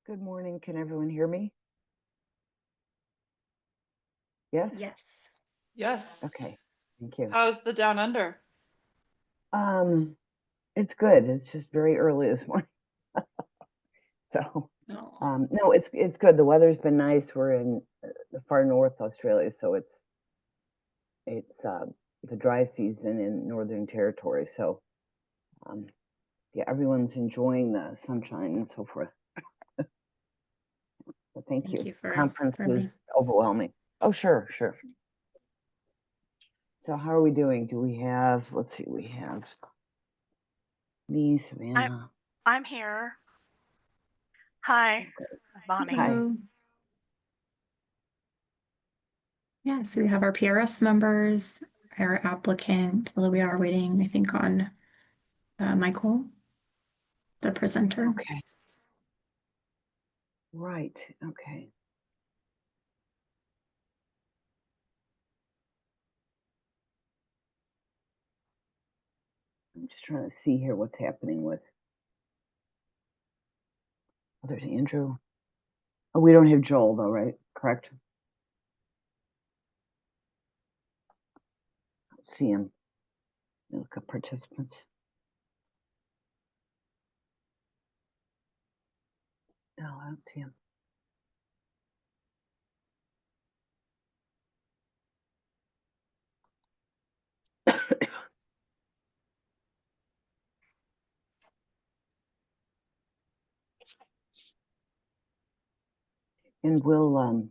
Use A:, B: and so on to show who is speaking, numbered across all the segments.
A: Good morning. Can everyone hear me? Yes?
B: Yes.
C: Yes.
A: Okay. Thank you.
C: How's the Down Under?
A: It's good. It's just very early this morning. So,
B: Oh,
A: no, it's good. The weather's been nice. We're in the far north Australia, so it's the dry season in Northern Territory. So, yeah, everyone's enjoying the sunshine and so forth. So thank you.
B: thank you for
A: Conference is
B: me.
A: overwhelming. Oh, sure. So how are we doing? Do we have, let's see, we have me, Savannah.
D: I'm here. Hi, Bonnie.
A: Hi.
B: Hello. Yeah, so we have our PRS members, our applicant, although we are waiting, I think, on Michael, the presenter.
A: Okay. Right. Okay. I'm just trying to see here what's happening with. Oh, there's Andrew. Oh, we don't have Joel though, right? Correct. I don't see him. Look at participants. No, I don't see him. And we'll oh,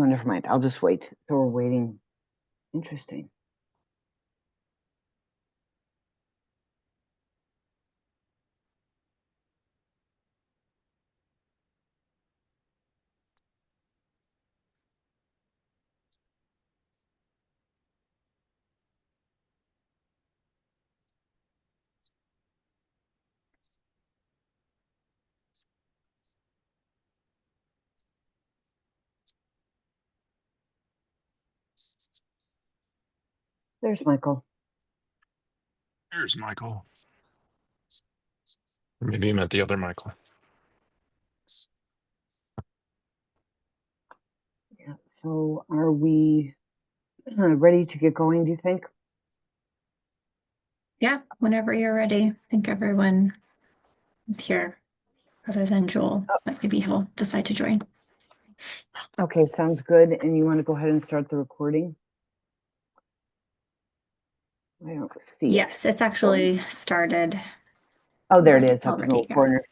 A: never mind. I'll just wait. So we're waiting. Interesting. There's Michael.
E: Here's Michael. Maybe you meant the other Michael.
A: Yeah. So are we ready to get going, do you think?
B: Yeah, whenever you're ready. I think everyone is here, other than Joel, but maybe he'll decide to join.
A: Okay, sounds good. And you want to go ahead and start the recording? I don't see it.
B: Yes, it's actually started.
A: Oh, there it is, up in the
B: Already,
A: little
B: yeah.
A: corner.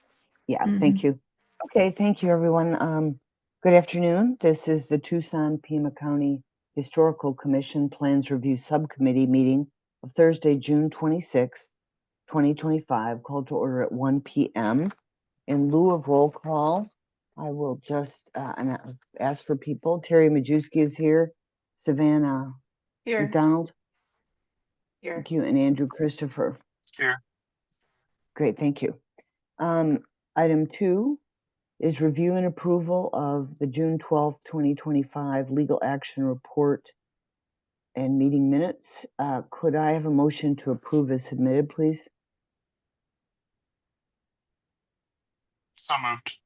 A: Yeah, thank you. Okay, thank you, everyone. Good afternoon. This is the Tucson-Pima County Historical Commission Plans Review Subcommittee meeting of Thursday, June 26, 2025, called to order at 1 p.m. In lieu of roll call, I will just ask for people. Terry Majewski is here. Savannah
C: Here.
A: McDonald.
C: Here.
A: Thank you. And Andrew Christopher.
E: Here.
A: Great, thank you. Item 2 is review and approval of the June 12th, 2025 legal action report and meeting minutes. Could I have a motion to approve as submitted, please?
E: So moved.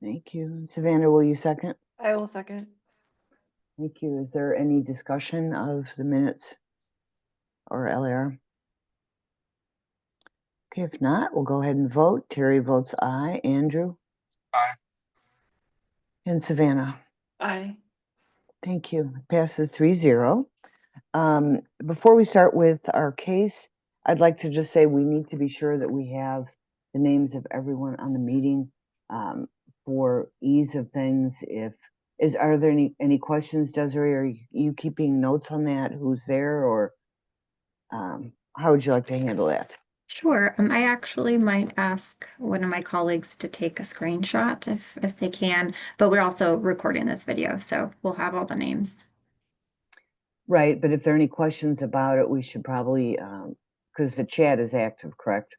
A: Thank you. Savannah, will you second?
C: I will second.
A: Thank you. Is there any discussion of the minutes or LAR? Okay, if not, we'll go ahead and vote. Terry votes aye. Andrew?
E: Aye.
A: And Savannah?
C: Aye.
A: Thank you. It passes 3-0. Before we start with our case, I'd like to just say we need to be sure that we have the names of everyone on the meeting for ease of things. Are there any questions, Desiree? Are you keeping notes on that? Who's there, or how would you like to handle that?
B: Sure. I actually might ask one of my colleagues to take a screenshot if they can, but we're also recording this video, so we'll have all the names.
A: Right, but if there are any questions about it, we should probably, because the chat is active, correct?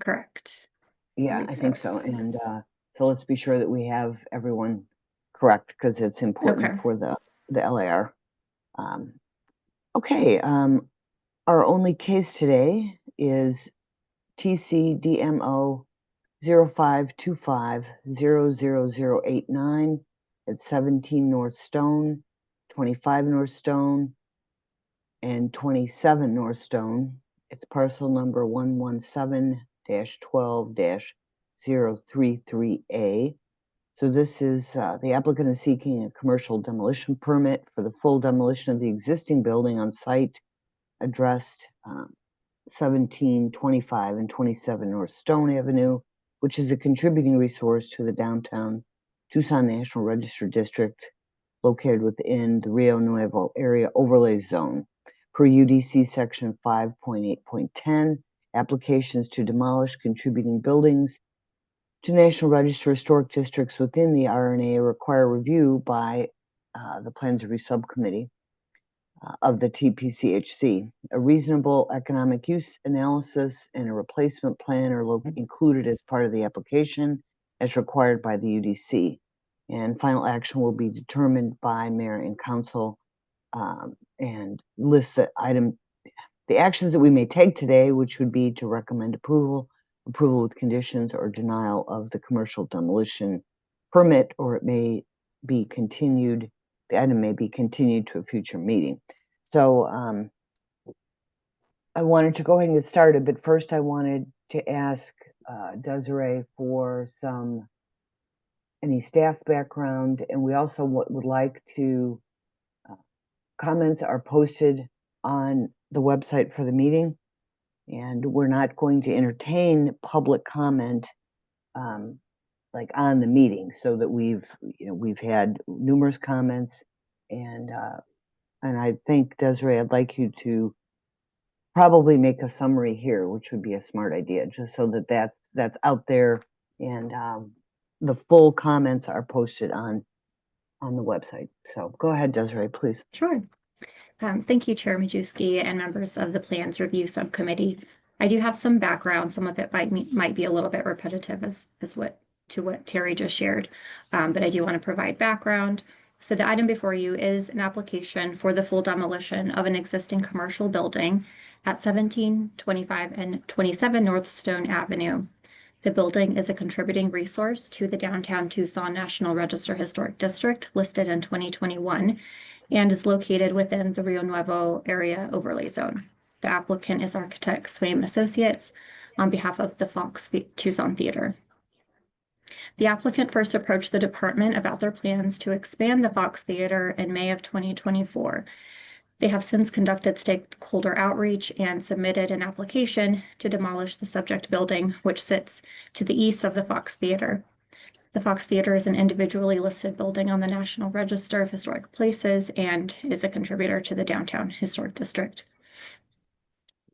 B: Correct.
A: Yeah, I think so. And so let's be sure that we have everyone correct, because it's important for the LAR. Okay, our only case today is TCDMO 0525-00089 at 17 North Stone, 25 North Stone, and 27 North Stone. It's parcel number 117-12-033A. So this is, the applicant is seeking a commercial demolition permit for the full demolition of the existing building on site addressed 17, 25, and 27 North Stone Avenue, which is a contributing resource to the downtown Tucson National Register District located within the Rio Nuevo Area Overlay Zone. Per UDC Section 5.8.10, applications to demolish contributing buildings to National Register historic districts within the RNA require review by the Plans Review Subcommittee of the TPCHC. A reasonable economic use analysis and a replacement plan are included as part of the application as required by the UDC. And final action will be determined by mayor and council and list the actions that we may take today, which would be to recommend approval with conditions, or denial of the commercial demolition permit, or it may be continued, the item may be continued to a future meeting. So I wanted to go ahead and get started, but first I wanted to ask Desiree for any staff background, and we also would like to, comments are posted on the website for the meeting, and we're not going to entertain public comment like on the meeting, so that we've had numerous comments, and I think, Desiree, I'd like you to probably make a summary here, which would be a smart idea, just so that that's out there, and the full comments are posted on the website. So go ahead, Desiree, please.
B: Sure. Thank you, Chair Majewski and members of the Plans Review Subcommittee. I do have some background. Some of it might be a little bit repetitive as what Terry just shared, but I do want to provide background. So the item before you is an application for the full demolition of an existing commercial building at 17, 25, and 27 North Stone Avenue. The building is a contributing resource to the downtown Tucson National Register Historic District listed in 2021 and is located within the Rio Nuevo Area Overlay Zone. The applicant is architect Swaim Associates on behalf of the Fox Tucson Theater. The applicant first approached the department about their plans to expand the Fox Theater in May of 2024. They have since conducted stakeholder outreach and submitted an application to demolish the subject building, which sits to the east of the Fox Theater. The Fox Theater is an individually listed building on the National Register of Historic Places and is a contributor to the Downtown Historic District.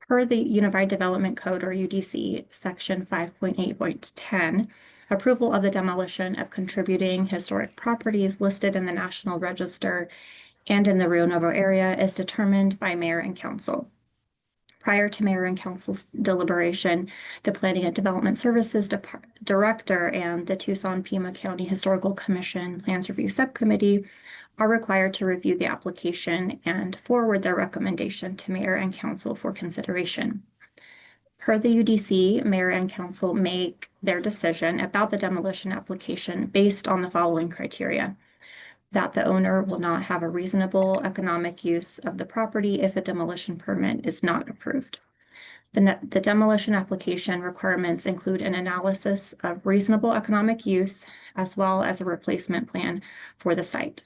B: Per the Unified Development Code, or UDC, Section 5.8.10, approval of the demolition of contributing historic properties listed in the National Register and in the Rio Nuevo area is determined by mayor and council. Prior to mayor and council's deliberation, the Planning and Development Services Director and the Tucson-Pima County Historical Commission Plans Review Subcommittee are required to review the application and forward their recommendation to mayor and council for consideration. Per the UDC, mayor and council make their decision about the demolition application based on the following criteria: that the owner will not have a reasonable economic use of the property if a demolition permit is not approved. The demolition application requirements include an analysis of reasonable economic use as well as a replacement plan for the site.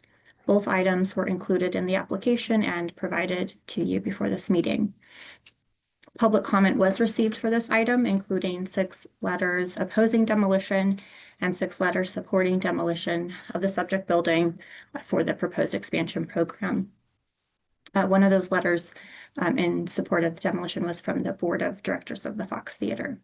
B: Both items were included in the application and provided to you before this meeting. Public comment was received for this item, including 6 letters opposing demolition and 6 letters supporting demolition of the subject building for the proposed expansion program. One of those letters in support of the demolition was from the Board of Directors of the Fox Theater.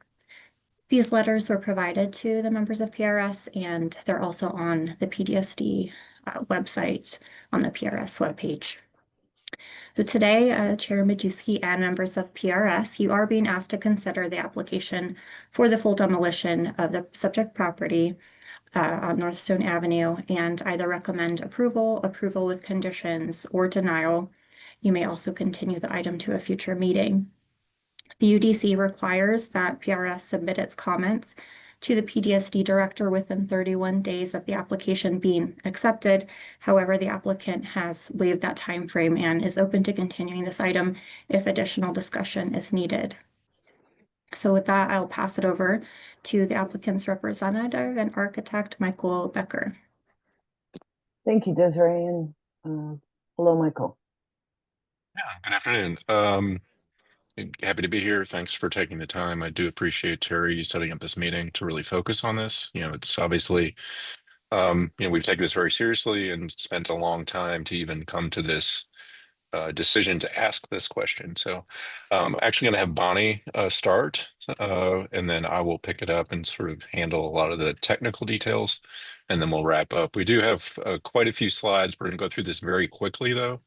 B: These letters were provided to the members of PRS, and they're also on the PDSD website on the PRS webpage. So today, Chair Majewski and members of PRS, you are being asked to consider the application for the full demolition of the subject property on North Stone Avenue and either recommend approval with conditions, or denial. You may also continue the item to a future meeting. The UDC requires that PRS submit its comments to the PDSD director within 31 days of the application being accepted. However, the applicant has waived that time frame and is open to continuing this item if additional discussion is needed. So with that, I'll pass it over to the applicant's representative and architect, Michael Becker.
A: Thank you, Desiree, and hello, Michael.
E: Yeah, good afternoon. Happy to be here. Thanks for taking the time. I do appreciate Terry setting up this meeting to really focus on this. It's obviously, we've taken this very seriously and spent a long time to even come to this decision to ask this question. So I'm actually going to have Bonnie start, and then I will pick it up and sort of handle a lot of the technical details, and then we'll wrap up. We do have quite a few slides. We're going to go through this very quickly, though.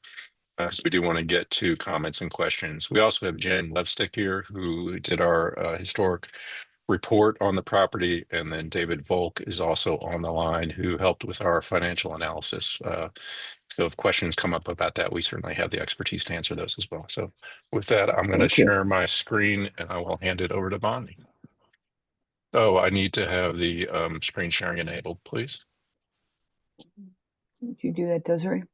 E: So we do want to get to comments and questions. We also have Jen Levstick here, who did our historic report on the property, and then David Volk is also on the line, who helped with our financial analysis. So if questions come up about that, we certainly have the expertise to answer those as well. So with that, I'm going to
A: Thank you.
E: share my screen and I will hand it over to Bonnie. Oh, I need to have the screen sharing enabled, please.
A: Would you do that, Desiree?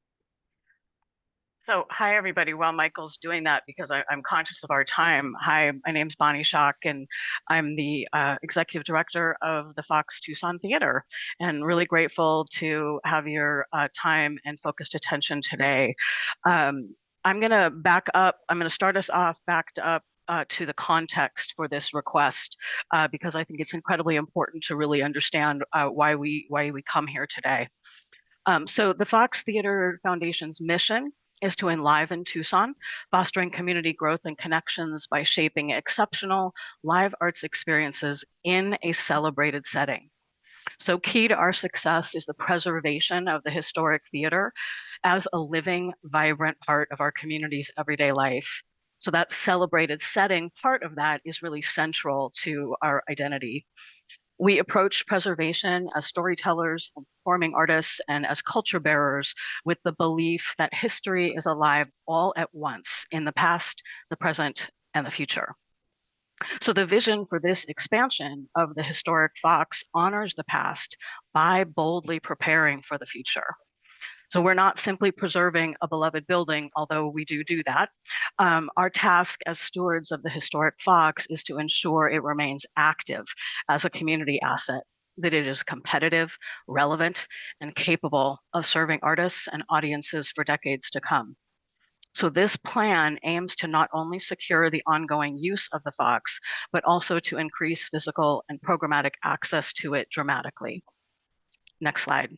D: So, hi, everybody. While Michael's doing that, because I'm conscious of our time. Hi, my name's Bonnie Schock, and I'm the executive director of the Fox Tucson Theater, and really grateful to have your time and focused attention today. I'm going to back up. I'm going to start us off backed up to the context for this request, because I think it's incredibly important to really understand why we come here today. So the Fox Theater Foundation's mission is to enliven Tucson, fostering community growth and connections by shaping exceptional live arts experiences in a celebrated setting. So key to our success is the preservation of the historic theater as a living, vibrant part of our community's everyday life. So that celebrated setting, part of that is really central to our identity. We approach preservation as storytellers and performing artists and as culture bearers with the belief that history is alive all at once in the past, the present, and the future. So the vision for this expansion of the historic Fox honors the past by boldly preparing for the future. So we're not simply preserving a beloved building, although we do that. Our task as stewards of the historic Fox is to ensure it remains active as a community asset, that it is competitive, relevant, and capable of serving artists and audiences for decades to come. So this plan aims to not only secure the ongoing use of the Fox, but also to increase physical and programmatic access to it dramatically. Next slide.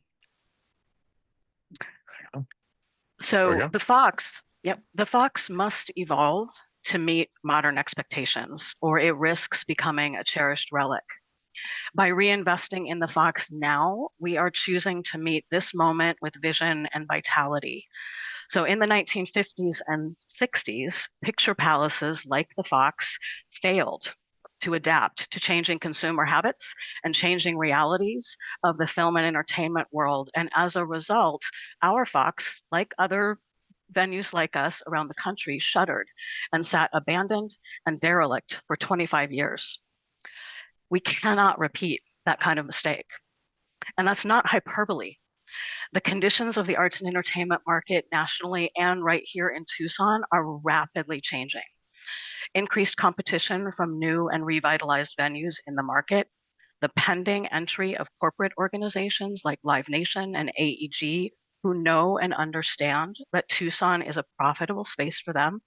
D: So the Fox must evolve to meet modern expectations, or it risks becoming a cherished relic. By reinvesting in the Fox now, we are choosing to meet this moment with vision and vitality. So in the 1950s and 60s, picture palaces like the Fox failed to adapt to changing consumer habits and changing realities of the film and entertainment world. And as a result, our Fox, like other venues like us around the country, shuttered and sat abandoned and derelict for 25 years. We cannot repeat that kind of mistake. And that's not hyperbole. The conditions of the arts and entertainment market nationally and right here in Tucson are rapidly changing. Increased competition from new and revitalized venues in the market, the pending entry of corporate organizations like Live Nation and AEG, who know and understand that Tucson is a profitable space for them,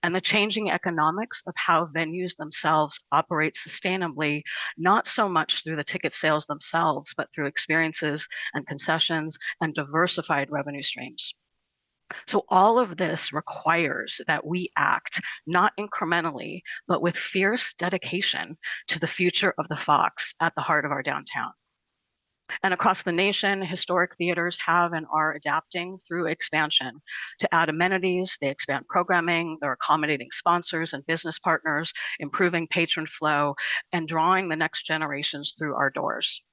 D: and the changing economics of how venues themselves operate sustainably, not so much through the ticket sales themselves, but through experiences and concessions and diversified revenue streams. So all of this requires that we act not incrementally, but with fierce dedication to the future of the Fox at the heart of our downtown. And across the nation, historic theaters have and are adapting through expansion to add amenities. They expand programming, they're accommodating sponsors and business partners, improving patron flow, and drawing the next generations through our doors.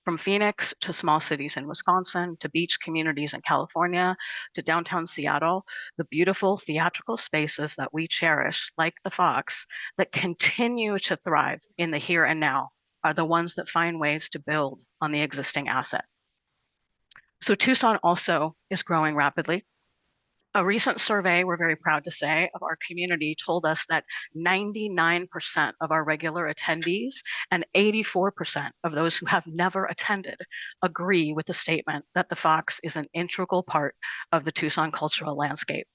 D: From Phoenix to small cities in Wisconsin, to beach communities in California, to downtown Seattle, the beautiful theatrical spaces that we cherish, like the Fox, that continue to thrive in the here and now, are the ones that find ways to build on the existing asset. So Tucson also is growing rapidly. A recent survey, we're very proud to say, of our community told us that 99% of our regular attendees and 84% of those who have never attended agree with the statement that the Fox is an integral part of the Tucson cultural landscape.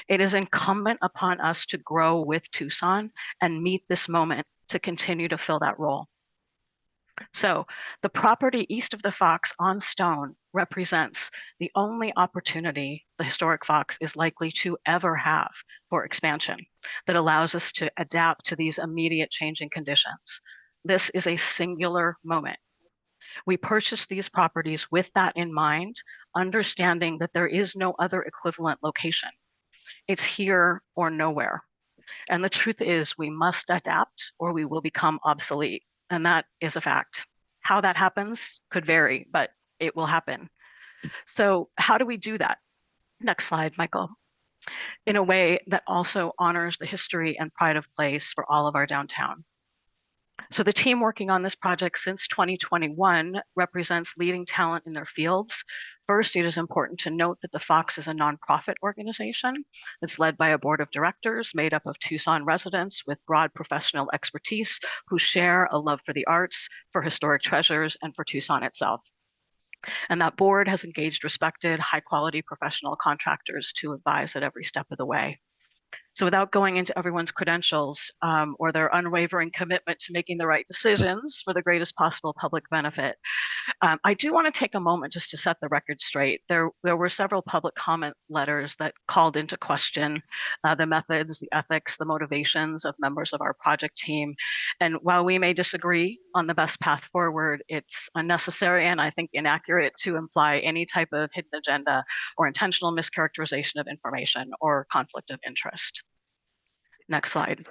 D: It is incumbent upon us to grow with Tucson and meet this moment to continue to fill that role. So the property east of the Fox on Stone represents the only opportunity the historic Fox is likely to ever have for expansion that allows us to adapt to these immediate changing conditions. This is a singular moment. We purchased these properties with that in mind, understanding that there is no other equivalent location. It's here or nowhere. And the truth is we must adapt or we will become obsolete. And that is a fact. How that happens could vary, but it will happen. So how do we do that? Next slide, Michael. In a way that also honors the history and pride of place for all of our downtown. So the team working on this project since 2021 represents leading talent in their fields. First, it is important to note that the Fox is a nonprofit organization that's led by a board of directors made up of Tucson residents with broad professional expertise who share a love for the arts, for historic treasures, and for Tucson itself. And that board has engaged respected, high-quality professional contractors to advise at every step of the way. So without going into everyone's credentials or their unwavering commitment to making the right decisions for the greatest possible public benefit, I do want to take a moment just to set the record straight. There were several public comment letters that called into question the methods, the ethics, the motivations of members of our project team. And while we may disagree on the best path forward, it's unnecessary and I think inaccurate to imply any type of hidden agenda or intentional mischaracterization of information or conflict of interest. Next slide.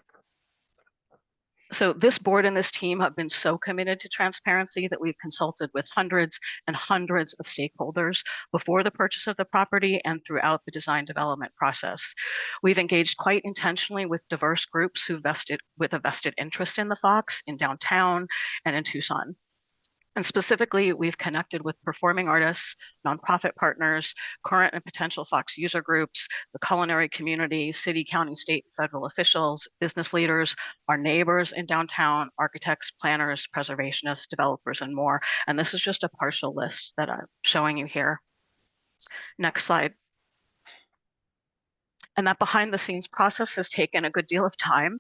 D: So this board and this team have been so committed to transparency that we've consulted with hundreds and hundreds of stakeholders before the purchase of the property and throughout the design development process. We've engaged quite intentionally with diverse groups who vested with a vested interest in the Fox, in downtown, and in Tucson. And specifically, we've connected with performing artists, nonprofit partners, current and potential Fox user groups, the culinary community, city, county, state, and federal officials, business leaders, our neighbors in downtown, architects, planners, preservationists, developers, and more. And this is just a partial list that I'm showing you here. Next slide. And that behind the scenes process has taken a good deal of time.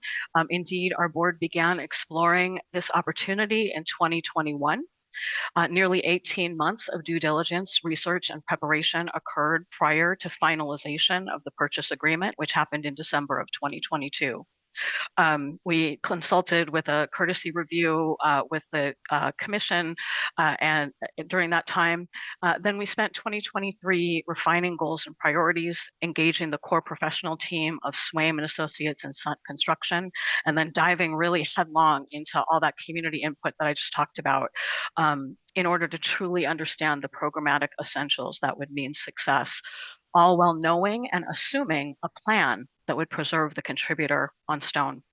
D: Indeed, our board began exploring this opportunity in 2021. Nearly 18 months of due diligence, research, and preparation occurred prior to finalization of the purchase agreement, which happened in December of 2022. We consulted with a courtesy review with the commission and during that time, then we spent 2023 refining goals and priorities, engaging the core professional team of Swaim and Associates in construction, and then diving really headlong into all that community input that I just talked about in order to truly understand the programmatic essentials that would mean success, all while knowing and assuming a plan that would preserve the contributor on Stone.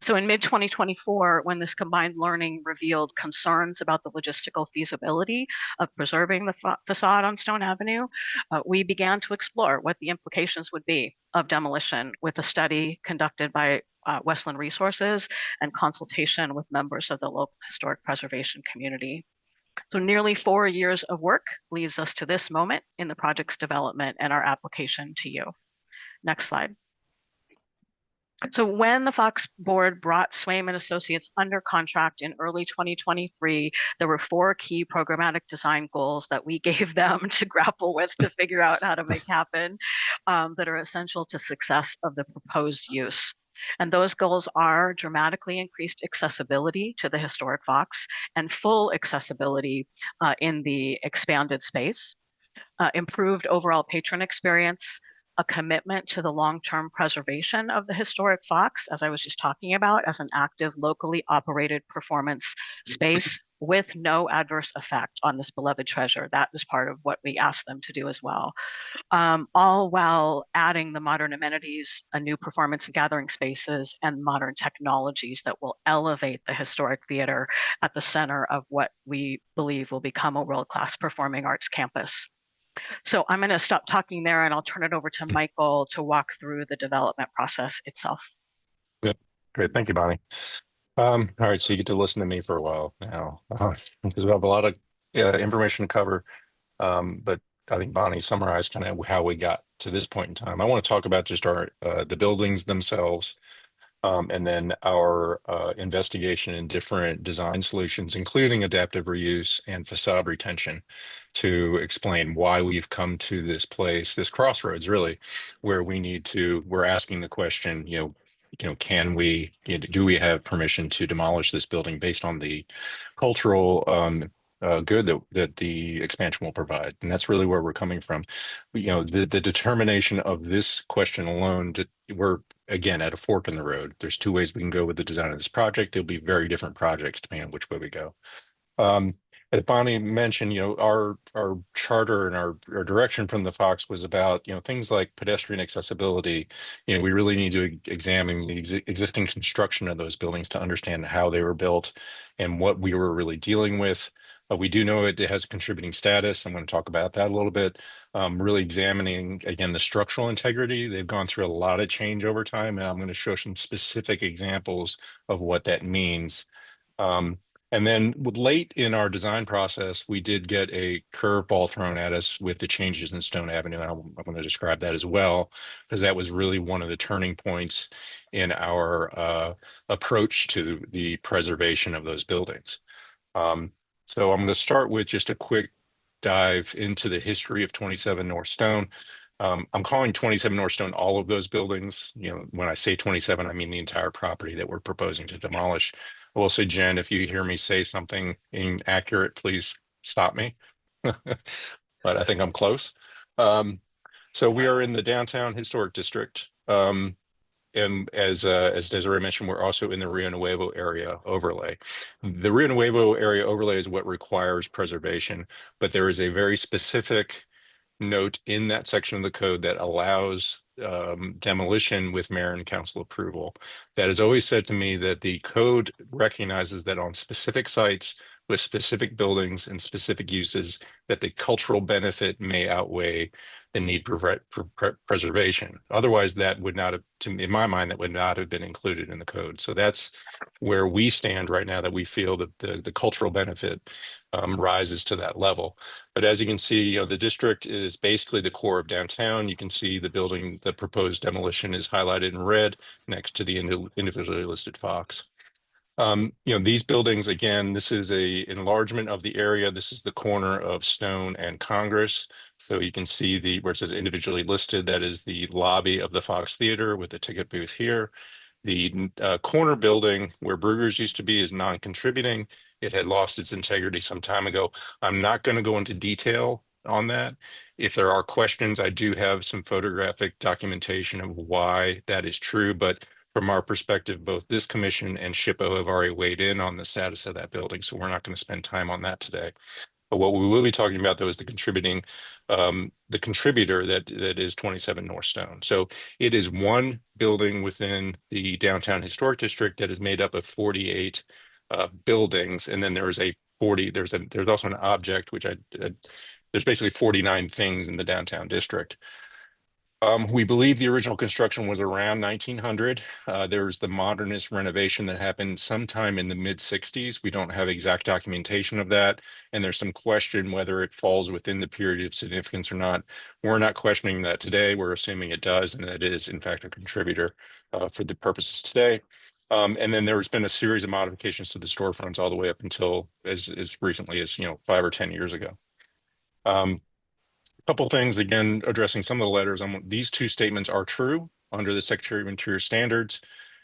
D: So in mid-2024, when this combined learning revealed concerns about the logistical feasibility of preserving the facade on Stone Avenue, we began to explore what the implications would be of demolition with a study conducted by Westland Resources and consultation with members of the local historic preservation community. So nearly 4 years of work leads us to this moment in the project's development and our application to you. Next slide. So when the Fox board brought Swaim and Associates under contract in early 2023, there were 4 key programmatic design goals that we gave them to grapple with to figure out how to make happen that are essential to success of the proposed use. And those goals are dramatically increased accessibility to the historic Fox and full accessibility in the expanded space, improved overall patron experience, a commitment to the long-term preservation of the historic Fox, as I was just talking about, as an active, locally operated performance space with no adverse effect on this beloved treasure. That is part of what we asked them to do as well. All while adding the modern amenities, a new performance and gathering spaces, and modern technologies that will elevate the historic theater at the center of what we believe will become a world-class performing arts campus. So I'm going to stop talking there and I'll turn it over to Michael to walk through the development process itself.
E: Good. Great. Thank you, Bonnie. All right, so you get to listen to me for a while now because we have a lot of information to cover. But I think Bonnie summarized kind of how we got to this point in time. I want to talk about just our the buildings themselves, and then our investigation in different design solutions, including adaptive reuse and facade retention, to explain why we've come to this place, this crossroads, really, where we're asking the question, can we, do we have permission to demolish this building based on the cultural good that the expansion will provide? And that's really where we're coming from. The determination of this question alone, we're again at a fork in the road. There's two ways we can go with the design of this project. There'll be very different projects depending on which way we go. As Bonnie mentioned, our charter and our direction from the Fox was about, things like pedestrian accessibility. We really need to examine the existing construction of those buildings to understand how they were built and what we were really dealing with. We do know it has a contributing status. I'm going to talk about that a little bit. Really examining, again, the structural integrity. They've gone through a lot of change over time, and I'm going to show some specific examples of what that means. And then late in our design process, we did get a curveball thrown at us with the changes in Stone Avenue. And I'm going to describe that as well, because that was really one of the turning points in our approach to the preservation of those buildings. So I'm going to start with just a quick dive into the history of 27 North Stone. I'm calling 27 North Stone all of those buildings. When I say 27, I mean the entire property that we're proposing to demolish. I will say, Jen, if you hear me say something inaccurate, please stop me. But I think I'm close. So we are in the downtown historic district. And as Desiree mentioned, we're also in the Rio Nuevo area overlay. The Rio Nuevo area overlay is what requires preservation, but there is a very specific note in that section of the code that allows demolition with mayor and council approval. That has always said to me that the code recognizes that on specific sites with specific buildings and specific uses, that the cultural benefit may outweigh the need for preservation. Otherwise, that would not have, in my mind, that would not have been included in the code. So that's where we stand right now, that we feel that the cultural benefit rises to that level. But as you can see, the district is basically the core of downtown. You can see the building, the proposed demolition is highlighted in red next to the individually listed Fox. These buildings, again, this is a enlargement of the area. This is the corner of Stone and Congress. So you can see where it says individually listed, that is the lobby of the Fox Theater with the ticket booth here. The corner building where Brugger's used to be is non-contributing. It had lost its integrity some time ago. I'm not going to go into detail on that. If there are questions, I do have some photographic documentation of why that is true, but from our perspective, both this commission and SHPO have already weighed in on the status of that building, so we're not going to spend time on that today. But what we will be talking about, though, is the contributor that is 27 North Stone. So it is one building within the downtown historic district that is made up of 48 buildings, and then there's also an object, which there's basically 49 things in the downtown district. We believe the original construction was around 1900. There's the modernist renovation that happened sometime in the mid-60s. We don't have exact documentation of that, and there's some question whether it falls within the period of significance or not. We're not questioning that today. We're assuming it does, and that it is, in fact, a contributor for the purposes today. And then there's been a series of modifications to the storefronts all the way up until as recently as 5 or 10 years ago. Couple things, again, addressing some of the letters. These two statements are true under the Secretary of Interior standards.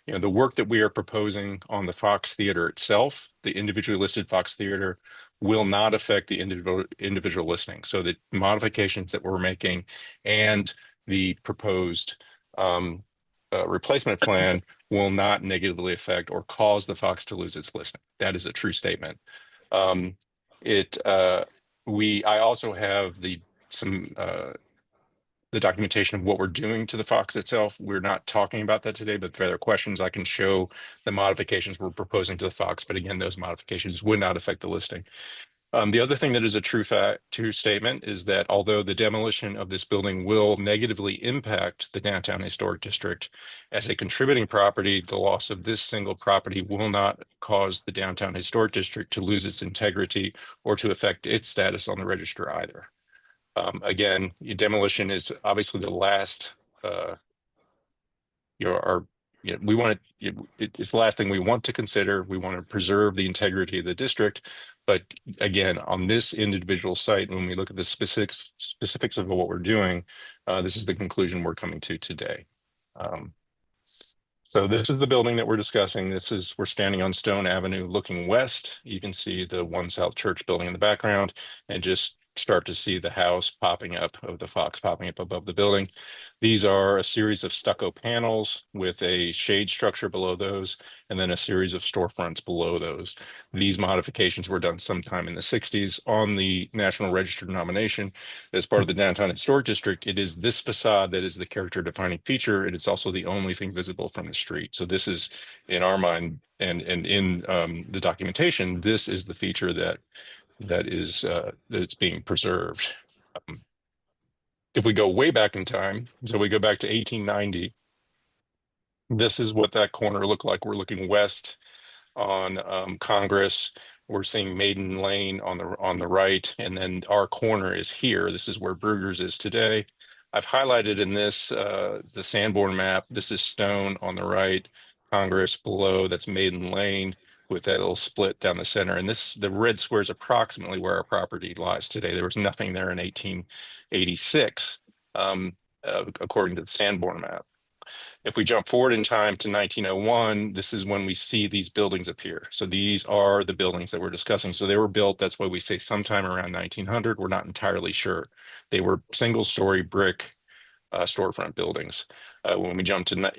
E: The work that we are proposing on the Fox Theater itself, the individually listed Fox Theater, will not affect the individual listing. So the modifications that we're making and the proposed replacement plan will not negatively affect or cause the Fox to lose its listing. That is a true statement. I also have the documentation of what we're doing to the Fox itself. We're not talking about that today, but if there are questions, I can show the modifications we're proposing to the Fox. But again, those modifications would not affect the listing. The other thing that is a true statement is that although the demolition of this building will negatively impact the downtown historic district, as a contributing property, the loss of this single property will not cause the downtown historic district to lose its integrity or to affect its status on the register either. Again, demolition is obviously the last, we want to, it's the last thing we want to consider. We want to preserve the integrity of the district. But again, on this individual site, when we look at the specifics of what we're doing, this is the conclusion we're coming to today. So this is the building that we're discussing. We're standing on Stone Avenue looking west. You can see the One South Church building in the background and just start to see the house popping up of the Fox popping up above the building. These are a series of stucco panels with a shade structure below those, and then a series of storefronts below those. These modifications were done sometime in the 60s on the National Register nomination. As part of the Downtown Historic District, it is this facade that is the character defining feature, and it's also the only thing visible from the street. So this is, in our mind, and in the documentation, this is the feature that's being preserved. If we go way back in time, so we go back to 1890, this is what that corner looked like. We're looking west on Congress. We're seeing Maiden Lane on the right, and then our corner is here. This is where Brugger's is today. I've highlighted in this the Sanborn map. This is Stone on the right, Congress below. That's Maiden Lane with that little split down the center. And the red square is approximately where our property lies today. There was nothing there in 1886, according to the Sanborn map. If we jump forward in time to 1901, this is when we see these buildings appear. So these are the buildings that we're discussing. So they were built, that's why we say sometime around 1900. We're not entirely sure. They were single-story brick storefront buildings. When we jump to,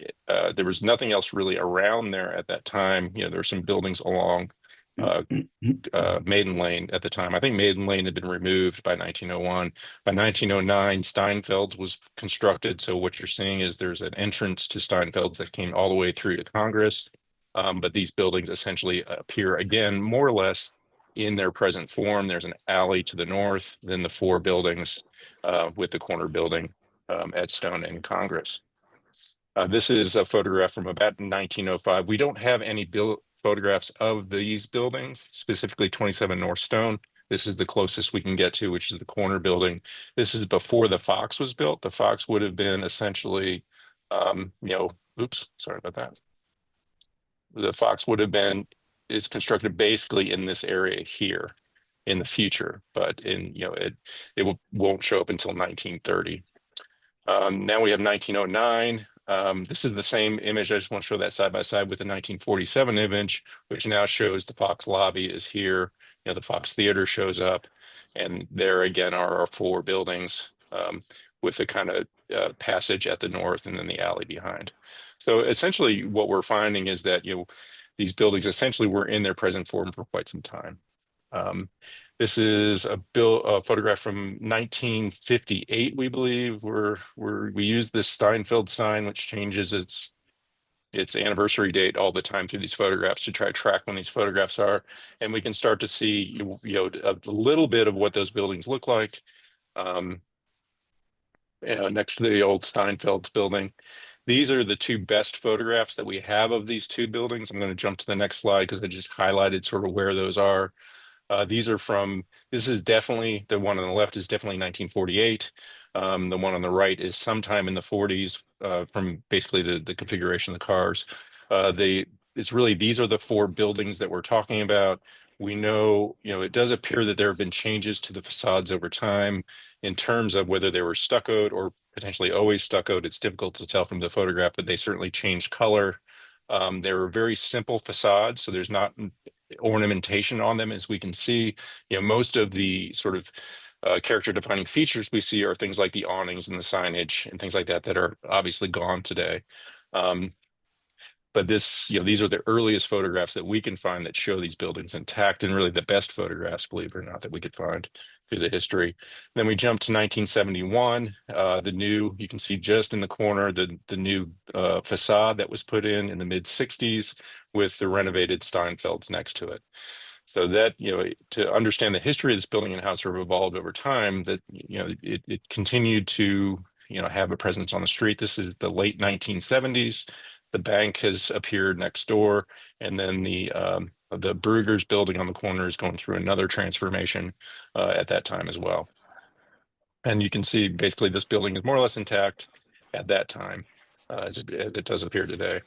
E: there was nothing else really around there at that time. There were some buildings along Maiden Lane at the time. I think Maiden Lane had been removed by 1901. By 1909, Steinfeld's was constructed. So what you're seeing is there's an entrance to Steinfeld's that came all the way through to Congress. But these buildings essentially appear again, more or less in their present form. There's an alley to the north, then the four buildings with the corner building at Stone and Congress. This is a photograph from about 1905. We don't have any photographs of these buildings, specifically 27 North Stone. This is the closest we can get to, which is the corner building. This is before the Fox was built. The Fox would have been essentially, oops, sorry about that. The Fox is constructed basically in this area here in the future, but it won't show up until 1930. Now we have 1909. This is the same image. I just want to show that side by side with the 1947 image, which now shows the Fox lobby is here. The Fox Theater shows up, and there again are our four buildings with the kind of passage at the north and then the alley behind. So essentially what we're finding is that, these buildings essentially were in their present form for quite some time. This is a photograph from 1958, we believe, where we use this Steinfeld sign, which changes its anniversary date all the time through these photographs to try to track when these photographs are, and we can start to see a little bit of what those buildings look like next to the old Steinfeld's building. These are the two best photographs that we have of these two buildings. I'm going to jump to the next slide because I just highlighted sort of where those are. This is definitely, the one on the left is definitely 1948. The one on the right is sometime in the 40s from basically the configuration of the cars. These are the four buildings that we're talking about. We know, it does appear that there have been changes to the facades over time in terms of whether they were stuccoed or potentially always stuccoed. It's difficult to tell from the photograph, but they certainly changed color. They were very simple facades, so there's not ornamentation on them, as we can see. Most of the sort of character defining features we see are things like the awnings and the signage and things like that that are obviously gone today. But this, these are the earliest photographs that we can find that show these buildings intact, and really the best photographs, believe it or not, that we could find through the history. Then we jump to 1971. You can see just in the corner, the new facade that was put in the mid 60s with the renovated Steinfelds next to it. So that, to understand the history of this building and how it's sort of evolved over time, that, it continued to, have a presence on the street. This is the late 1970s. The bank has appeared next door, and then the Brugger's building on the corner is going through another transformation at that time as well. And you can see basically this building is more or less intact at that time, as it does appear today.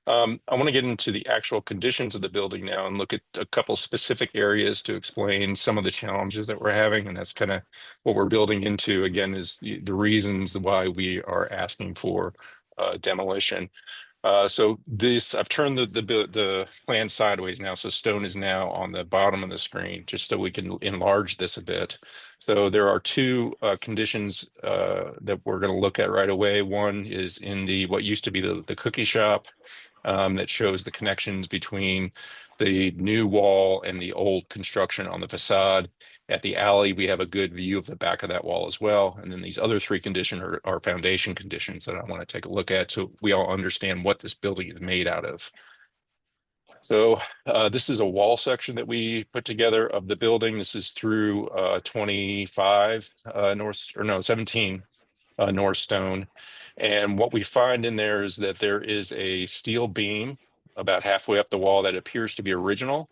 E: I want to get into the actual conditions of the building now and look at a couple specific areas to explain some of the challenges that we're having. And that's kind of what we're building into, again, is the reasons why we are asking for demolition. So I've turned the plan sideways now. So stone is now on the bottom of the screen, just so we can enlarge this a bit. So there are two conditions that we're going to look at right away. One is in what used to be the cookie shop. That shows the connections between the new wall and the old construction on the facade. At the alley, we have a good view of the back of that wall as well. And then these other three conditions are foundation conditions that I want to take a look at, so we all understand what this building is made out of. So this is a wall section that we put together of the building. This is through 17 North Stone. And what we find in there is that there is a steel beam about halfway up the wall that appears to be original.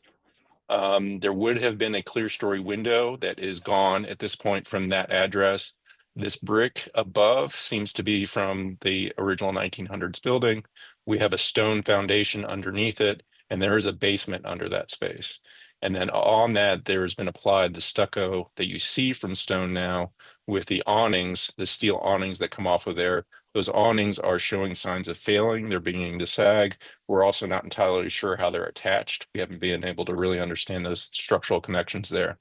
E: There would have been a clear story window that is gone at this point from that address. This brick above seems to be from the original 1900s building. We have a stone foundation underneath it, and there is a basement under that space. And then on that, there has been applied the stucco that you see from stone now with the awnings, the steel awnings that come off of there. Those awnings are showing signs of failing. They're beginning to sag. We're also not entirely sure how they're attached. We haven't been able to really understand those structural connections there.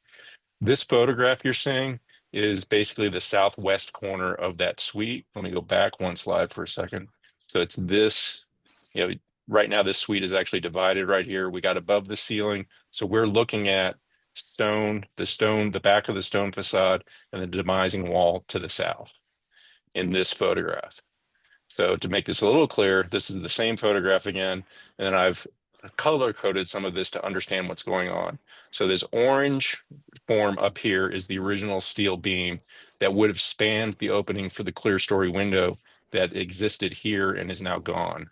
E: This photograph you're seeing is basically the southwest corner of that suite. Let me go back one slide for a second. So it's this, right now this suite is actually divided right here. We got above the ceiling. So we're looking at the back of the stone facade and the demising wall to the south in this photograph. So to make this a little clearer, this is the same photograph again, and then I've color coded some of this to understand what's going on. So this orange form up here is the original steel beam that would have spanned the opening for the clear story window that existed here and is now gone.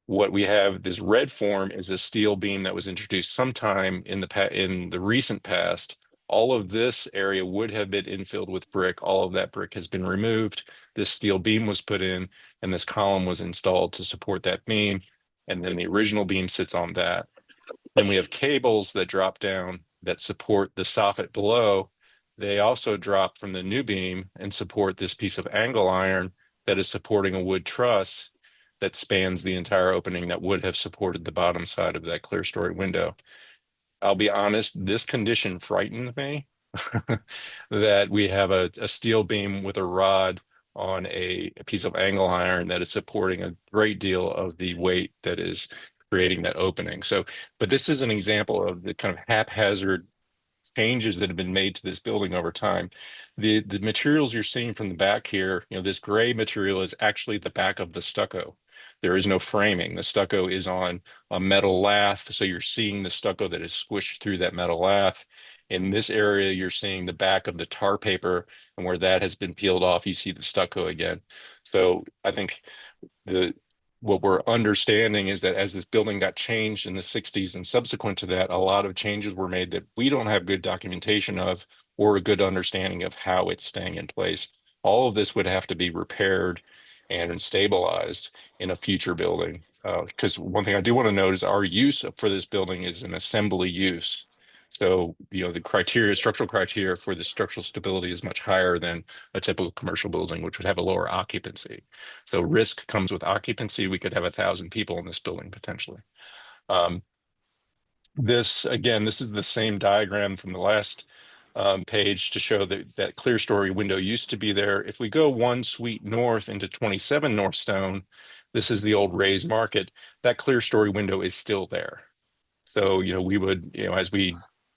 E: What we have, this red form, is a steel beam that was introduced sometime in the recent past. All of this area would have been infilled with brick. All of that brick has been removed. This steel beam was put in, and this column was installed to support that beam. And then the original beam sits on that. Then we have cables that drop down that support the soffit below. They also drop from the new beam and support this piece of angle iron that is supporting a wood truss that spans the entire opening that would have supported the bottom side of that clear story window. I'll be honest, this condition frightened me that we have a steel beam with a rod on a piece of angle iron that is supporting a great deal of the weight that is creating that opening. So, but this is an example of the kind of haphazard changes that have been made to this building over time. The materials you're seeing from the back here, this gray material is actually the back of the stucco. There is no framing. The stucco is on a metal lath, so you're seeing the stucco that is squished through that metal lath. In this area, you're seeing the back of the tar paper, and where that has been peeled off, you see the stucco again. So I think what we're understanding is that as this building got changed in the 60s and subsequent to that, a lot of changes were made that we don't have good documentation of or a good understanding of how it's staying in place. All of this would have to be repaired and stabilized in a future building. Because one thing I do want to note is our use for this building is an assembly use. So, the structural criteria for the structural stability is much higher than a typical commercial building, which would have a lower occupancy. So risk comes with occupancy. We could have 1,000 people in this building potentially. This is the same diagram from the last page to show that that clear story window used to be there. If we go one suite north into 27 North Stone, this is the old Ray's Market. That clear story window is still there. So, we would, as we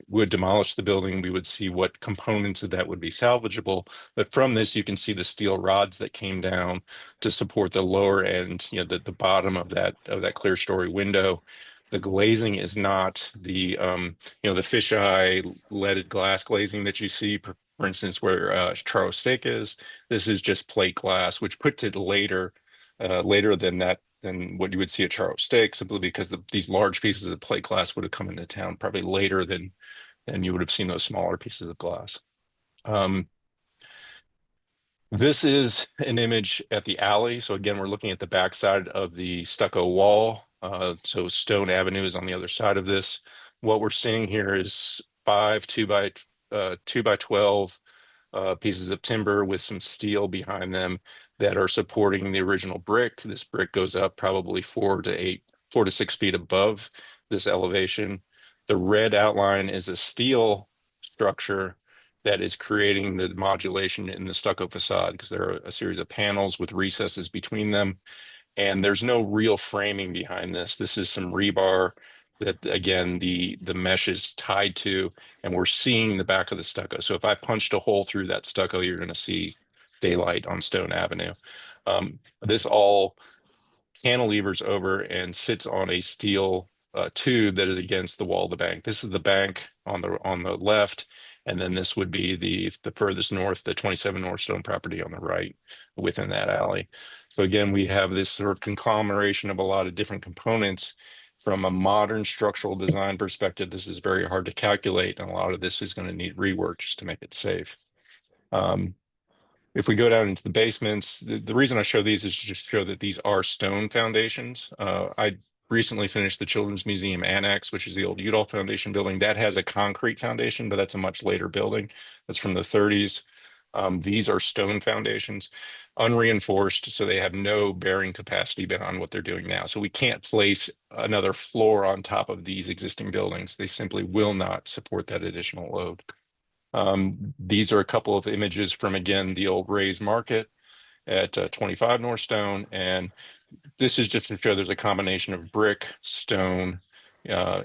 E: would demolish the building, we would see what components of that would be salvageable. But from this, you can see the steel rods that came down to support the lower end, the bottom of that clear story window. The glazing is not the the fisheye leaded glass glazing that you see, for instance, where Charles Steak is. This is just plate glass, which puts it later than that, than what you would see at Charles Steak, simply because these large pieces of plate glass would have come into town probably later than you would have seen those smaller pieces of glass. This is an image at the alley. So again, we're looking at the backside of the stucco wall. So Stone Avenue is on the other side of this. What we're seeing here is 5 2 by 12 pieces of timber with some steel behind them that are supporting the original brick. This brick goes up probably 4 to 6 feet above this elevation. The red outline is a steel structure that is creating the modulation in the stucco facade, because there are a series of panels with recesses between them. And there's no real framing behind this. This is some rebar that, again, the mesh is tied to, and we're seeing the back of the stucco. So if I punched a hole through that stucco, you're going to see daylight on Stone Avenue. This all cantilevers over and sits on a steel tube that is against the wall of the bank. This is the bank on the left, and then this would be the furthest north, the 27 North Stone property on the right within that alley. So again, we have this sort of conglomeration of a lot of different components. From a modern structural design perspective, this is very hard to calculate, and a lot of this is going to need rework just to make it safe. If we go down into the basements, the reason I show these is to just show that these are stone foundations. I recently finished the Children's Museum Annex, which is the old Udall Foundation building. That has a concrete foundation, but that's a much later building. That's from the 30s. These are stone foundations, unreinforced, so they have no bearing capacity beyond what they're doing now. So we can't place another floor on top of these existing buildings. They simply will not support that additional load. These are a couple of images from, again, the old Ray's Market at 25 North Stone. And this is just to show there's a combination of brick, stone,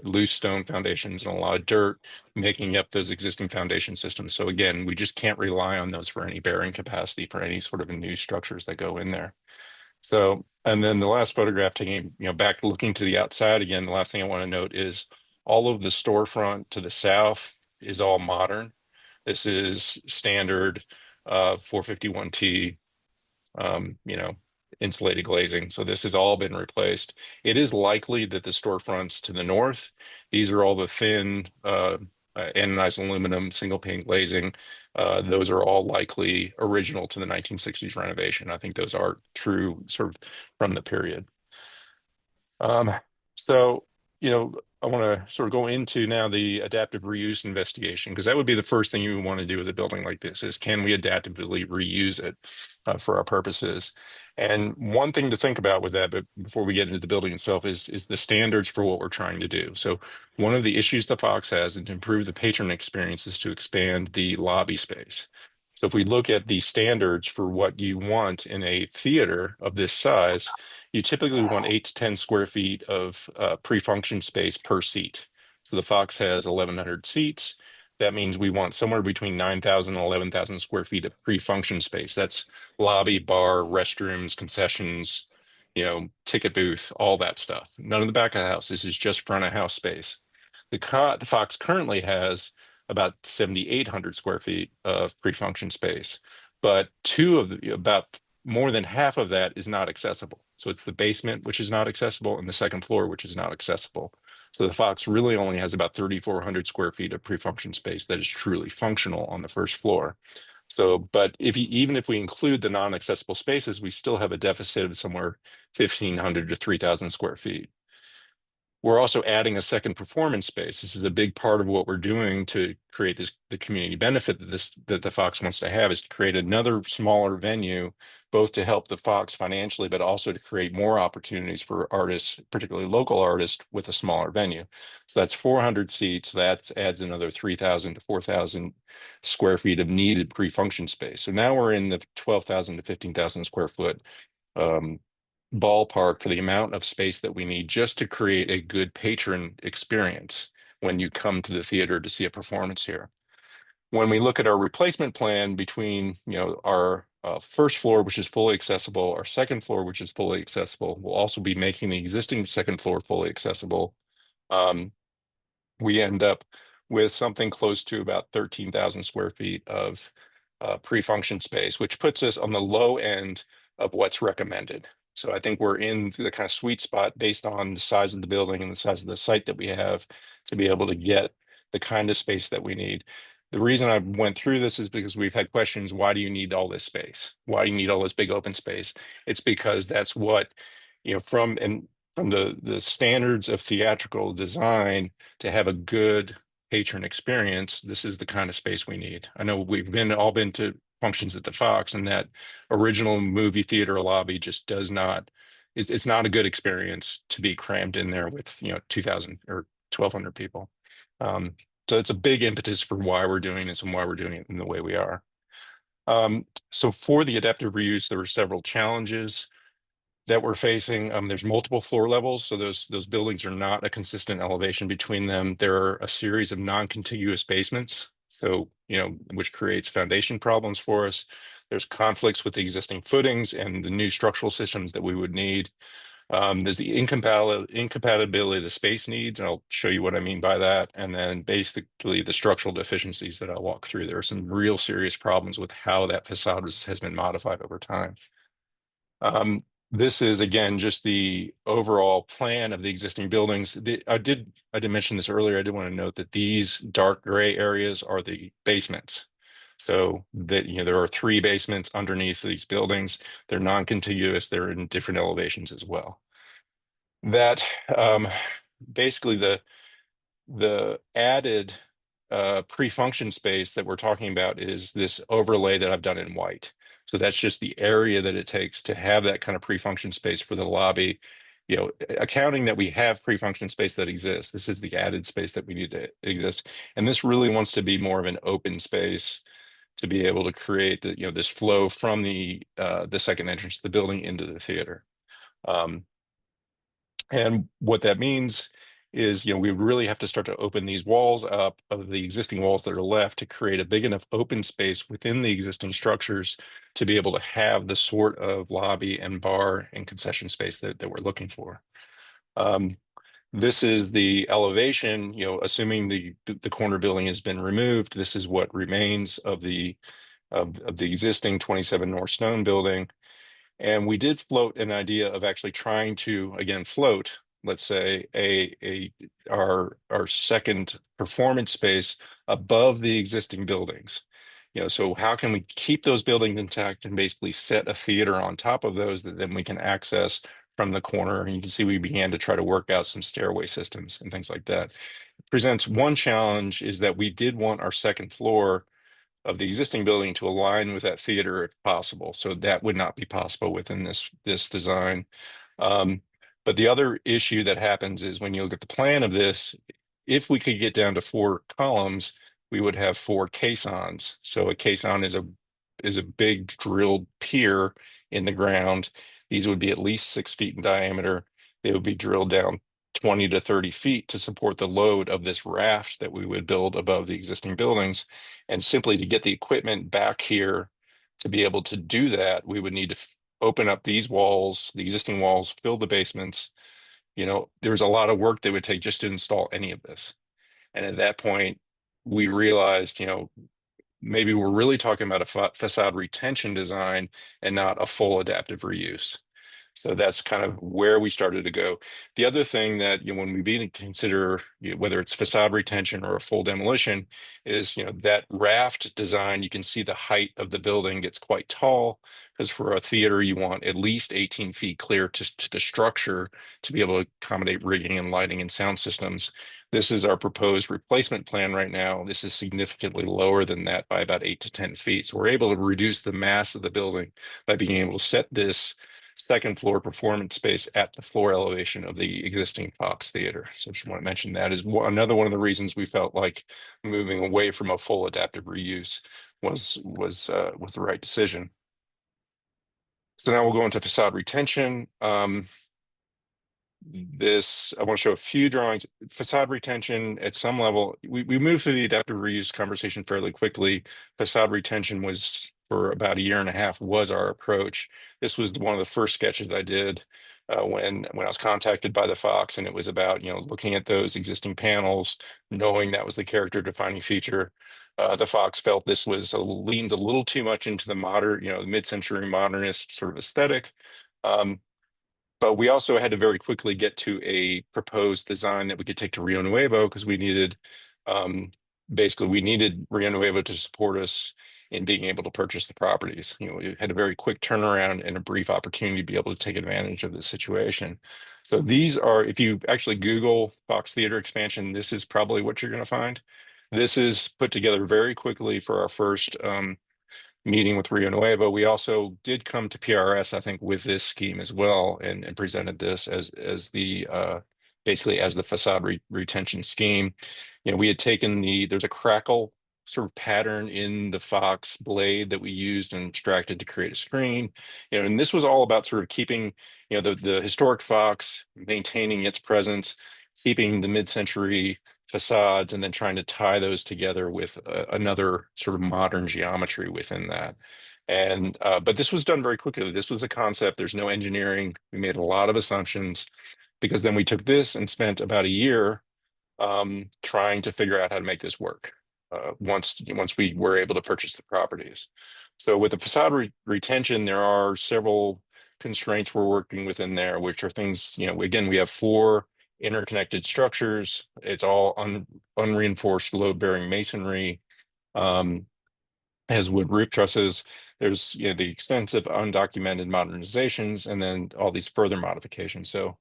E: loose stone foundations, and a lot of dirt making up those existing foundation systems. So again, we just can't rely on those for any bearing capacity for any sort of new structures that go in there. So, and then the last photograph, taking, back looking to the outside again, the last thing I want to note is all of the storefront to the south is all modern. This is standard 451T, insulated glazing. So this has all been replaced. It is likely that the storefronts to the north, these are all the thin anodized aluminum single pane glazing. Those are all likely original to the 1960s renovation. I think those are true sort of from the period. So, I want to sort of go into now the adaptive reuse investigation, because that would be the first thing you would want to do with a building like this is, can we adaptively reuse it for our purposes? And one thing to think about with that, but before we get into the building itself, is the standards for what we're trying to do. So one of the issues the Fox has, and to improve the patron experience, is to expand the lobby space. So if we look at the standards for what you want in a theater of this size, you typically want 8 to 10 square feet of pre-function space per seat. So the Fox has 1,100 seats. That means we want somewhere between 9,000 and 11,000 square feet of pre-function space. That's lobby, bar, restrooms, concessions, ticket booth, all that stuff. None of the back of the house. This is just front of house space. The Fox currently has about 7,800 square feet of pre-function space, but about more than half of that is not accessible. So it's the basement, which is not accessible, and the second floor, which is not accessible. So the Fox really only has about 3,400 square feet of pre-function space that is truly functional on the first floor. So, but even if we include the non-accessible spaces, we still have a deficit of somewhere 1,500 to 3,000 square feet. We're also adding a second performance space. This is a big part of what we're doing to create the community benefit that the Fox wants to have, is to create another smaller venue, both to help the Fox financially, but also to create more opportunities for artists, particularly local artists, with a smaller venue. So that's 400 seats. That adds another 3,000 to 4,000 square feet of needed pre-function space. So now we're in the 12,000 to 15,000 square foot ballpark for the amount of space that we need just to create a good patron experience when you come to the theater to see a performance here. When we look at our replacement plan between, our first floor, which is fully accessible, our second floor, which is fully accessible, we'll also be making the existing second floor fully accessible. We end up with something close to about 13,000 square feet of pre-function space, which puts us on the low end of what's recommended. So I think we're in the kind of sweet spot based on the size of the building and the size of the site that we have to be able to get the kind of space that we need. The reason I went through this is because we've had questions, why do you need all this space? Why do you need all this big open space? It's because that's what, from the standards of theatrical design, to have a good patron experience, this is the kind of space we need. I know we've all been to functions at the Fox, and that original movie theater lobby just does not, it's not a good experience to be crammed in there with 2,000 or 1,200 people. So it's a big impetus for why we're doing this and why we're doing it in the way we are. So for the adaptive reuse, there were several challenges that we're facing. There's multiple floor levels, so those buildings are not a consistent elevation between them. There are a series of non-contiguous basements, so which creates foundation problems for us. There's conflicts with the existing footings and the new structural systems that we would need. There's the incompatibility of the space needs, and I'll show you what I mean by that. And then basically the structural deficiencies that I'll walk through. There are some real serious problems with how that facade has been modified over time. This is, again, just the overall plan of the existing buildings. I did mention this earlier. I did want to note that these dark gray areas are the basements. So that, there are 3 basements underneath these buildings. They're non-contiguous. They're in different elevations as well. That basically the added pre-function space that we're talking about is this overlay that I've done in white. So that's just the area that it takes to have that kind of pre-function space for the lobby. Accounting that we have pre-function space that exists, this is the added space that we need to exist. And this really wants to be more of an open space to be able to create this flow from the second entrance to the building into the theater. And what that means is, we really have to start to open these walls up of the existing walls that are left to create a big enough open space within the existing structures to be able to have the sort of lobby and bar and concession space that we're looking for. This is the elevation, assuming the corner building has been removed. This is what remains of the existing 27 North Stone building. And we did float an idea of actually trying to, again, float, let's say, our second performance space above the existing buildings. So how can we keep those buildings intact and basically set a theater on top of those that then we can access from the corner? And you can see we began to try to work out some stairway systems and things like that. Presents one challenge, is that we did want our second floor of the existing building to align with that theater if possible. So that would not be possible within this design. But the other issue that happens is when you look at the plan of this, if we could get down to 4 columns, we would have 4 caissons. So a caisson is a big drilled pier in the ground. These would be at least 6 feet in diameter. They would be drilled down 20 to 30 feet to support the load of this raft that we would build above the existing buildings. And simply to get the equipment back here to be able to do that, we would need to open up these walls, the existing walls, fill the basements. There's a lot of work that would take just to install any of this. And at that point, we realized, maybe we're really talking about a facade retention design and not a full adaptive reuse. So that's kind of where we started to go. The other thing that, when we begin to consider, whether it's facade retention or a full demolition, is, that raft design. You can see the height of the building gets quite tall, because for a theater, you want at least 18 feet clear to the structure to be able to accommodate rigging and lighting and sound systems. This is our proposed replacement plan right now. This is significantly lower than that by about 8 to 10 feet. So we're able to reduce the mass of the building by being able to set this second floor performance space at the floor elevation of the existing Fox Theater. So just want to mention that is another one of the reasons we felt like moving away from a full adaptive reuse was the right decision. So now we'll go into facade retention. I want to show a few drawings. Facade retention at some level, we moved through the adaptive reuse conversation fairly quickly. Facade retention was, for about a year and a half, was our approach. This was one of the first sketches I did when I was contacted by the Fox, and it was about, looking at those existing panels, knowing that was the character defining feature. The Fox felt this was leaned a little too much into the modern, the mid-century modernist sort of aesthetic. But we also had to very quickly get to a proposed design that we could take to Rio Nuevo, because we needed, basically, we needed Rio Nuevo to support us in being able to purchase the properties. We had a very quick turnaround and a brief opportunity to be able to take advantage of this situation. So these are, if you actually Google Fox Theater expansion, this is probably what you're going to find. This is put together very quickly for our first meeting with Rio Nuevo. We also did come to PRS, I think, with this scheme as well, and presented this as the basically as the facade retention scheme. We had taken there's a crackle sort of pattern in the Fox blade that we used and extracted to create a screen. And this was all about sort of keeping, the historic Fox, maintaining its presence, keeping the mid-century facades, and then trying to tie those together with another sort of modern geometry within that. And but this was done very quickly. This was a concept. There's no engineering. We made a lot of assumptions, because then we took this and spent about a year trying to figure out how to make this work once we were able to purchase the properties. So with the facade retention, there are several constraints we're working within there, which are things, again, we have 4 interconnected structures. It's all unreinforced load-bearing masonry, has wood roof trusses. There's the extensive undocumented modernizations, and then all these further modifications. So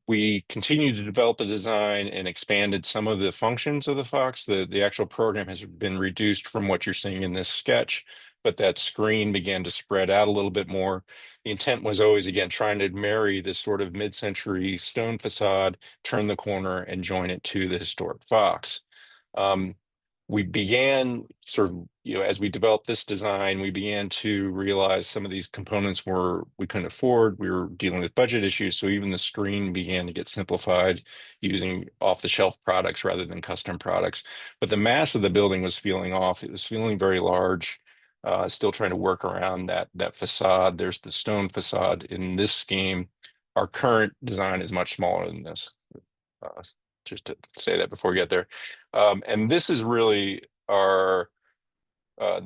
E: we continued to develop the design and expanded some of the functions of the Fox. The actual program has been reduced from what you're seeing in this sketch, but that screen began to spread out a little bit more. The intent was always, again, trying to marry this sort of mid-century stone facade, turn the corner, and join it to the historic Fox. We began sort of, as we developed this design, we began to realize some of these components we couldn't afford. We were dealing with budget issues. So even the screen began to get simplified using off-the-shelf products rather than custom products. But the mass of the building was feeling off. It was feeling very large. Still trying to work around that facade. There's the stone facade in this scheme. Our current design is much smaller than this. Just to say that before we get there. And this is really the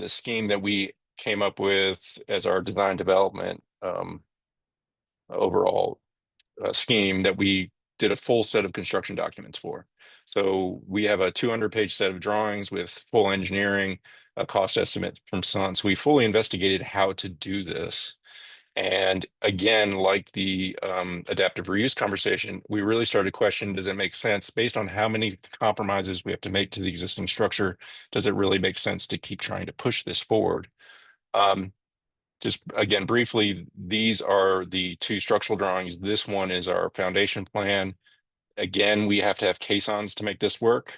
E: scheme that we came up with as our design development overall scheme that we did a full set of construction documents for. So we have a 200-page set of drawings with full engineering, a cost estimate from Sun. So we fully investigated how to do this. And again, like the adaptive reuse conversation, we really started questioning, does it make sense based on how many compromises we have to make to the existing structure? Does it really make sense to keep trying to push this forward? Just again, briefly, these are the 2 structural drawings. This one is our foundation plan. Again, we have to have caissons to make this work.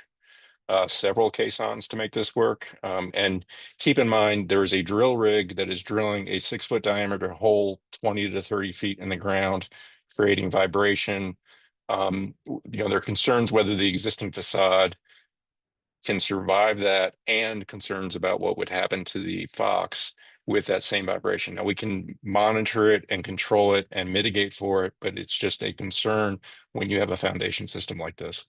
E: Several caissons to make this work. And keep in mind, there is a drill rig that is drilling a 6-foot diameter hole 20 to 30 feet in the ground, creating vibration. There are concerns whether the existing facade can survive that, and concerns about what would happen to the Fox with that same vibration. Now we can monitor it and control it and mitigate for it, but it's just a concern when you have a foundation system like this.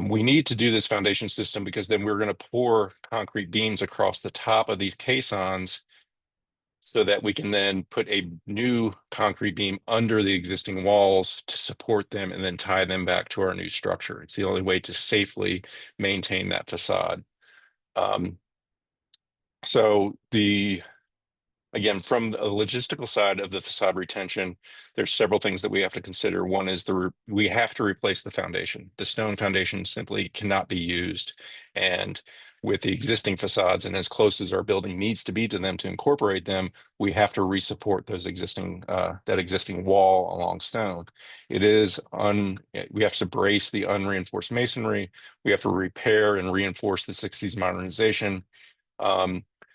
E: We need to do this foundation system because then we're going to pour concrete beams across the top of these caissons so that we can then put a new concrete beam under the existing walls to support them and then tie them back to our new structure. It's the only way to safely maintain that facade. So again, from the logistical side of the facade retention, there's several things that we have to consider. One is we have to replace the foundation. The stone foundation simply cannot be used. And with the existing facades and as close as our building needs to be to them to incorporate them, we have to resupport those that existing wall along stone. We have to brace the unreinforced masonry. We have to repair and reinforce the 60s modernization.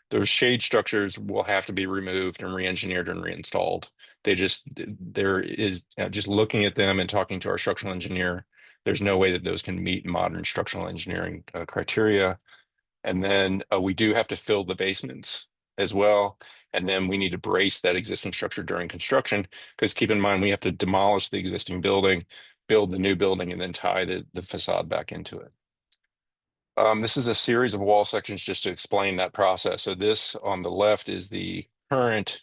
E: Those shade structures will have to be removed and re-engineered and reinstalled. Just looking at them and talking to our structural engineer, there's no way that those can meet modern structural engineering criteria. And then we do have to fill the basements as well. And then we need to brace that existing structure during construction, because keep in mind, we have to demolish the existing building, build the new building, and then tie the facade back into it. This is a series of wall sections just to explain that process. So this on the left is the current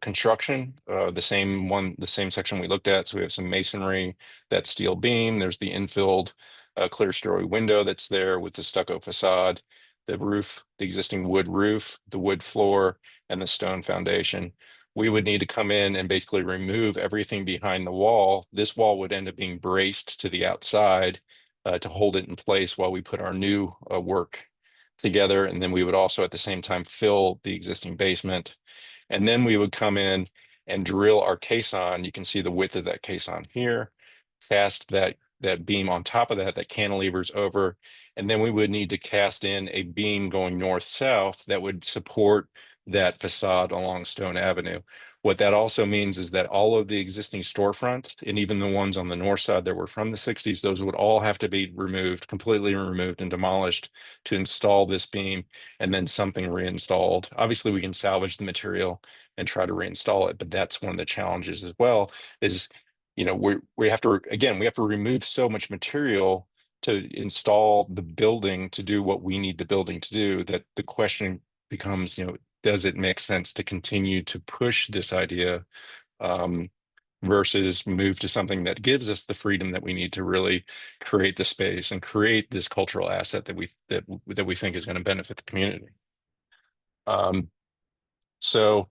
E: construction, the same section we looked at. So we have some masonry, that steel beam. There's the infilled clear story window that's there with the stucco facade, the roof, the existing wood roof, the wood floor, and the stone foundation. We would need to come in and basically remove everything behind the wall. This wall would end up being braced to the outside to hold it in place while we put our new work together. And then we would also at the same time fill the existing basement. And then we would come in and drill our caisson. You can see the width of that caisson here, cast that beam on top of that cantilevers over. And then we would need to cast in a beam going north-south that would support that facade along Stone Avenue. What that also means is that all of the existing storefronts, and even the ones on the north side that were from the 60s, those would all have to be removed, completely removed and demolished to install this beam, and then something reinstalled. Obviously, we can salvage the material and try to reinstall it, but that's one of the challenges as well, is, we have to remove so much material to install the building to do what we need the building to do, that the question becomes, does it make sense to continue to push this idea versus move to something that gives us the freedom that we need to really create the space and create this cultural asset that we think is going to benefit the community. So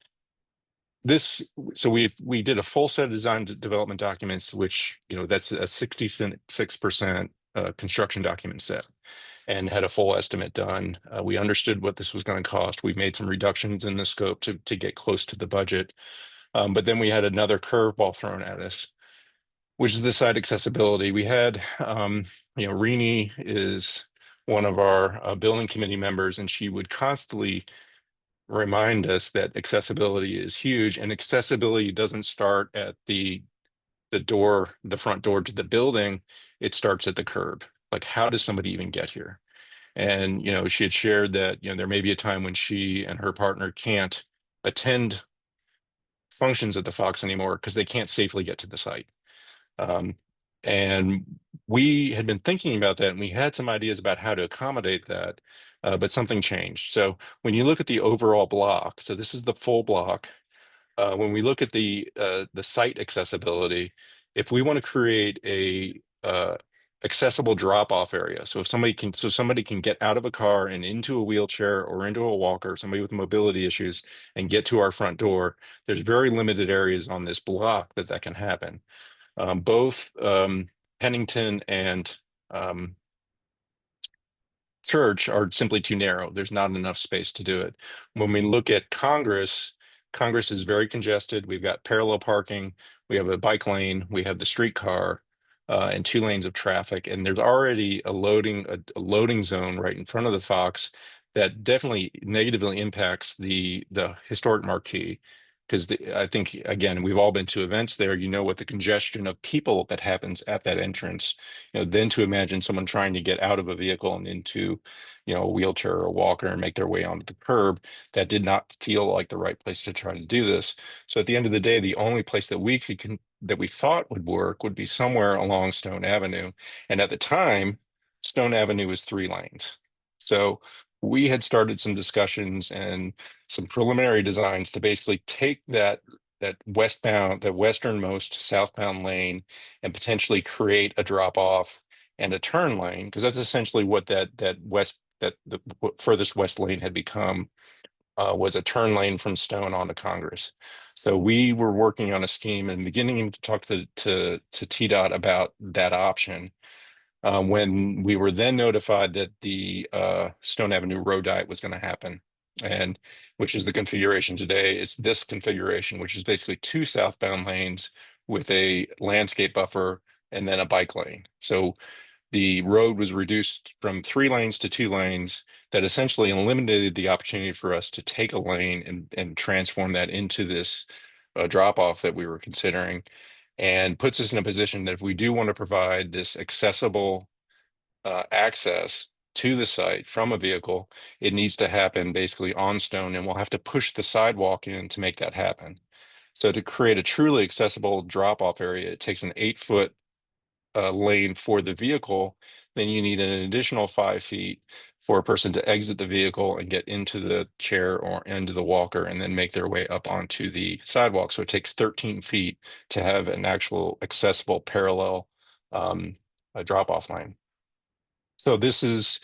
E: we did a full set of design development documents, which that's a 66% construction document set, and had a full estimate done. We understood what this was going to cost. We made some reductions in the scope to get close to the budget. But then we had another curveball thrown at us, which is the site accessibility. We had, Rini is one of our building committee members, and she would constantly remind us that accessibility is huge, and accessibility doesn't start at the front door to the building. It starts at the curb. Like, how does somebody even get here? And, she had shared that, there may be a time when she and her partner can't attend functions at the Fox anymore because they can't safely get to the site. And we had been thinking about that, and we had some ideas about how to accommodate that, but something changed. So when you look at the overall block, so this is the full block. When we look at the site accessibility, if we want to create a accessible drop-off area, so somebody can get out of a car and into a wheelchair or into a walker, somebody with mobility issues, and get to our front door, there's very limited areas on this block that can happen. Both Pennington and Church are simply too narrow. There's not enough space to do it. When we look at Congress is very congested. We've got parallel parking. We have a bike lane. We have the streetcar and 2 lanes of traffic. And there's already a loading zone right in front of the Fox that definitely negatively impacts the historic marquee. Because I think, again, we've all been to events there, what the congestion of people that happens at that entrance, then to imagine someone trying to get out of a vehicle and into, a wheelchair or a walker and make their way onto the curb, that did not feel like the right place to try to do this. So at the end of the day, the only place that we thought would work would be somewhere along Stone Avenue. And at the time, Stone Avenue was 3 lanes. So we had started some discussions and some preliminary designs to basically take that westernmost southbound lane and potentially create a drop off and a turn lane, because that's essentially what the furthest west lane had become, was a turn lane from Stone onto Congress. So we were working on a scheme and beginning to talk to TDOT about that option. When we were then notified that the Stone Avenue road diet was going to happen, and which is the configuration today. It's this configuration, which is basically 2 southbound lanes with a landscape buffer and then a bike lane. So the road was reduced from 3 lanes to 2 lanes. That essentially eliminated the opportunity for us to take a lane and transform that into this drop off that we were considering, and puts us in a position that if we do want to provide this accessible access to the site from a vehicle, it needs to happen basically on Stone, and we'll have to push the sidewalk in to make that happen. So to create a truly accessible drop-off area, it takes an 8-foot lane for the vehicle. Then you need an additional 5 feet for a person to exit the vehicle and get into the chair or into the walker and then make their way up onto the sidewalk. So it takes 13 feet to have an actual accessible parallel drop-off lane. So this is,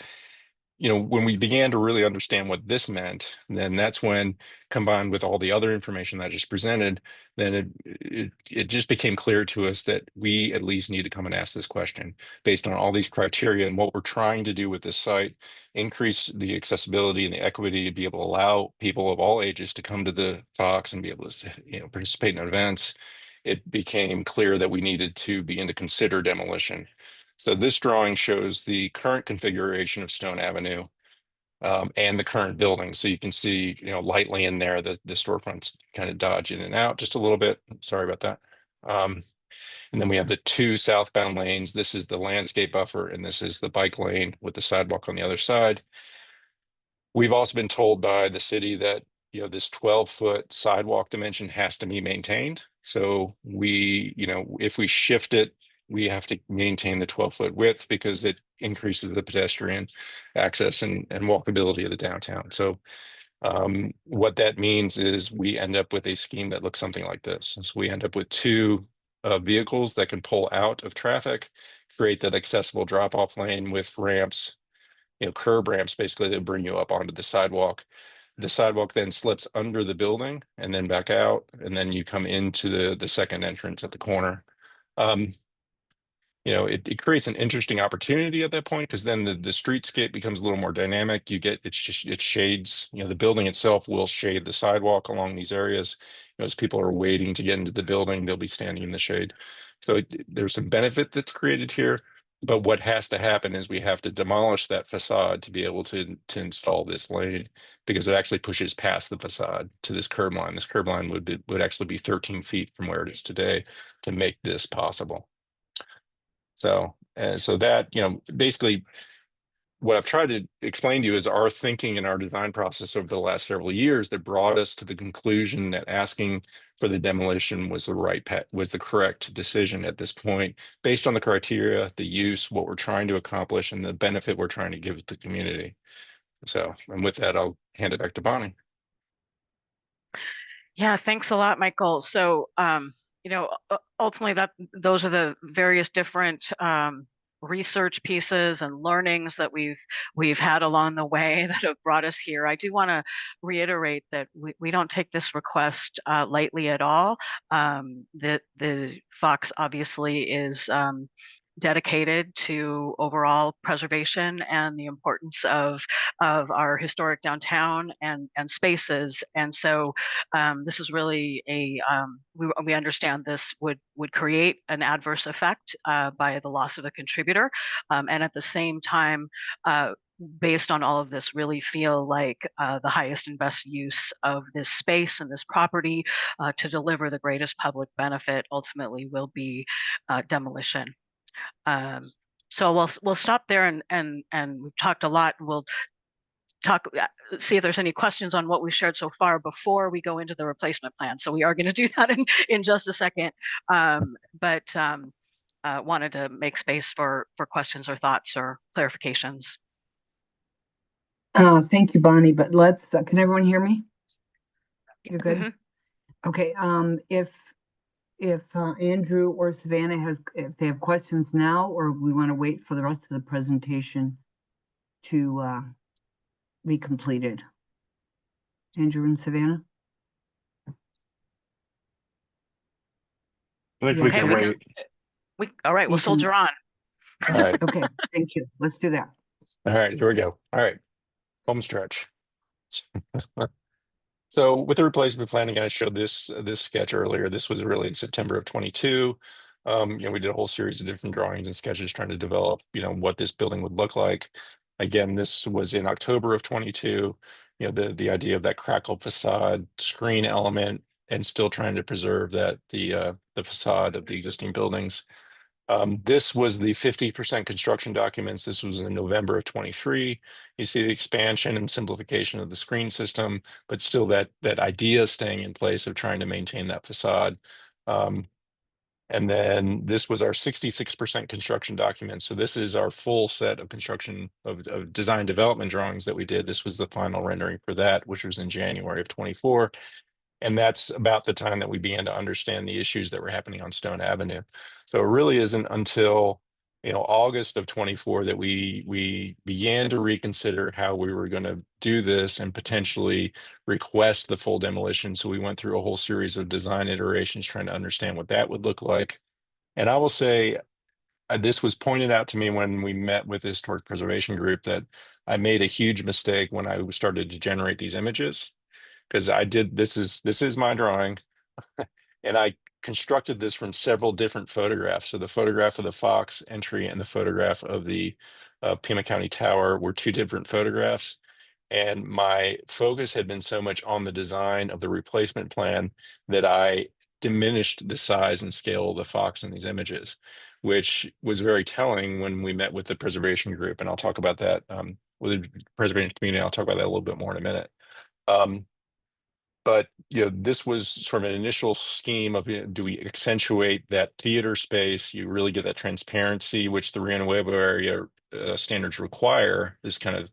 E: when we began to really understand what this meant, then that's when, combined with all the other information that I just presented, then it just became clear to us that we at least need to come and ask this question based on all these criteria and what we're trying to do with this site: increase the accessibility and the equity to be able to allow people of all ages to come to the Fox and be able to, participate in events. It became clear that we needed to begin to consider demolition. So this drawing shows the current configuration of Stone Avenue and the current building. So you can see, lightly in there, the storefronts kind of dodge in and out just a little bit. Sorry about that. And then we have the 2 southbound lanes. This is the landscape buffer, and this is the bike lane with the sidewalk on the other side. We've also been told by the city that, this 12-foot sidewalk dimension has to be maintained. So we, if we shift it, we have to maintain the 12-foot width because it increases the pedestrian access and walkability of the downtown. So what that means is we end up with a scheme that looks something like this. So we end up with 2 vehicles that can pull out of traffic, create that accessible drop-off lane with ramps, curb ramps, basically, that bring you up onto the sidewalk. The sidewalk then slips under the building and then back out, and then you come into the second entrance at the corner. It creates an interesting opportunity at that point, because then the streetscape becomes a little more dynamic. It shades, the building itself will shade the sidewalk along these areas. As people are waiting to get into the building, they'll be standing in the shade. So there's some benefit that's created here. But what has to happen is we have to demolish that facade to be able to install this lane, because it actually pushes past the facade to this curb line. This curb line would actually be 13 feet from where it is today to make this possible. So that, basically what I've tried to explain to you is our thinking and our design process over the last several years that brought us to the conclusion that asking for the demolition was the correct decision at this point, based on the criteria, the use, what we're trying to accomplish, and the benefit we're trying to give the community. So, and with that, I'll hand it back to Bonnie.
D: Yeah, thanks a lot, Michael. So, ultimately, those are the various different research pieces and learnings that we've had along the way that have brought us here. I do want to reiterate that we don't take this request lightly at all. The Fox obviously is dedicated to overall preservation and the importance of our historic downtown and spaces. And so this is really we understand this would create an adverse effect by the loss of a contributor. And at the same time, based on all of this, really feel like the highest and best use of this space and this property to deliver the greatest public benefit ultimately will be demolition. So we'll stop there, and we've talked a lot. We'll see if there's any questions on what we shared so far before we go into the replacement plan. So we are going to do that in just a second, but wanted to make space for questions or thoughts or clarifications.
A: Thank you, Bonnie, but can everyone hear me? You're good?
D: Mhm.
A: Okay, if Andrew or Savannah if they have questions now, or we want to wait for the rest of the presentation to be completed. Andrew and Savannah?
E: I think
A: You
E: we
A: guys
E: can
A: there?
E: wait.
D: All right, we'll
A: You can-
D: soldier on.
E: All right.
A: Okay, thank you. Let's do that.
E: All right, here we go. All right, home stretch. So with the replacement plan, again, I showed this sketch earlier. This was really in September of 22. We did a whole series of different drawings and sketches trying to develop, what this building would look like. Again, this was in October of 22. The idea of that crackled facade, screen element, and still trying to preserve that the facade of the existing buildings. This was the 50% construction documents. This was in November of 23. You see the expansion and simplification of the screen system, but still that idea staying in place of trying to maintain that facade. And then this was our 66% construction documents. So this is our full set of construction of design development drawings that we did. This was the final rendering for that, which was in January of 24. And that's about the time that we began to understand the issues that were happening on Stone Avenue. So it really isn't until August of 24 that we began to reconsider how we were going to do this and potentially request the full demolition. So we went through a whole series of design iterations trying to understand what that would look like. And I will say this was pointed out to me when we met with the Historic Preservation Group that I made a huge mistake when I started to generate these images, because this is my drawing and I constructed this from several different photographs. So the photograph of the Fox entry and the photograph of the Pima County Tower were two different photographs. And my focus had been so much on the design of the replacement plan that I diminished the size and scale of the Fox in these images, which was very telling when we met with the preservation group. And I'll talk about that with the preservation community. I'll talk about that a little bit more in a minute. But this was sort of an initial scheme of, do we accentuate that theater space? You really get that transparency, which the Rio Nuevo area standards require, this kind of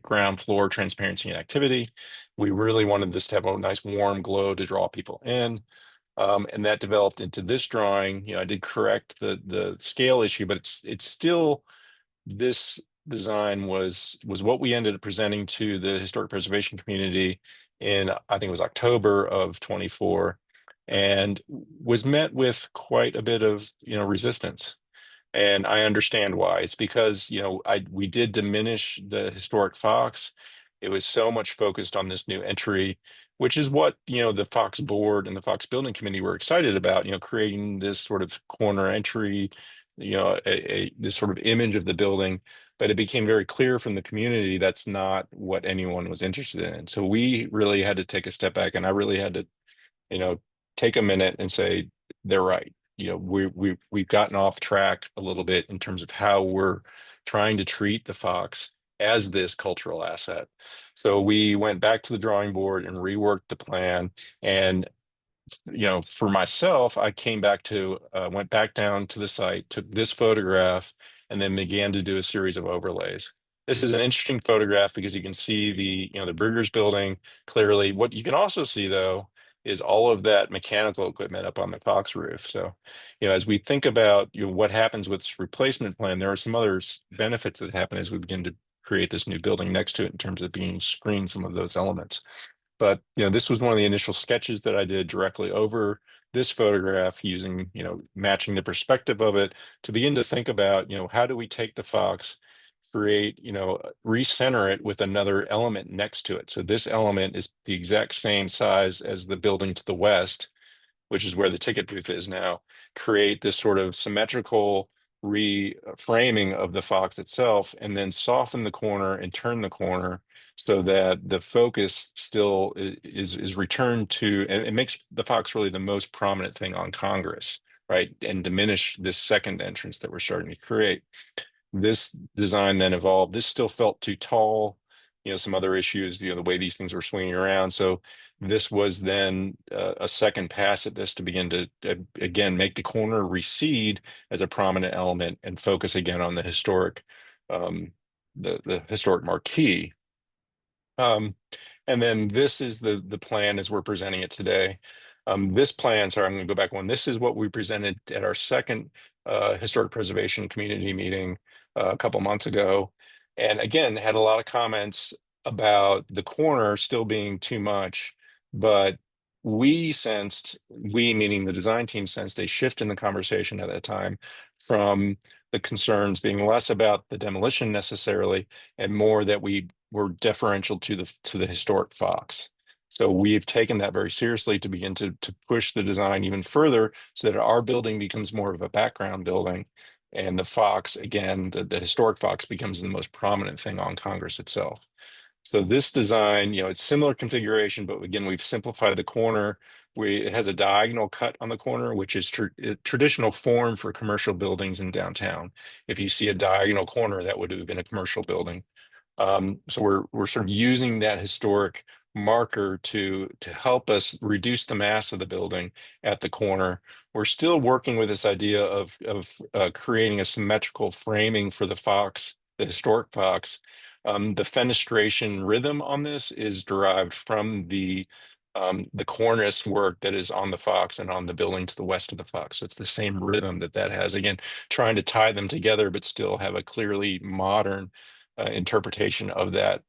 E: ground floor transparency and activity. We really wanted this to have a nice warm glow to draw people in. And that developed into this drawing. I did correct the scale issue, but it's still, this design was what we ended up presenting to the historic preservation community in, I think it was October of 24, and was met with quite a bit of resistance. And I understand why. It's because we did diminish the historic Fox. It was so much focused on this new entry, which is what the Fox board and the Fox building committee were excited about, creating this sort of corner entry, this sort of image of the building. But it became very clear from the community that's not what anyone was interested in. So we really had to take a step back, and I really had to take a minute and say, they're right. We've gotten off track a little bit in terms of how we're trying to treat the Fox as this cultural asset. So we went back to the drawing board and reworked the plan. And for myself, I came back to went back down to the site, took this photograph, and then began to do a series of overlays. This is an interesting photograph because you can see the Brugger's building clearly. What you can also see, though, is all of that mechanical equipment up on the Fox roof. So, as we think about what happens with this replacement plan, there are some other benefits that happen as we begin to create this new building next to it in terms of being screened some of those elements. But this was one of the initial sketches that I did directly over this photograph, using matching the perspective of it to begin to think about how do we take the Fox, create recenter it with another element next to it. So this element is the exact same size as the building to the west, which is where the ticket booth is now. Create this sort of symmetrical reframing of the Fox itself, and then soften the corner and turn the corner so that the focus still is returned to, and it makes the Fox really the most prominent thing on Congress, right? And diminish this second entrance that we're starting to create. This design then evolved. This still felt too tall, some other issues, the way these things were swinging around. So this was then a second pass at this to begin to, again, make the corner recede as a prominent element and focus again on the historic, the historic marquee. And then this is the plan as we're presenting it today. This plan, sorry, I'm going to go back one. This is what we presented at our second historic preservation community meeting a couple months ago. And again, had a lot of comments about the corner still being too much, but we meaning the design team, sensed a shift in the conversation at that time from the concerns being less about the demolition necessarily and more that we were deferential to the historic Fox. So we've taken that very seriously to begin to push the design even further so that our building becomes more of a background building. And the Fox, again, the historic Fox becomes the most prominent thing on Congress itself. So this design, it's similar configuration, but again, we've simplified the corner. It has a diagonal cut on the corner, which is traditional form for commercial buildings in downtown. If you see a diagonal corner, that would have been a commercial building. So we're sort of using that historic marker to help us reduce the mass of the building at the corner. We're still working with this idea of creating a symmetrical framing for the Fox, the historic Fox. The fenestration rhythm on this is derived from the cornice work that is on the Fox and on the building to the west of the Fox. So it's the same rhythm that has, again, trying to tie them together, but still have a clearly modern interpretation of that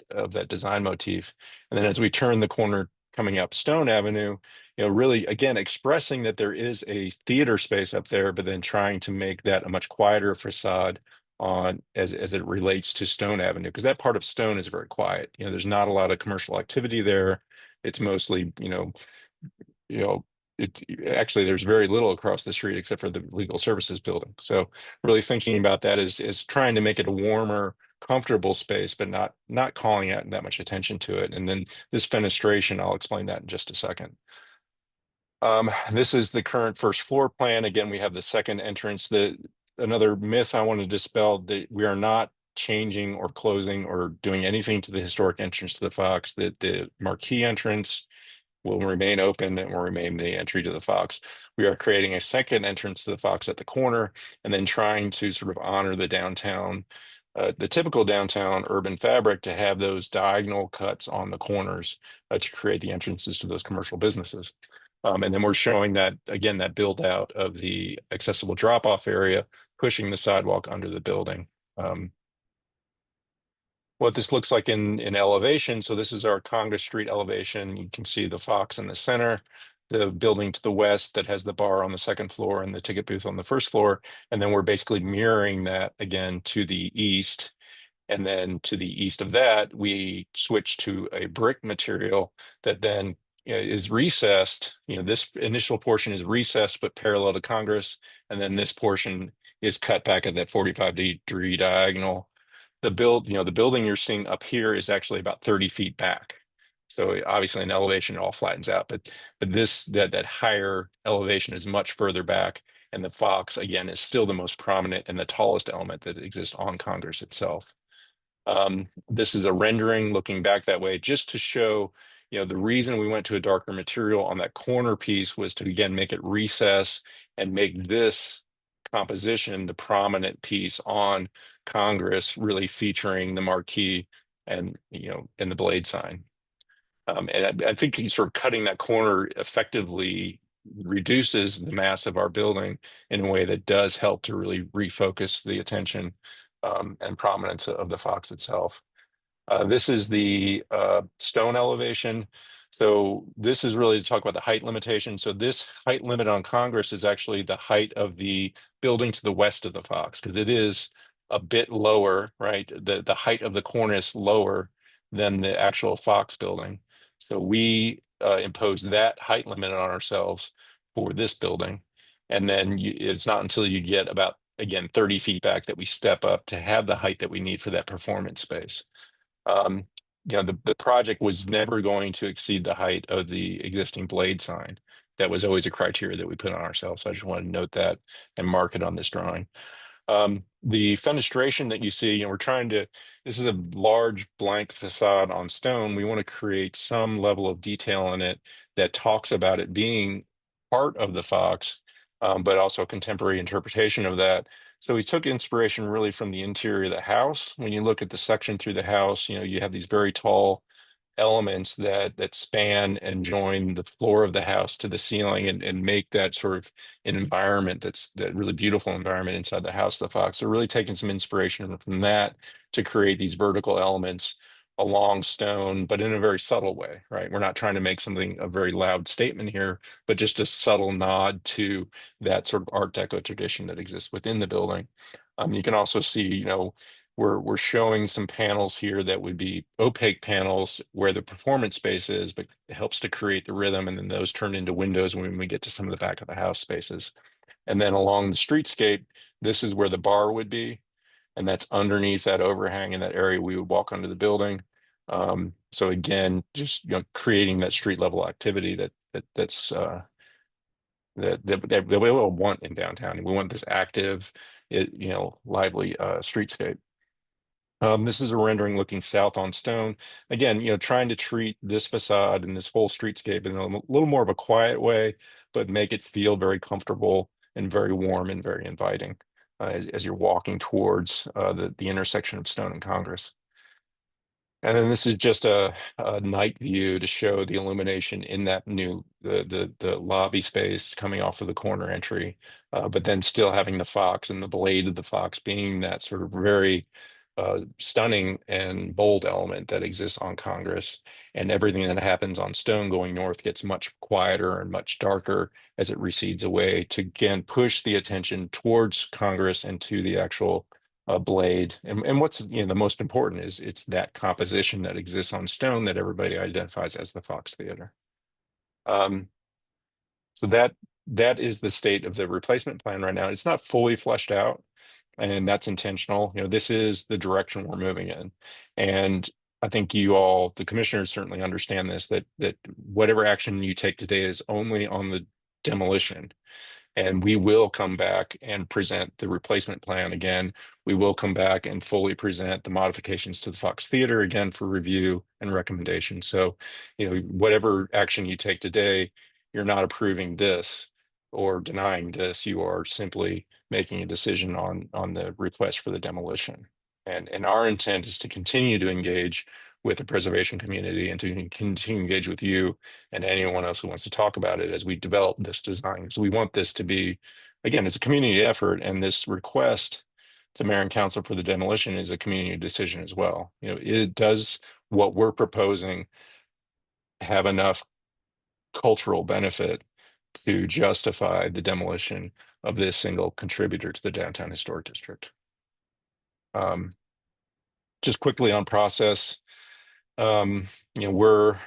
E: design motif. And then as we turn the corner coming up Stone Avenue, really again expressing that there is a theater space up there, but then trying to make that a much quieter facade on as it relates to Stone Avenue, because that part of Stone is very quiet. There's not a lot of commercial activity there. It's mostly, actually there's very little across the street except for the legal services building. So really thinking about that is trying to make it a warmer, comfortable space, but not calling out that much attention to it. And then this fenestration, I'll explain that in just a second. This is the current first floor plan. Again, we have the second entrance. Another myth I want to dispel, that we are not changing or closing or doing anything to the historic entrance to the Fox. That the marquee entrance will remain open and will remain the entry to the Fox. We are creating a second entrance to the Fox at the corner, and then trying to sort of honor the downtown, the typical downtown urban fabric, to have those diagonal cuts on the corners to create the entrances to those commercial businesses. And then we're showing that, again, that build out of the accessible drop-off area, pushing the sidewalk under the building. What this looks like in elevation. So this is our Congress Street elevation. You can see the Fox in the center, the building to the west that has the bar on the second floor and the ticket booth on the first floor. And then we're basically mirroring that again to the east. And then to the east of that, we switch to a brick material that then is recessed. This initial portion is recessed but parallel to Congress. And then this portion is cut back at that 45-degree diagonal. The building you're seeing up here is actually about 30 feet back. So obviously in elevation, it all flattens out, but that higher elevation is much further back. And the Fox, again, is still the most prominent and the tallest element that exists on Congress itself. This is a rendering looking back that way, just to show, the reason we went to a darker material on that corner piece was to, again, make it recess and make this composition the prominent piece on Congress, really featuring the marquee and and the blade sign. And I think sort of cutting that corner effectively reduces the mass of our building in a way that does help to really refocus the attention and prominence of the Fox itself. This is the stone elevation. So this is really to talk about the height limitation. So this height limit on Congress is actually the height of the building to the west of the Fox, because it is a bit lower, right? The height of the cornice lower than the actual Fox building. So we impose that height limit on ourselves for this building. And then it's not until you get about, again, 30 feet back that we step up to have the height that we need for that performance space. The project was never going to exceed the height of the existing blade sign. That was always a criteria that we put on ourselves. So I just want to note that and mark it on this drawing. The fenestration that you see, this is a large blank facade on stone. We want to create some level of detail in it that talks about it being part of the Fox, but also a contemporary interpretation of that. So we took inspiration really from the interior of the house. When you look at the section through the house, you have these very tall elements that span and join the floor of the house to the ceiling and make that sort of an environment that really beautiful environment inside the house of the Fox. So really taking some inspiration from that to create these vertical elements along stone, but in a very subtle way, right? We're not trying to make something a very loud statement here, but just a subtle nod to that sort of Art Deco tradition that exists within the building. You can also see, you know, we're showing some panels here that would be opaque panels where the performance space is, but it helps to create the rhythm, and then those turn into windows when we get to some of the back of the house spaces. And then along the streetscape, this is where the bar would be, and that's underneath that overhang in that area we would walk under the building. So again, just, you know, creating that street level activity that's that we all want in downtown. And we want this active, you know, lively streetscape. This is a rendering looking south on stone. Again, you know, trying to treat this facade and this whole streetscape in a little more of a quiet way, but make it feel very comfortable and very warm and very inviting as you're walking towards the intersection of Stone and Congress. And then this is just a night view to show the illumination in that new the lobby space coming off of the corner entry, but then still having the Fox and the blade of the Fox being that sort of very stunning and bold element that exists on Congress. And everything that happens on Stone going north gets much quieter and much darker as it recedes away to again push the attention towards Congress and to the actual blade. And what's, you know, the most important is it's that composition that exists on Stone that everybody identifies as the Fox Theater. So that is the state of the replacement plan right now. It's not fully fleshed out, and that's intentional. You know, this is the direction we're moving in. And I think you all, the commissioners, certainly understand this, that whatever action you take today is only on the demolition. And we will come back and present the replacement plan again. We will come back and fully present the modifications to the Fox Theater again for review and recommendation. So, you know, whatever action you take today, you're not approving this or denying this. You are simply making a decision on the request for the demolition. And our intent is to continue to engage with the preservation community and to continue to engage with you and anyone else who wants to talk about it as we develop this design. So we want this to be, again, it's a community effort, and this request to mayor and council for the demolition is a community decision as well. You know, it does what we're proposing have enough cultural benefit to justify the demolition of this single contributor to the downtown historic district. Just quickly on process, you know, where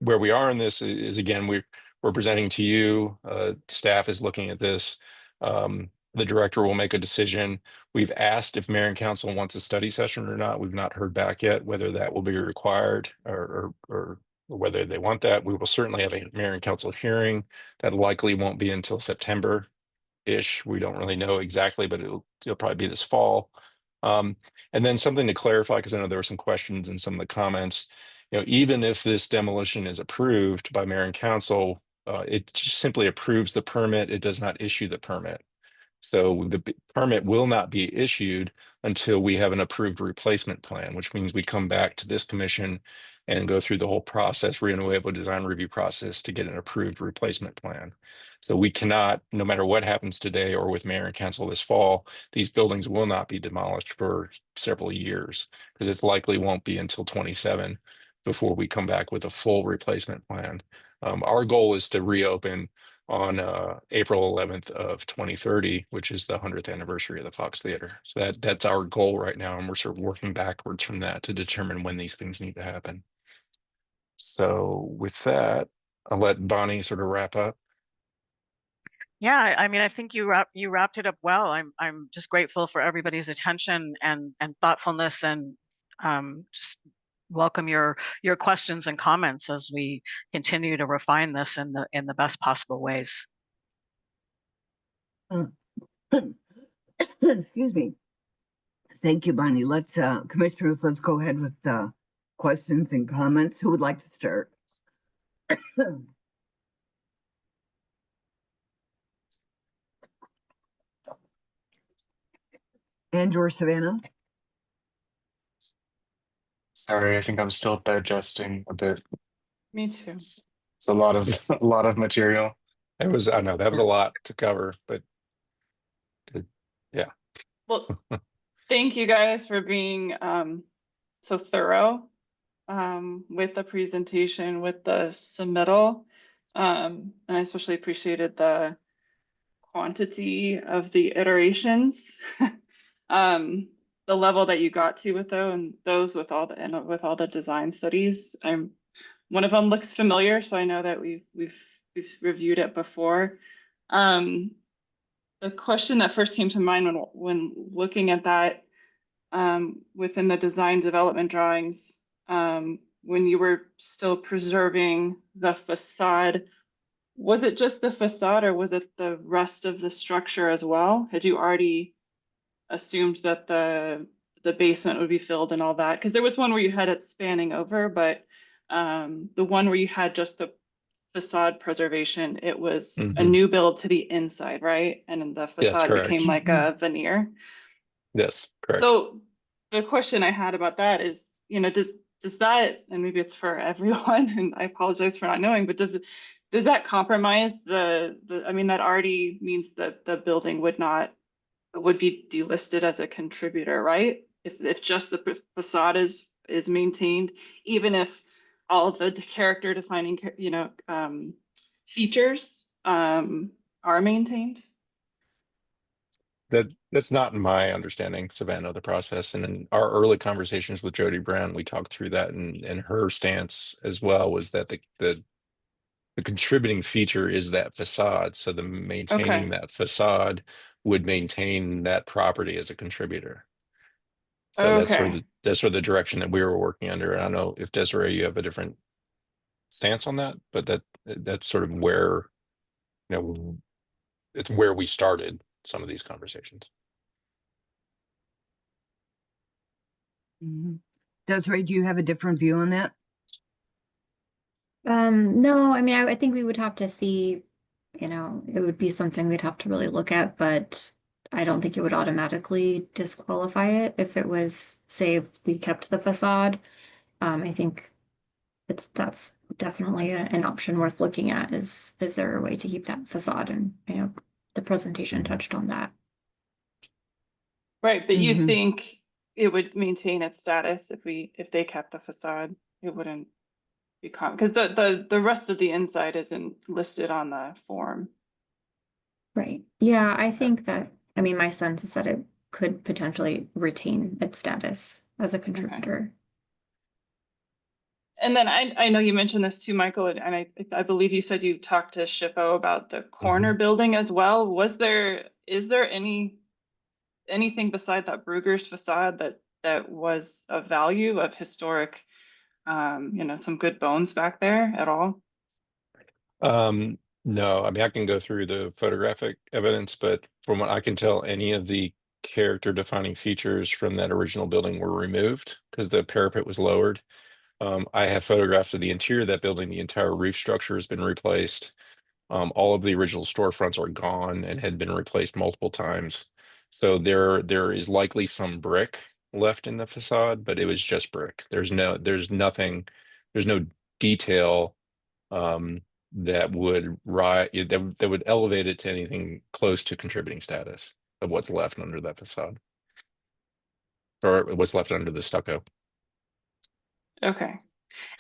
E: we are in this is again, we're presenting to you, staff is looking at this. The director will make a decision. We've asked if mayor and council wants a study session or not. We've not heard back yet whether that will be required or whether they want that. We will certainly have a mayor and council hearing. That likely won't be until September-ish. We don't really know exactly, but it'll probably be this fall. And then something to clarify, because I know there were some questions in some of the comments. You know, even if this demolition is approved by mayor and council, it just simply approves the permit. It does not issue the permit. So the permit will not be issued until we have an approved replacement plan, which means we come back to this commission and go through the whole process, Renovable design review process, to get an approved replacement plan. So we cannot, no matter what happens today or with mayor and council this fall, these buildings will not be demolished for several years, because it's likely won't be until 27 before we come back with a full replacement plan. Our goal is to reopen on April 11th of 2030, which is the 100th anniversary of the Fox Theater. So that's our goal right now, and we're sort of working backwards from that to determine when these things need to happen. So with that, I'll let Bonnie sort of wrap up.
D: Yeah, I mean, I think you wrapped it up well. I'm just grateful for everybody's attention and thoughtfulness, and just welcome your questions and comments as we continue to refine this in the best possible ways.
A: Excuse me. Thank you, Bonnie. Let's, commissioners, let's go ahead with questions and comments. Who would like to start? Andrew or Savannah?
F: Sorry, I think I'm still digesting a bit.
C: Me too.
F: It's a lot of a lot of material.
E: I know that was a lot to cover, but yeah.
C: Well, thank you guys for being so thorough with the presentation, with the submittal. And I especially appreciated the quantity of the iterations. The level that you got to with those with all the design studies. One of them looks familiar, so I know that we've reviewed it before. The question that first came to mind when looking at that within the design development drawings, when you were still preserving the facade, was it just the facade or was it the rest of the structure as well? Had you already assumed that the basement would be filled and all that? Because there was one where you had it spanning over, but the one where you had just the facade preservation, it was a new build to the inside, right? And then the
E: Yes,
C: facade
E: correct.
C: became like a veneer.
E: Yes, correct.
C: So the question I had about that is, does that, and maybe it's for everyone, and I apologize for not knowing, but does that compromise I mean, that already means that the building would be delisted as a contributor, right? If just the facade is maintained, even if all of the character defining, features are maintained.
E: That's not my understanding, Savannah, of the process. And in our early conversations with Jody Brown, we talked through that, and her stance as well was that the contributing feature is that facade. So the maintaining that facade would maintain that property as a contributor. So that's sort of the direction that we were working under. And I don't know if Desiree, you have a different stance on that, but that's sort of where, it's where we started some of these conversations.
A: Desiree, do you have a different view on that?
B: No, I mean, I think we would have to see, it would be something we'd have to really look at, but I don't think it would automatically disqualify it if it was, say, we kept the facade. I think that's definitely an option worth looking at. Is there a way to keep that facade? And the presentation touched on that.
C: Right, but you think it would maintain its status if they kept the facade? It wouldn't become, because the rest of the inside isn't listed on the form.
B: Right. Yeah, I think that, I mean, my sense is that it could potentially retain its status as a contributor.
C: And then I know you mentioned this too, Michael, and I believe you said you talked to Shippo about the corner building as well. Is there anything beside that Brugger's facade that was of value, of historic, some good bones back there at all?
E: No, I mean, I can go through the photographic evidence, but from what I can tell, any of the character defining features from that original building were removed because the parapet was lowered. I have photographs of the interior of that building. The entire roof structure has been replaced. All of the original storefronts are gone and had been replaced multiple times. So there is likely some brick left in the facade, but it was just brick. There's no detail that would elevate it to anything close to contributing status of what's left under that facade, or what's left under the stucco.
C: Okay,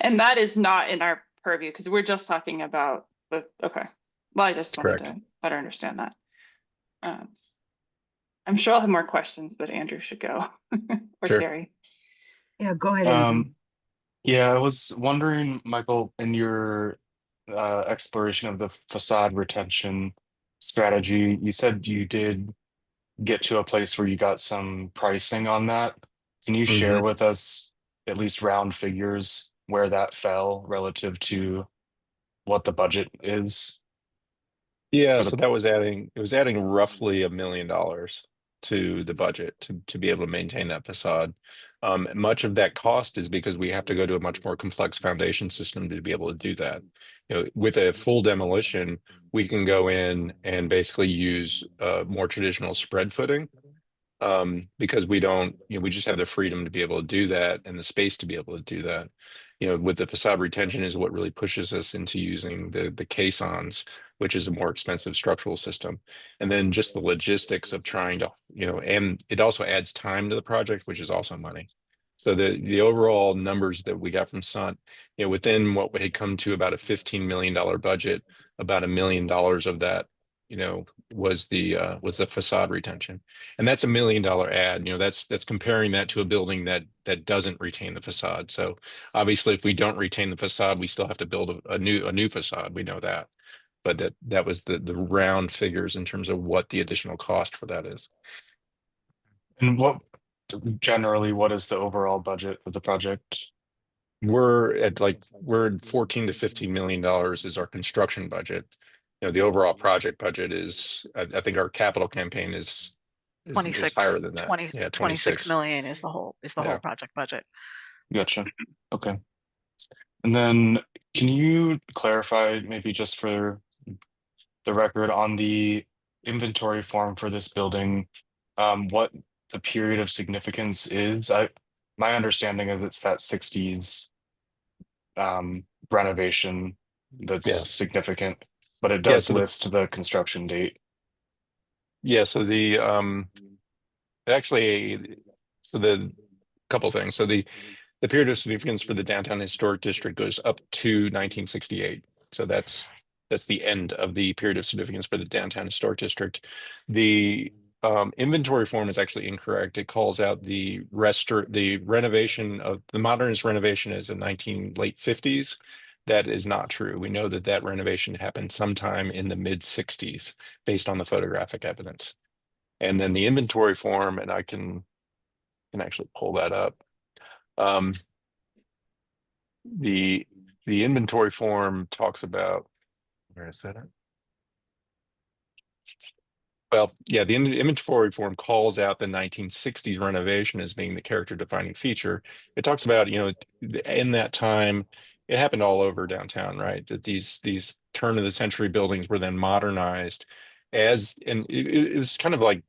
C: and that is not in our purview because we're just talking about okay. Well, I just wanted to better understand that. I'm sure I'll have more questions, but Andrew should go or
E: Sure.
C: Terry.
A: Yeah, go ahead, Andrew.
F: Yeah, I was wondering, Michael, in your exploration of the facade retention strategy, you said you did get to a place where you got some pricing on that. Can you share with us at least round figures where that fell relative to what the budget is?
E: Yeah, so it was adding roughly $1 million to the budget to be able to maintain that facade. Much of that cost is because we have to go to a much more complex foundation system to be able to do that. With a full demolition, we can go in and basically use more traditional spread footing. because we don't, we just have the freedom to be able to do that and the space to be able to do that. With the facade retention is what really pushes us into using the caissons, which is a more expensive structural system. And then just the logistics of trying to, and it also adds time to the project, which is also money. So the overall numbers that we got from Sun, within what we had come to about a $15 million budget, about $1 million of that, was the facade retention. And that's $1 million ad. That's comparing that to a building that doesn't retain the facade. So obviously, if we don't retain the facade, we still have to build a new facade. We know that, but that was the round figures in terms of what the additional cost for that is.
F: And what is the overall budget of the project?
E: We're at we're at 14 to $15 million is our construction budget. The overall project budget is, I think our capital campaign is
D: 26,
E: higher than that.
D: 20,
E: Yeah,
D: 26 million is the whole
E: Yeah.
D: project budget.
F: Gotcha. Okay. And then can you clarify, maybe just for the record, on the inventory form for this building, what the period of significance is? My understanding is it's that 60s renovation that's
E: Yeah.
F: significant, but it
E: Yeah,
F: does
E: so
F: list the construction date.
E: Yeah, so the actually, so the couple things. So the period of significance for the downtown historic district goes up to 1968. So that's the end of the period of significance for the downtown historic district. The inventory form is actually incorrect. It calls out the renovation of the modernist renovation as in late 50s. That is not true. We know that renovation happened sometime in the mid 60s based on the photographic evidence. And then the inventory form, and I can actually pull that up. The inventory form talks about, where is that at? Well, yeah, the inventory form calls out the 1960s renovation as being the character defining feature. It talks about, in that time, it happened all over downtown, right? That these turn of the century buildings were then modernized and it was kind of like,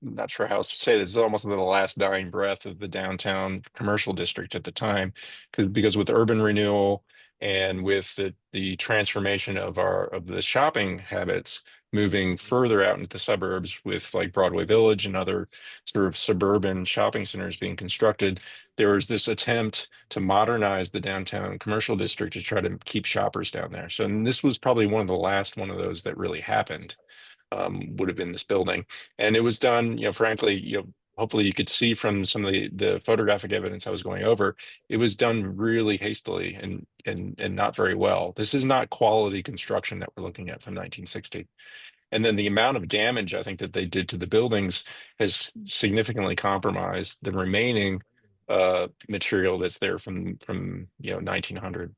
E: I'm not sure how else to say this. It's almost the last dying breath of the downtown commercial district at the time, because with urban renewal and with the transformation of the shopping habits, moving further out into the suburbs with like Broadway Village and other sort of suburban shopping centers being constructed, there was this attempt to modernize the downtown commercial district to try to keep shoppers down there. So, and this was probably one of the last one of those that really happened. Would have been this building, and it was done, frankly, hopefully you could see from some of the photographic evidence I was going over, it was done really hastily and not very well. This is not quality construction that we're looking at from 1960. And then the amount of damage I think that they did to the buildings has significantly compromised the remaining material that's there from 1900.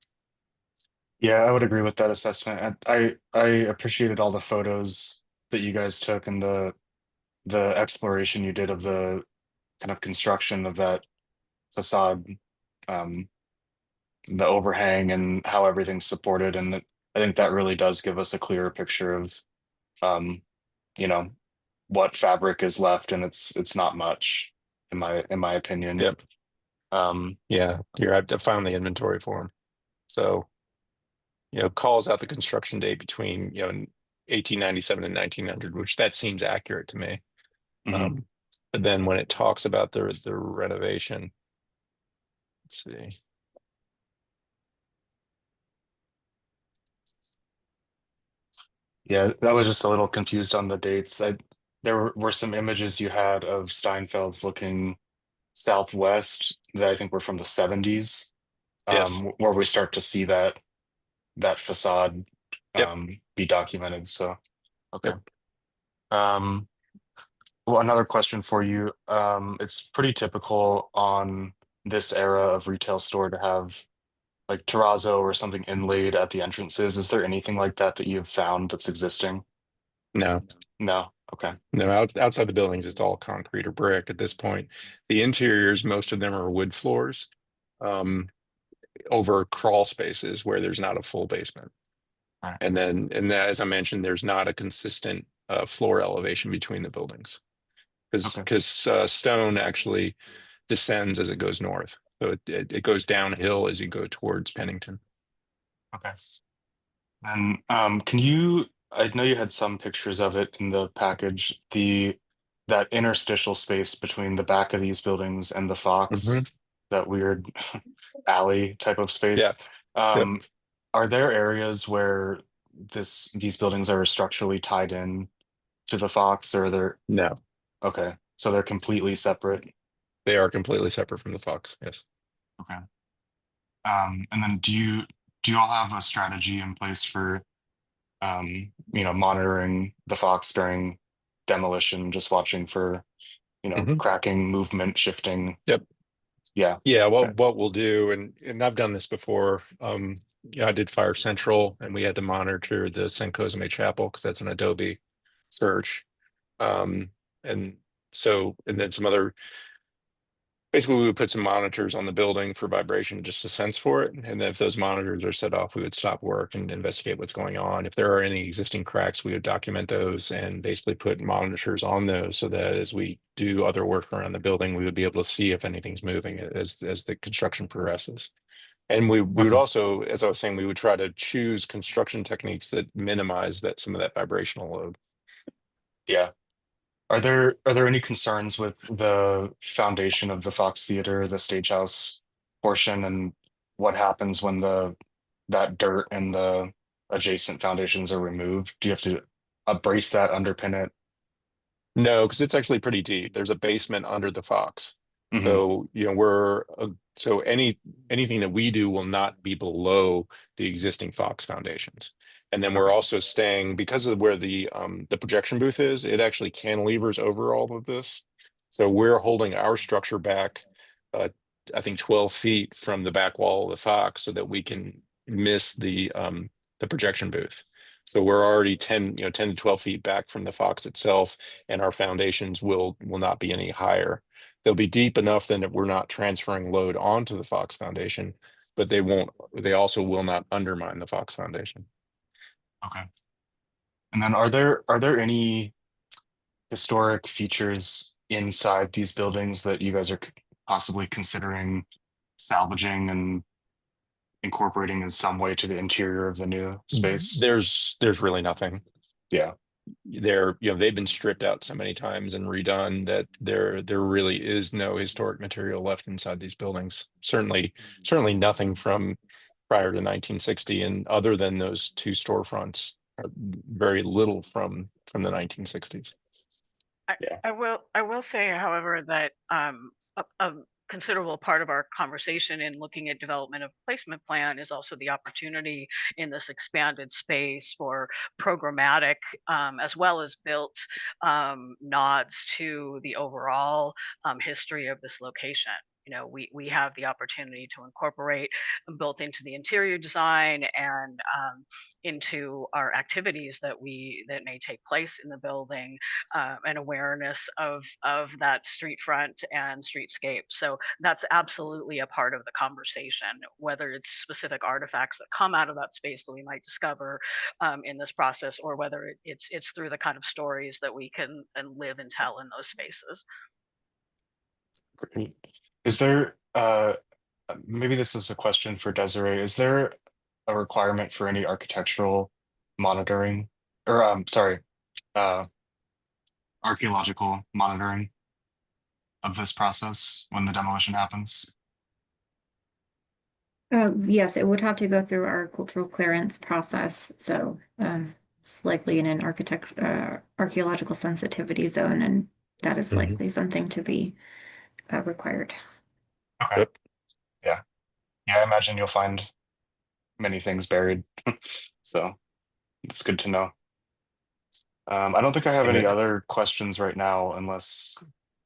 F: Yeah, I would agree with that assessment. I appreciated all the photos that you guys took and the exploration you did of the kind of construction of that facade, um, the overhang and how everything's supported. And I think that really does give us a clearer picture of, um, you know, what fabric is left, and it's not much, in my opinion.
E: Yep.
F: Um,
E: Yeah, here I found the inventory form. So, calls out the construction date between 1897 and 1900, which that seems accurate to me.
F: mhm.
E: But then when it talks about the renovation, let's see.
F: Yeah, that was just a little confused on the dates. There were some images you had of Steinfeld's looking southwest that I think were from the 70s,
E: Yes.
F: where we start to see that facade
E: Yep.
F: be documented. So, okay.
E: Yep.
F: Well, another question for you. It's pretty typical on this era of retail store to have like terrazzo or something inlaid at the entrances. Is there anything like that you've found that's existing?
E: No,
F: No. Okay.
E: no, outside the buildings, it's all concrete or brick at this point. The interiors, most of them are wood floors, um, over crawl spaces where there's not a full basement.
F: All right.
E: And as I mentioned, there's not a consistent floor elevation between the buildings. because stone actually descends as it goes north. So it goes downhill as you go towards Pennington.
F: Okay. And I know you had some pictures of it in the package, that interstitial space between the back of these buildings and the Fox, that weird alley type of
E: Yeah.
F: space.
E: Yep.
F: Are there areas where these buildings are structurally tied in to the Fox, or
E: No,
F: okay, so they're completely separate?
E: they are completely separate from the Fox. Yes.
F: Okay. And then do you all have a strategy in place for monitoring the Fox during demolition, just watching for, cracking, movement, shifting?
E: Yep.
F: Yeah.
E: Yeah. Well,
F: Okay.
E: what we'll do, and I've done this before. I did Fire Central, and we had to monitor the San Cosme Chapel because that's an Adobe church. And then some other. Basically, we would put some monitors on the building for vibration, just a sense for it. And then if those monitors are set off, we would stop work and investigate what's going on. If there are any existing cracks, we would document those and basically put monitors on those so that as we do other work around the building, we would be able to see if anything's moving as the construction progresses. And we would
F: Okay.
E: also, as I was saying, we would try to choose construction techniques that minimize some of that vibrational load.
F: Yeah. Are there any concerns with the foundation of the Fox Theater, the Stagehouse portion, and what happens when that dirt and the adjacent foundations are removed? Do you have to brace that, underpin it?
E: No, because it's actually pretty deep. There's a basement under the Fox.
F: Hmm.
E: So, so anything that we do will not be below the existing Fox foundations. And then we're
F: Okay.
E: also staying, because of where the projection booth is, it actually cantilevers over all of this. So we're holding our structure back, I think 12 feet from the back wall of the Fox so that we can miss the projection booth. So we're already 10 to 12 feet back from the Fox itself, and our foundations will not be any higher. They'll be deep enough that we're not transferring load onto the Fox foundation, but they also will not undermine the Fox foundation.
F: Okay. And then are there any historic features inside these buildings that you guys are possibly considering salvaging and incorporating in some way to the interior of the new space?
E: There's really nothing.
F: Yeah.
E: They've been stripped out so many times and redone that there really is no historic material left inside these buildings. Certainly nothing from prior to 1960, and other than those two storefronts, very little from the 1960s.
F: Yeah.
D: I will say, however, that a considerable part of our conversation in looking at development of placement plan is also the opportunity in this expanded space for programmatic as well as built nods to the overall history of this location. We have the opportunity to incorporate both into the interior design and into our activities that may take place in the building, an awareness of that street front and streetscape. So that's absolutely a part of the conversation, whether it's specific artifacts that come out of that space that we might discover in this process, or whether it's through the kind of stories that we can and live and tell in those spaces.
F: Great. Is there maybe this is a question for Desiree, is there a requirement for any architectural monitoring, or sorry, uh archaeological monitoring of this process when the demolition happens?
B: Yes, it would have to go through our cultural clearance process. So it's likely in an archaeological sensitivity zone, and that is likely something to be required.
F: Okay.
E: Yep.
F: Yeah. Yeah, I imagine you'll find many things buried. So it's good to know. I don't think I have any other questions right now, unless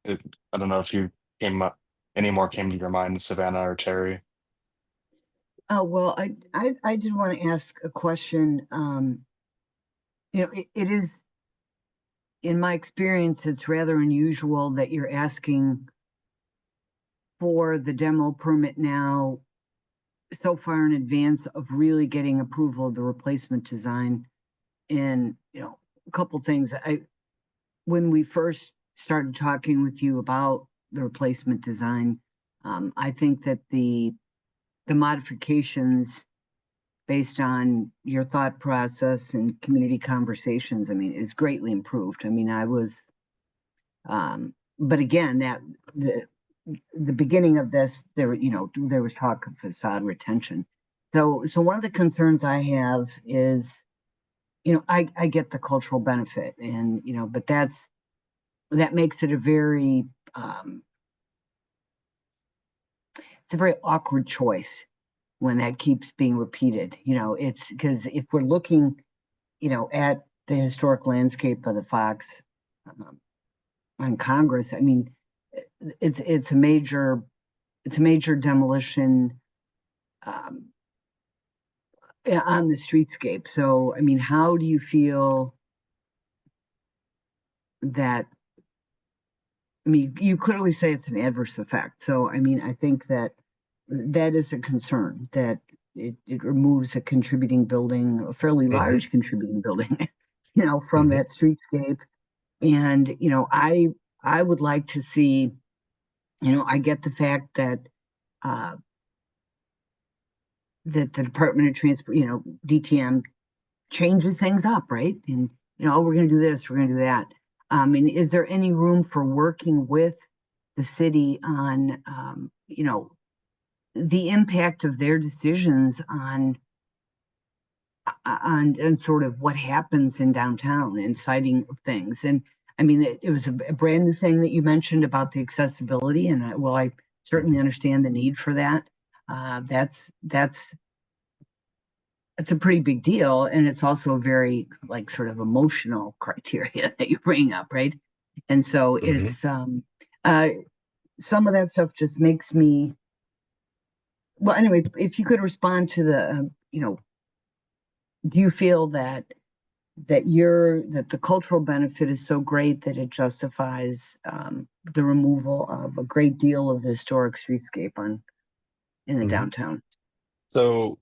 F: I don't know if any more came to your mind, Savannah or Terry.
A: Well, I did want to ask a question. It is, in my experience, it's rather unusual that you're asking for the demo permit now so far in advance of really getting approval of the replacement design. And, a couple things. When we first started talking with you about the replacement design, I think that the modifications based on your thought process and community conversations, I mean, is greatly improved. I mean, but again, that the beginning of this, there was talk of facade retention. So one of the concerns I have is, I get the cultural benefit, and but that makes it a very it's a very awkward choice when that keeps being repeated. It's because if we're looking, at the historic landscape of the Fox on Congress, I mean, it's a major demolition on the streetscape. So, I mean, how do you feel that? I mean, you clearly say it's an adverse effect. So, I mean, I think that is a concern, that it removes a contributing building, a fairly large contributing building, from that streetscape. And, I would like to see, I get the fact that that the Department of Transport, DTM changes things up, right? And, we're going to do this, we're going to do that. And is there any room for working with the city on, the impact of their decisions on sort of what happens in downtown and citing things? And I mean, it was a brand new thing that you mentioned about the accessibility, and I certainly understand the need for that. That's a pretty big deal, and it's also a very sort of emotional criteria that you bring up, right? And so it's some of that stuff just makes me, well, anyway, if you could respond to the do you feel that the cultural benefit is so great that it justifies the removal of a great deal of the historic streetscape in the downtown?
E: So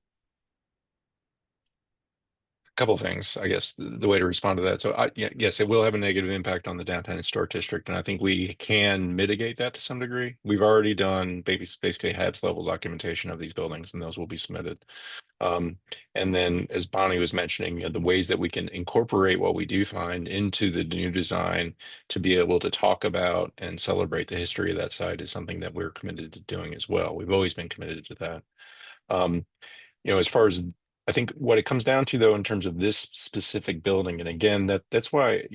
E: a couple of things, I guess, the way to respond to that. So yes, it will have a negative impact on the downtown historic district, and I think we can mitigate that to some degree. We've already done basically HABs level documentation of these buildings, and those will be submitted. And then, as Bonnie was mentioning, the ways that we can incorporate what we do find into the new design to be able to talk about and celebrate the history of that site is something that we're committed to doing as well. We've always been committed to that. As far as I think what it comes down to, though, in terms of this specific building, and again, that's why,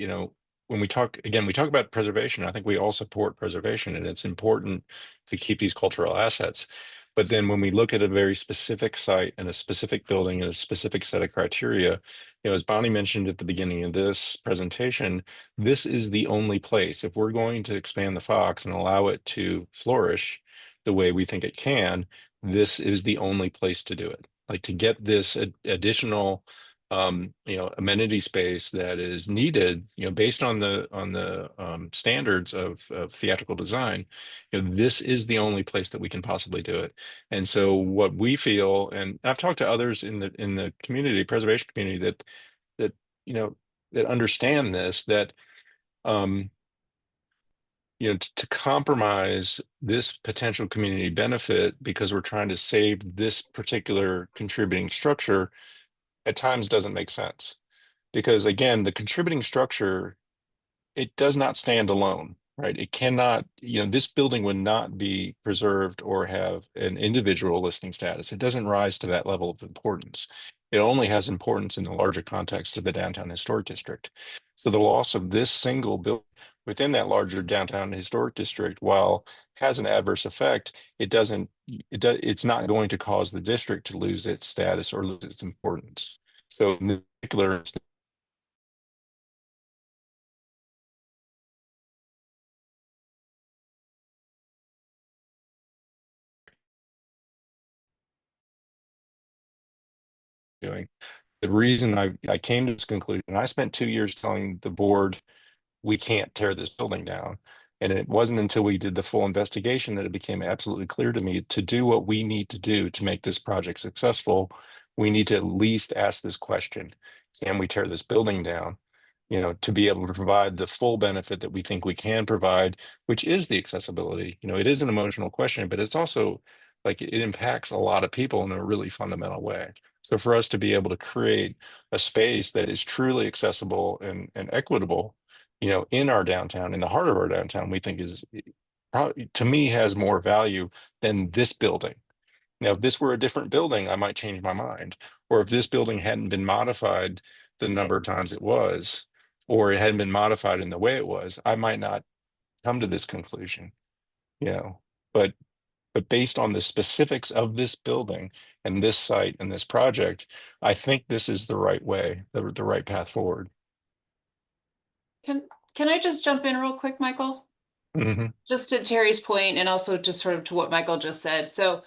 E: when we talk about preservation, I think we all support preservation, and it's important to keep these cultural assets. But then when we look at a very specific site and a specific building and a specific set of criteria, as Bonnie mentioned at the beginning of this presentation, this is the only place. If we're going to expand the Fox and allow it to flourish the way we think it can, this is the only place to do it. Like, to get this additional amenity space that is needed, based on the standards of theatrical design, this is the only place that we can possibly do it. And so what we feel, and I've talked to others in the community, preservation community, that understand this, that to compromise this potential community benefit because we're trying to save this particular contributing structure at times doesn't make sense. Because again, the contributing structure, it does not stand alone, right? It cannot, this building would not be preserved or have an individual listing status. It doesn't rise to that level of importance. It only has importance in the larger context of the downtown historic district. So the loss of this single building within that larger downtown historic district, while has an adverse effect, it's not going to cause the district to lose its status or lose its importance. So in particular, doing. The reason I came to this conclusion, I spent 2 years telling the board, we can't tear this building down. And it wasn't until we did the full investigation that it became absolutely clear to me, to do what we need to do to make this project successful, we need to at least ask this question: can we tear this building down? you know, to be able to provide the full benefit that we think we can provide, which is the accessibility. You know, it is an emotional question, but it's also like it impacts a lot of people in a really fundamental way. So for us to be able to create a space that is truly accessible and equitable, you know, in our downtown, in the heart of our downtown, we think is probably, to me, has more value than this building. Now, if this were a different building, I might change my mind. Or if this building hadn't been modified the number of times it was, or it hadn't been modified in the way it was, I might not come to this conclusion, you know. But based on the specifics of this building and this site and this project, I think this is the right way, the right path forward.
G: Can I just jump in real quick, Michael?
E: Mhm.
G: Just to Terry's point, and also just sort of to what Michael just said. So,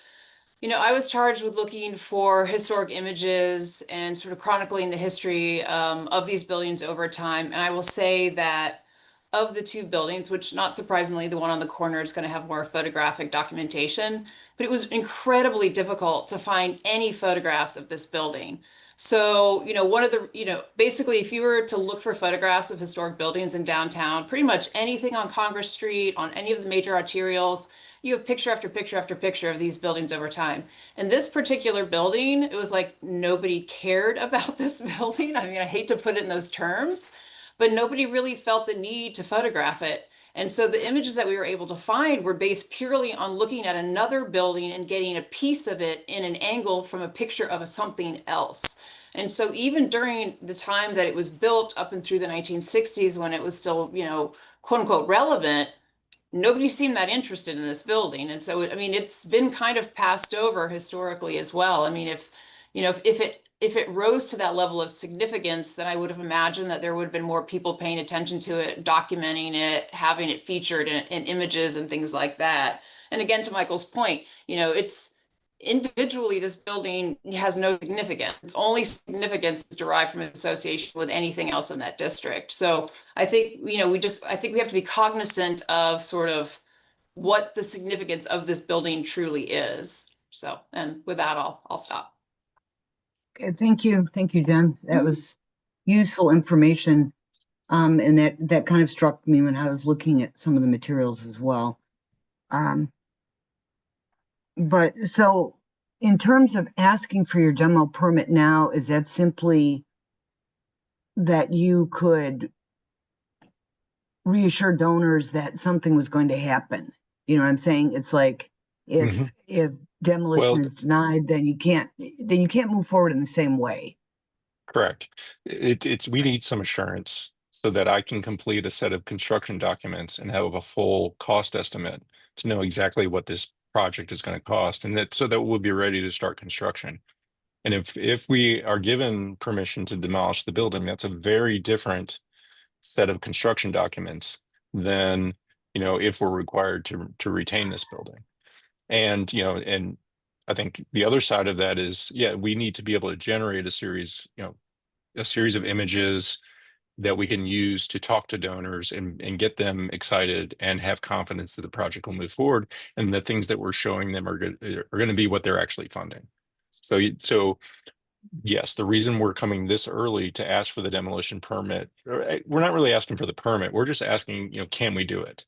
G: I was charged with looking for historic images and sort of chronicling the history of these buildings over time. And I will say that of the two buildings, which not surprisingly, the one on the corner is going to have more photographic documentation, but it was incredibly difficult to find any photographs of this building. So, one of the, basically, if you were to look for photographs of historic buildings in downtown, pretty much anything on Congress Street, on any of the major arterials, you have picture after picture after picture of these buildings over time. And this particular building, it was like nobody cared about this building. I mean, I hate to put it in those terms, but nobody really felt the need to photograph it. And so the images that we were able to find were based purely on looking at another building and getting a piece of it in an angle from a picture of something else. And so even during the time that it was built up and through the 1960s, when it was still, quote unquote relevant, nobody seemed that interested in this building. And so, I mean, it's been kind of passed over historically as well. I mean, if it rose to that level of significance, then I would have imagined that there would have been more people paying attention to it, documenting it, having it featured in images and things like that. And again, to Michael's point, it's individually, this building has no significance. Its only significance is derived from association with anything else in that district. So I think, I think we have to be cognizant of sort of what the significance of this building truly is. So, and with that, I'll stop.
A: Okay, thank you. Thank you, Jen. That was useful information. And that kind of struck me when I was looking at some of the materials as well. But so in terms of asking for your demo permit now, is that simply that you could reassure donors that something was going to happen? You know what I'm saying? It's like if demolition
E: Well,
A: is denied, then you can't move forward in the same way.
E: correct. We need some assurance so that I can complete a set of construction documents and have a full cost estimate to know exactly what this project is going to cost, and that so that we'll be ready to start construction. And if we are given permission to demolish the building, that's a very different set of construction documents than, you know, if we're required to retain this building. And, you know, and I think the other side of that is, yeah, we need to be able to generate a series, you know, a series of images that we can use to talk to donors and get them excited and have confidence that the project will move forward, and the things that we're showing them are going to be what they're actually funding. So yes, the reason we're coming this early to ask for the demolition permit, we're not really asking for the permit. We're just asking, you know, can we do it?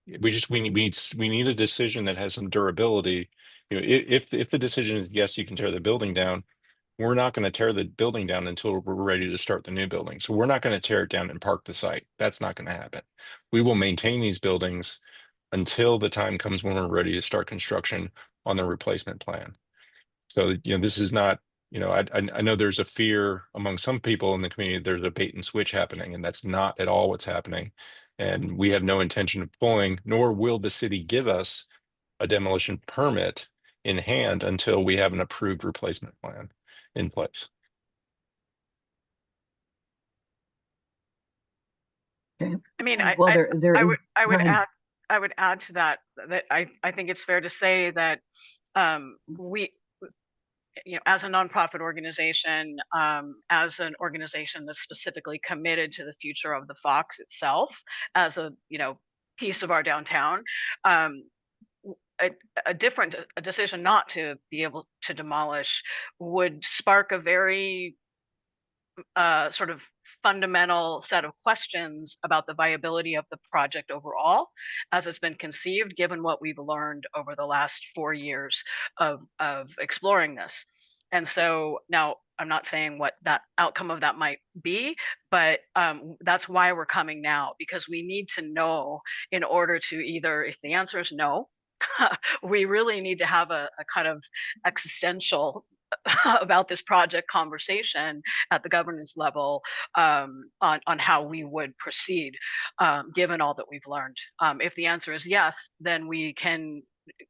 E: We need a decision that has some durability. You know, if the decision is yes, you can tear the building down, we're not going to tear the building down until we're ready to start the new building. So we're not going to tear it down and park the site. That's not going to happen. We will maintain these buildings until the time comes when we're ready to start construction on the replacement plan. So, you know, this is not, you know, I know there's a fear among some people in the community, there's a bait and switch happening, and that's not at all what's happening. And we have no intention of pulling, nor will the city give us a demolition permit in hand until we have an approved replacement plan in place.
A: Okay.
D: I mean,
A: Well,
D: I would add to that I think it's fair to say that we, you know, as a nonprofit organization, as an organization that's specifically committed to the future of the Fox itself, as a, you know, piece of our downtown, a decision not to be able to demolish would spark a very sort of fundamental set of questions about the viability of the project overall as it's been conceived, given what we've learned over the last 4 years of exploring this. And so now I'm not saying what that outcome of that might be, but that's why we're coming now, because we need to know in order to either, if the answer is no, we really need to have a kind of existential about this project conversation at the governance level on how we would proceed, given all that we've learned. If the answer is yes, then we can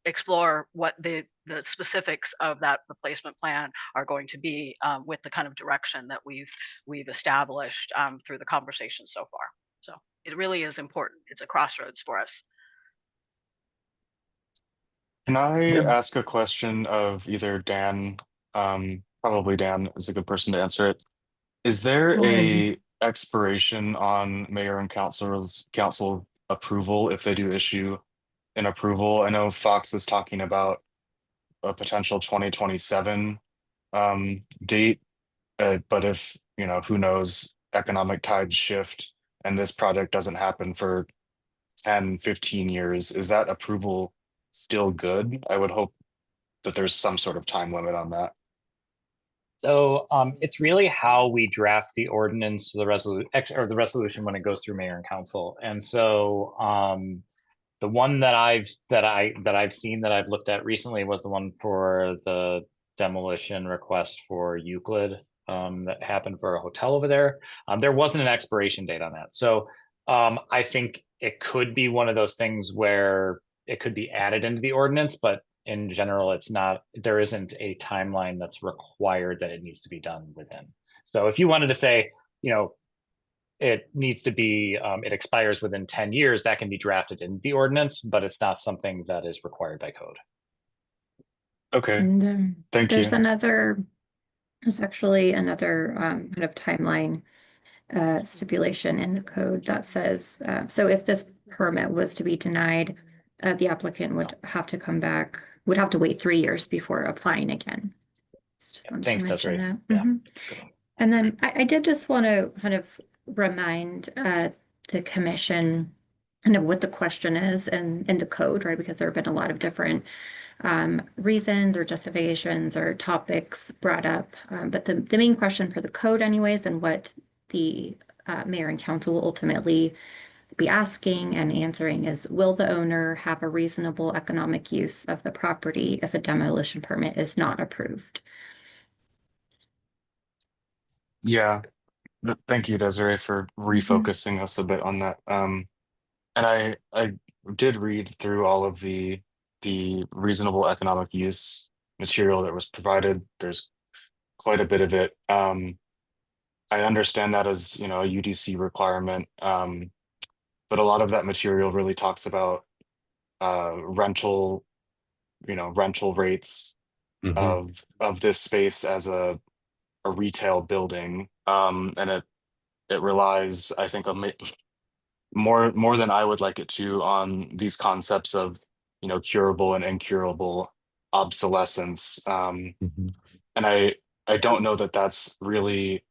D: explore what the specifics of that replacement plan are going to be, with the kind of direction that we've established through the conversation so far. So it really is important. It's a crossroads for us.
F: Can I ask a question of either Dan? Probably Dan is a good person to answer it. Is there
A: Go ahead.
F: a expiration on mayor and council approval if they do issue an approval? I know Fox is talking about a potential 2027 date, but if, you know, who knows, economic tides shift and this project doesn't happen for 10, 15 years, is that approval still good? I would hope that there's some sort of time limit on that.
H: So it's really how we draft the ordinance, the resolution when it goes through mayor and council. And so the one that I've seen that I've looked at recently was the one for the demolition request for Euclid that happened for a hotel over there. There wasn't an expiration date on that. So I think it could be one of those things where it could be added into the ordinance, but in general, it's not, there isn't a timeline that's required that it needs to be done within. So if you wanted to say, you know, it needs to be, it expires within 10 years, that can be drafted in the ordinance, but it's not something that is required by code.
F: Okay,
B: And
F: thank you.
B: there's actually another kind of timeline stipulation in the code that says, so if this permit was to be denied, the applicant would have to come back, would have to wait 3 years before applying again. It's just wanted
H: Thanks,
B: to mention
H: Desiree.
B: that.
H: Yeah.
B: Mhm. And then I did just want to kind of remind the commission kind of what the question is in the code, right? Because there have been a lot of different reasons or justifications or topics brought up. But the main question for the code anyways, and what the mayor and council will ultimately be asking and answering is, will the owner have a reasonable economic use of the property if a demolition permit is not approved?
F: Yeah, thank you, Desiree, for refocusing us a bit on that. And I did read through all of the reasonable economic use material that was provided. There's quite a bit of it. I understand that as, you know, a UDC requirement, but a lot of that material really talks about rental rates of this space as a retail building, and it relies, I think, on more than I would like it to, on these concepts of, you know, curable and incurable obsolescence, and I don't know that that's really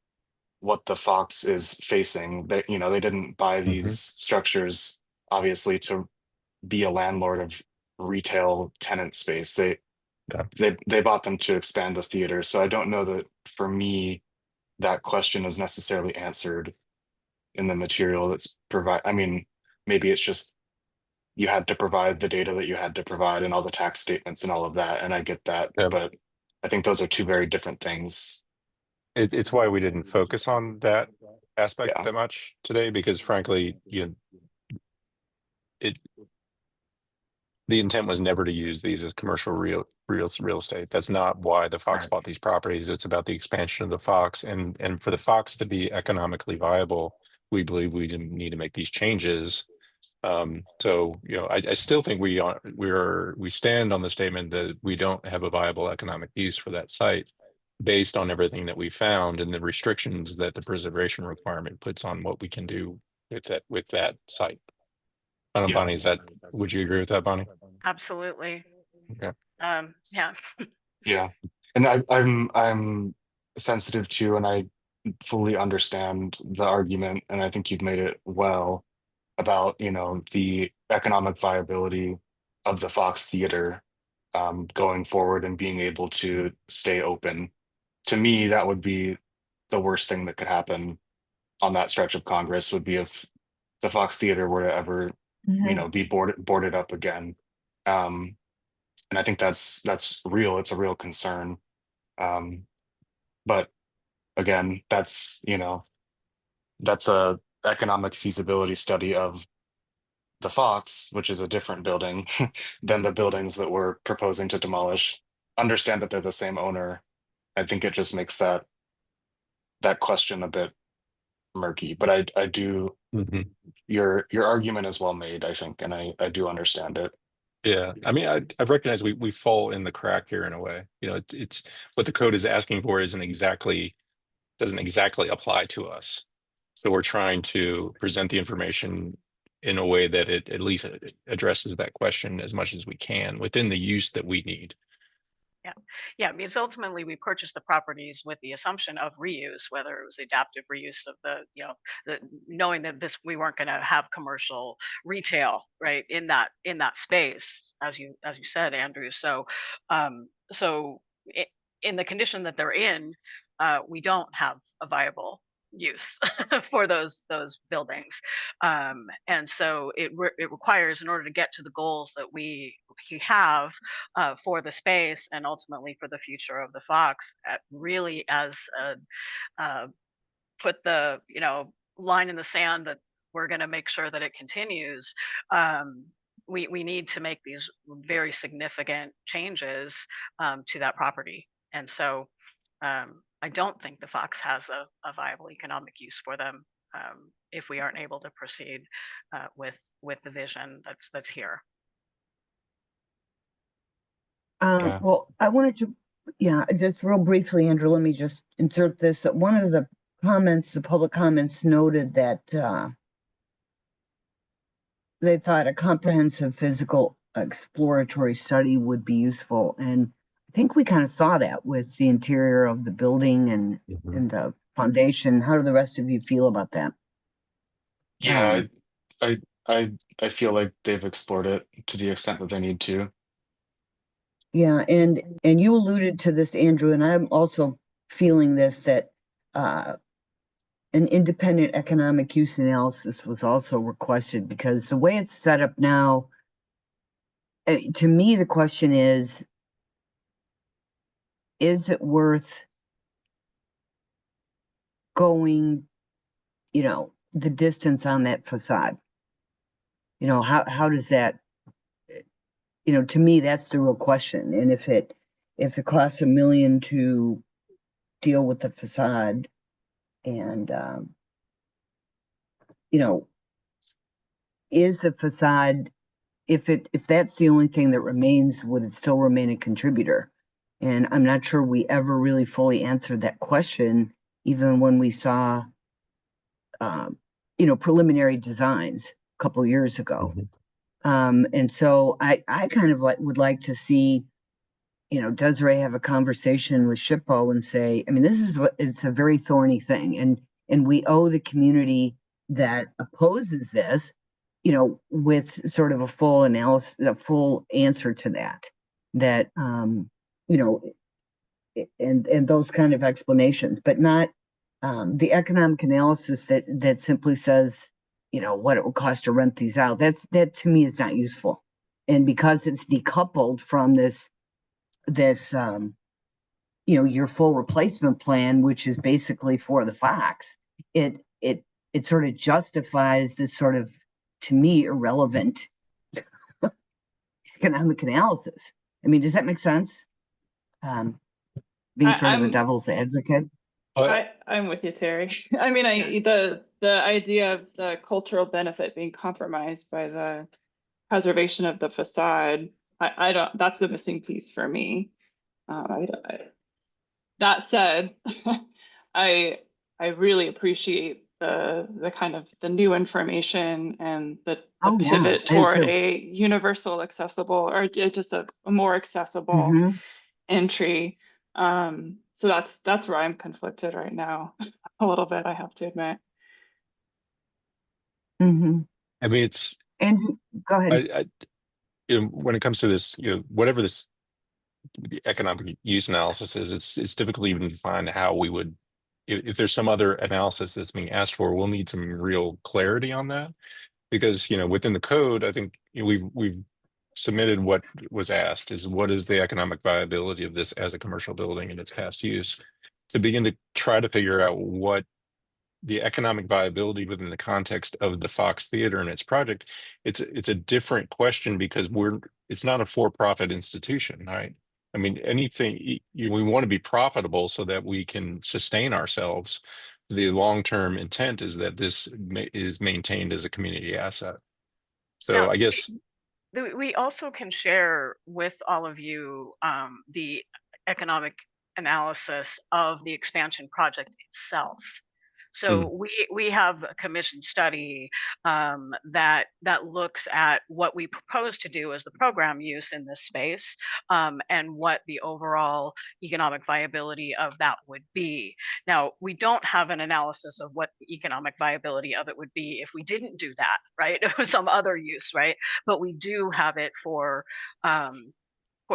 F: what the Fox is facing. That, you know, they didn't buy these structures obviously to be a landlord of retail tenant space. They bought them to expand the theater. So I don't know that, for me, that question is necessarily answered in the material that's provide. I mean, maybe it's just you had to provide the data that you had to provide and all the tax statements and all of that, and I get that, but I think those are two very different things.
E: It's why we didn't focus on that aspect that much today, because frankly, the intent was never to use these as commercial real estate. That's not why the Fox bought these properties. It's about the expansion of the Fox, and for the Fox to be economically viable, we believe we need to make these changes. So, you know, I still think we stand on the statement that we don't have a viable economic use for that site, based on everything that we found and the restrictions that the preservation requirement puts on what we can do with that site. I don't know, Bonnie, would you agree with that, Bonnie?
D: Absolutely.
E: Okay.
D: Yeah.
F: Yeah, and I'm sensitive to, and I fully understand the argument, and I think you've made it well about, the economic viability of the Fox Theater going forward and being able to stay open. To me, that would be the worst thing that could happen on that stretch of Congress would be if the Fox Theater were to ever, be boarded up again. And I think that's real. It's a real concern. But again, that's a economic feasibility study of the Fox, which is a different building than the buildings that we're proposing to demolish. Understand that they're the same owner. I think it just makes that question a bit murky. But I do your argument is well made, I think, and I do understand it.
E: Yeah, I mean, I recognize we fall in the crack here in a way. It's what the code is asking for doesn't exactly apply to us. So we're trying to present the information in a way that it at least addresses that question as much as we can within the use that we need.
D: Yeah, because ultimately we purchased the properties with the assumption of reuse, whether it was adaptive reuse of knowing that we weren't going to have commercial retail, right, in that space, as you said, Andrew. So, in the condition that they're in, we don't have a viable use for those buildings, and so it requires, in order to get to the goals that we have for the space and ultimately for the future of the Fox, really as put the line in the sand that we're going to make sure that it continues. We need to make these very significant changes to that property, and so I don't think the Fox has a viable economic use for them if we aren't able to proceed with the vision that's here.
F: Yeah.
A: Well, I wanted to, just real briefly, Andrew, let me just insert this. One of the public comments noted that they thought a comprehensive physical exploratory study would be useful. And I think we kind of saw that with the interior of the building and the foundation. How do the rest of you feel about that?
F: Yeah, I feel like they've explored it to the extent that they need to.
A: Yeah, and you alluded to this, Andrew, and I'm also feeling this, that an independent economic use analysis was also requested, because the way it's set up now, to me, the question is it worth going, the distance on that facade? How does that, to me, that's the real question. And if it costs $1 million to deal with the facade, and is the facade, if that's the only thing that remains, would it still remain a contributor? And I'm not sure we ever really fully answered that question, even when we saw preliminary designs a couple years ago. And so I kind of would like to see, Desiree have a conversation with SHPO and say, I mean, it's a very thorny thing, and we owe the community that opposes this, with sort of a full analysis, a full answer to that, and those kind of explanations, but not the economic analysis that simply says, what it will cost to rent these out. That to me is not useful. And because it's decoupled from this your full replacement plan, which is basically for the Fox, it sort of justifies this sort of, to me, irrelevant economic analysis. I mean, does that make sense? Being sort of a devil's advocate.
C: I'm with you, Terry. I mean, the idea of the cultural benefit being compromised by the preservation of the facade, I don't. That's the missing piece for me. That said, I really appreciate the kind of the new information and the pivot toward a universal accessible, or just a more accessible entry. So that's where I'm conflicted right now. a little bit, I have to admit.
A: Mm-hmm.
E: I mean, it's
A: Andrew, go ahead.
E: when it comes to this, whatever this the economic use analysis is, it's difficult even to find how we would, if there's some other analysis that's being asked for, we'll need some real clarity on that. Because, within the code, I think we've submitted what was asked is what is the economic viability of this as a commercial building in its past use, to begin to try to figure out what the economic viability within the context of the Fox Theater and its project. It's a different question because it's not a for-profit institution, right? I mean, anything we want to be profitable so that we can sustain ourselves. The long-term intent is that this is maintained as a community asset. So
D: Now,
E: I guess
D: we also can share with all of you the economic analysis of the expansion project itself. So we have a commission study that looks at what we propose to do as the program use in this space, and what the overall economic viability of that would be. Now, we don't have an analysis of what the economic viability of it would be if we didn't do that, right? It was some other use, right? But we do have it for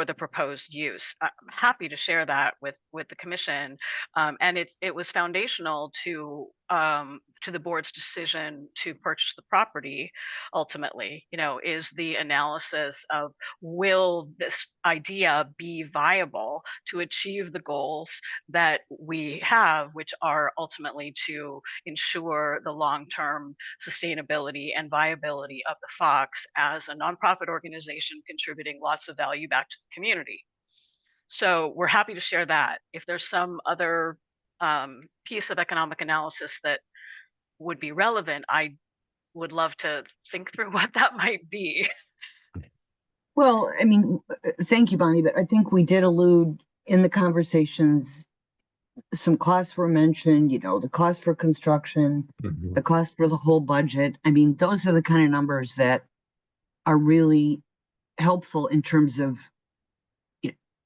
D: the proposed use. I'm happy to share that with the commission, and it was foundational to the board's decision to purchase the property. Ultimately, is the analysis of will this idea be viable to achieve the goals that we have, which are ultimately to ensure the long-term sustainability and viability of the Fox as a nonprofit organization contributing lots of value back to the community. So we're happy to share that. If there's some other piece of economic analysis that would be relevant, I would love to think through what that might be.
A: Well, I mean, thank you, Bonnie, but I think we did allude in the conversations, some costs were mentioned, the cost for construction, the cost for the whole budget. I mean, those are the kind of numbers that are really helpful in terms of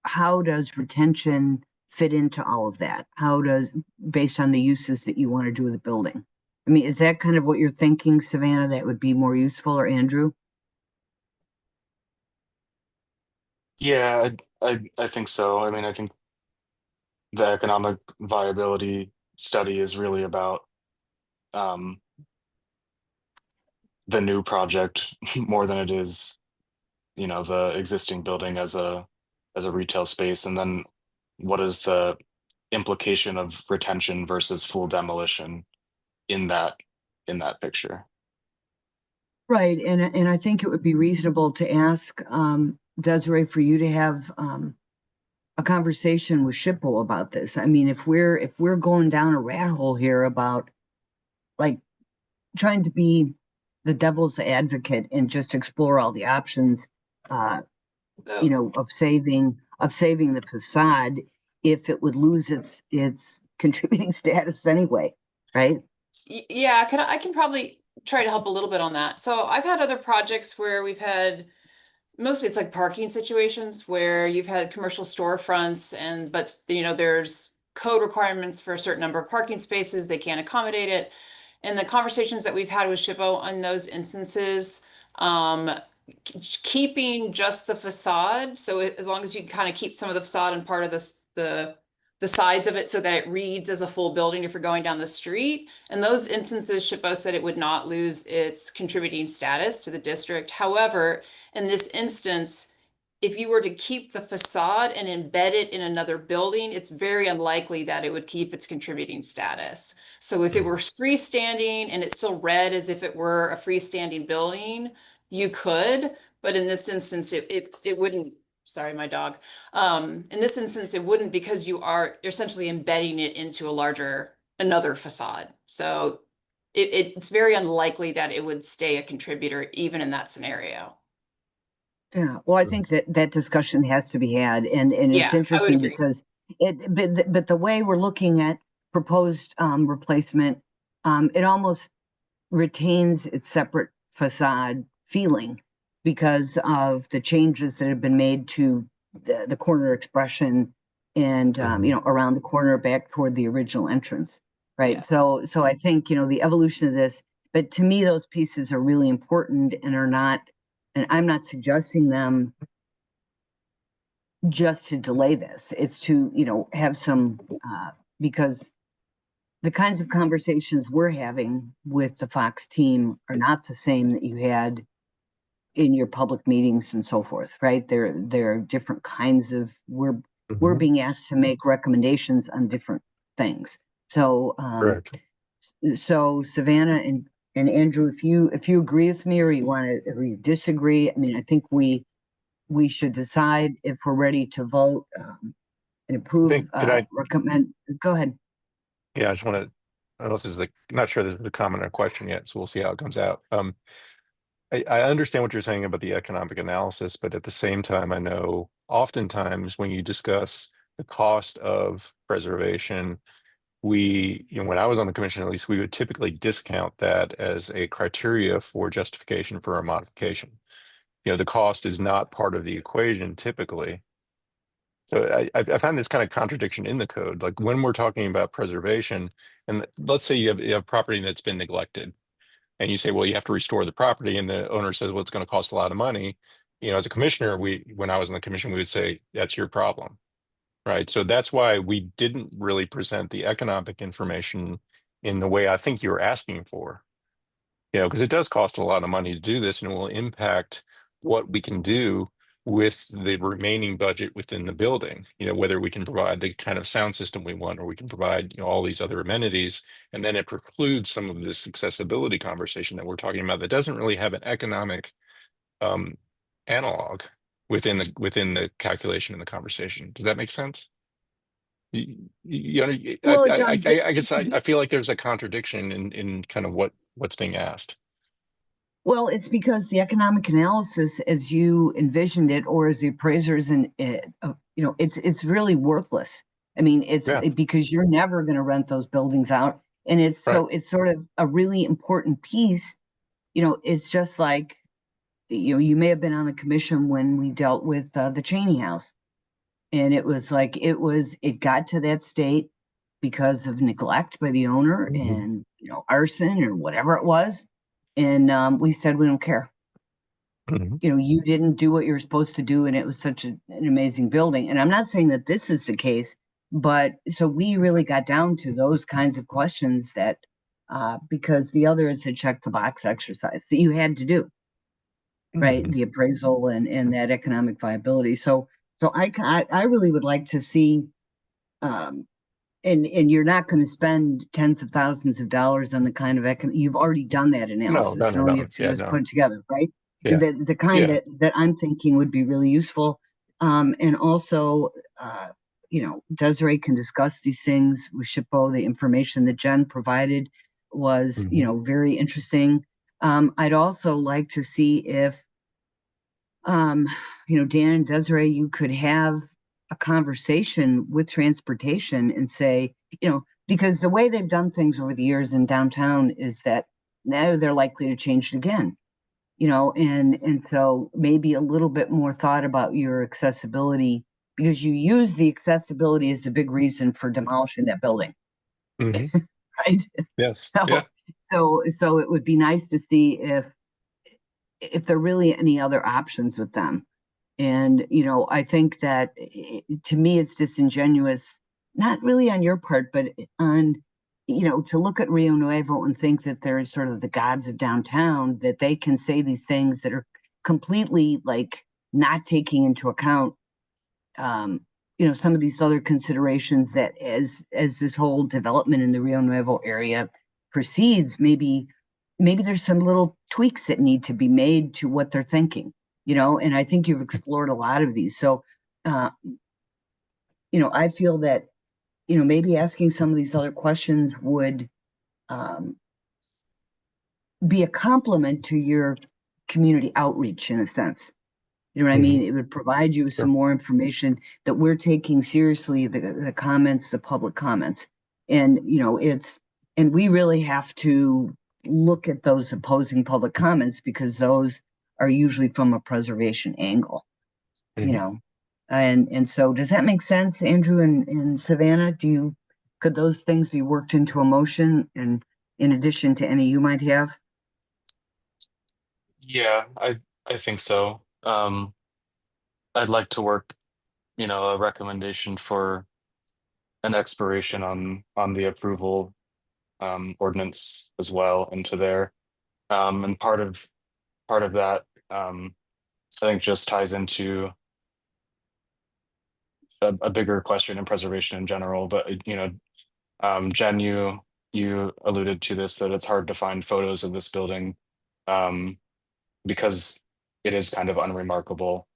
A: how does retention fit into all of that? Based on the uses that you want to do with the building? I mean, is that kind of what you're thinking, Savannah, that would be more useful, or Andrew?
F: Yeah, I think so. I mean, I think the economic viability study is really about the new project more than it is, the existing building as a retail space, and then what is the implication of retention versus full demolition in that picture.
A: Right, and I think it would be reasonable to ask Desiree for you to have a conversation with SHPO about this. I mean, if we're going down a rat hole here about like trying to be the devil's advocate and just explore all the options, of saving the facade, if it would lose its contributing status anyway, right?
G: Yeah, I can probably try to help a little bit on that. So I've had other projects where we've had, mostly it's like parking situations where you've had commercial storefronts but there's code requirements for a certain number of parking spaces, they can't accommodate it. And the conversations that we've had with SHPO on those instances, keeping just the facade, so as long as you kind of keep some of the facade and part of the sides of it so that it reads as a full building if you're going down the street. In those instances, SHPO said it would not lose its contributing status to the district. However, in this instance, if you were to keep the facade and embed it in another building, it's very unlikely that it would keep its contributing status. So if it were freestanding and it still read as if it were a freestanding building, you could, but in this instance, it wouldn't. Sorry, my dog. In this instance, it wouldn't, because you're essentially embedding it into another facade. So it's very unlikely that it would stay a contributor even in that scenario.
A: Yeah, well, I think that discussion has to be had, and it's interesting because but the way we're looking at proposed replacement, it almost retains its separate facade feeling because of the changes that have been made to the corner expression and around the corner back toward the original entrance, right?
G: Yeah.
A: So I think, the evolution of this, but to me, those pieces are really important and are not, and I'm not suggesting them just to delay this. It's to, have some, because the kinds of conversations we're having with the Fox team are not the same that you had in your public meetings and so forth, right? There are different kinds of, we're being asked to make recommendations on different things. So
E: Correct.
A: so Savannah and Andrew, if you agree with me or you want to, or you disagree, I mean, I think we should decide if we're ready to vote and approve, recommend. Go ahead.
E: Yeah, I just want to, I don't know if this is not sure this is a comment or a question yet, so we'll see how it comes out. I understand what you're saying about the economic analysis, but at the same time, I know oftentimes when you discuss the cost of preservation, when I was on the commission, at least, we would typically discount that as a criteria for justification for a modification. The cost is not part of the equation typically. So I find this kind of contradiction in the code. Like when we're talking about preservation, and let's say you have property that's been neglected, and you say, well, you have to restore the property, and the owner says, well, it's going to cost a lot of money. As a commissioner, when I was in the commission, we would say, that's your problem, right? So that's why we didn't really present the economic information in the way I think you were asking for. Because it does cost a lot of money to do this, and it will impact what we can do with the remaining budget within the building, whether we can provide the kind of sound system we want, or we can provide, all these other amenities. And then it precludes some of this accessibility conversation that we're talking about that doesn't really have an economic analog within the calculation and the conversation. Does that make sense?
A: Well,
E: I guess I feel like there's a contradiction in kind of what's being asked.
A: Well, it's because the economic analysis, as you envisioned it, or as the appraisers, and it's really worthless. I mean, it's because you're never going to rent those buildings out, and it's
E: Right.
A: so it's sort of a really important piece. It's just like, you may have been on the commission when we dealt with the Cheney House, and it was like it got to that state because of neglect by the owner and arson or whatever it was. And we said, we don't care. You didn't do what you were supposed to do, and it was such an amazing building. And I'm not saying that this is the case, but so we really got down to those kinds of questions that because the other is a check the box exercise that you had to do, right? The appraisal and that economic viability. So I really would like to see, and you're not going to spend tens of thousands of dollars on the kind of you've already done that analysis.
E: No.
A: All you have to do is put it together, right?
E: Yeah.
A: The kind that I'm thinking would be really useful. And also, Desiree can discuss these things with SHPO. The information that Jen provided was, very interesting. I'd also like to see if, Dan and Desiree, you could have a conversation with transportation and say, because the way they've done things over the years in downtown is that now they're likely to change it again, and so maybe a little bit more thought about your accessibility, because you use the accessibility as a big reason for demolishing that building. Right?
E: Yes.
A: So it would be nice to see if there are really any other options with them. And, I think that to me, it's disingenuous, not really on your part, but on, to look at Rio Nuevo and think that they're sort of the gods of downtown, that they can say these things that are completely like not taking into account, some of these other considerations that as this whole development in the Rio Nuevo area proceeds, maybe there's some little tweaks that need to be made to what they're thinking. And I think you've explored a lot of these. So, I feel that, maybe asking some of these other questions would be a compliment to your community outreach in a sense. You know what I mean? It would provide you with some more information that we're taking seriously, the comments, the public comments. And, and we really have to look at those opposing public comments because those are usually from a preservation angle, and so does that make sense, Andrew and Savannah? Do you Could those things be worked into a motion and in addition to any you might have?
F: Yeah, I think so. I'd like to work, a recommendation for an expiration on the approval ordinance as well into there. And part of that I think just ties into a bigger question in preservation in general. But Jen, you alluded to this, that it's hard to find photos of this building because it is kind of unremarkable.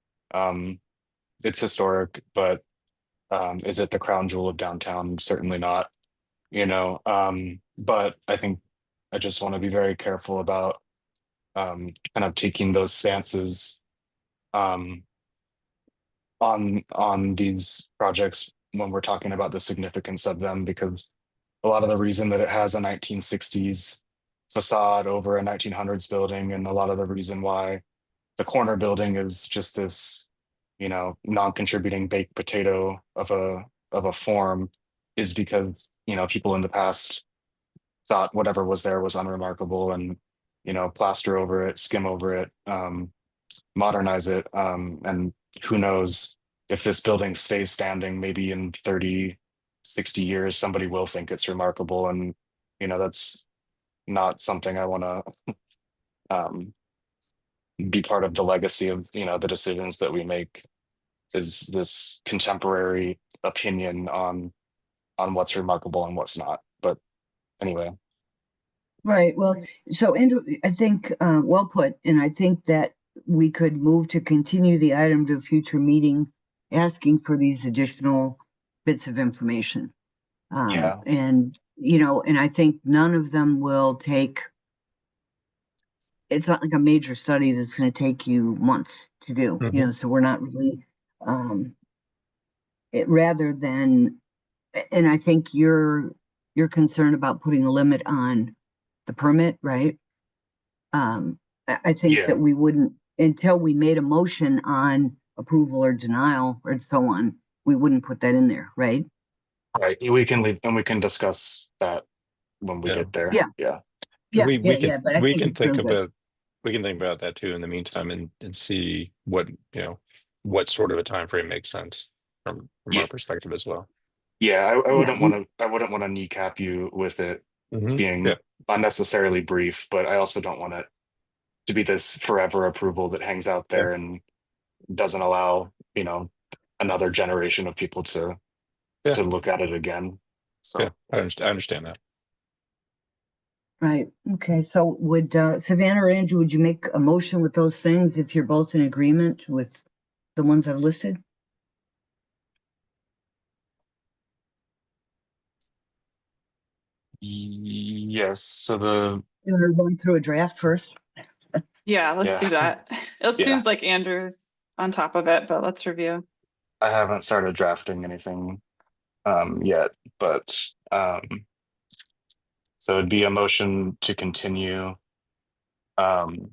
F: It's historic, but is it the crown jewel of downtown? Certainly not, but I think I just want to be very careful about kind of taking those stances um, on these projects when we're talking about the significance of them, because a lot of the reason that it has a 1960s facade over a 1900s building, and a lot of the reason why the corner building is just this, non-contributing baked potato of a form, is because people in the past thought whatever was there was unremarkable, and plaster over it, skim over it, modernize it, and who knows, if this building stays standing, maybe in 30, 60 years somebody will think it's remarkable. And that's not something I want to um, be part of the legacy of the decisions that we make, is this contemporary opinion on what's remarkable and what's not. But anyway.
A: Right. Well, so Andrew, I think well put, and I think that we could move to continue the item to a future meeting, asking for these additional bits of information.
F: Yeah.
A: And and I think none of them will take. It's not like a major study that's going to take you months to do. So we're not really. Rather than, and I think you're concerned about putting a limit on the permit, right? I think that we wouldn't, until we made a motion on approval or denial or so on, we wouldn't put that in there, right?
F: Right. We can leave and we can discuss that when we get there.
A: Yeah.
F: Yeah.
A: Yeah, but I
E: we
A: think
E: can
A: it's
E: think
A: really good.
E: about that too in the meantime, and see what sort of a time frame makes sense from our perspective as well.
F: Yeah, I wouldn't want to kneecap you with it being unnecessarily brief, but I also don't want it to be this forever approval that hangs out there and doesn't allow, another generation of people to look at it again. So
E: yeah, I understand that.
A: Right. Okay. So would Savannah or Andrew, would you make a motion with those things if you're both in agreement with the ones I've listed?
F: yes. So
A: You want to run through a draft first?
C: Yeah, let's do that. It
F: Yeah.
C: seems like Andrew's on top of it, but let's review.
F: I haven't started drafting anything yet, but so it'd be a motion to continue, and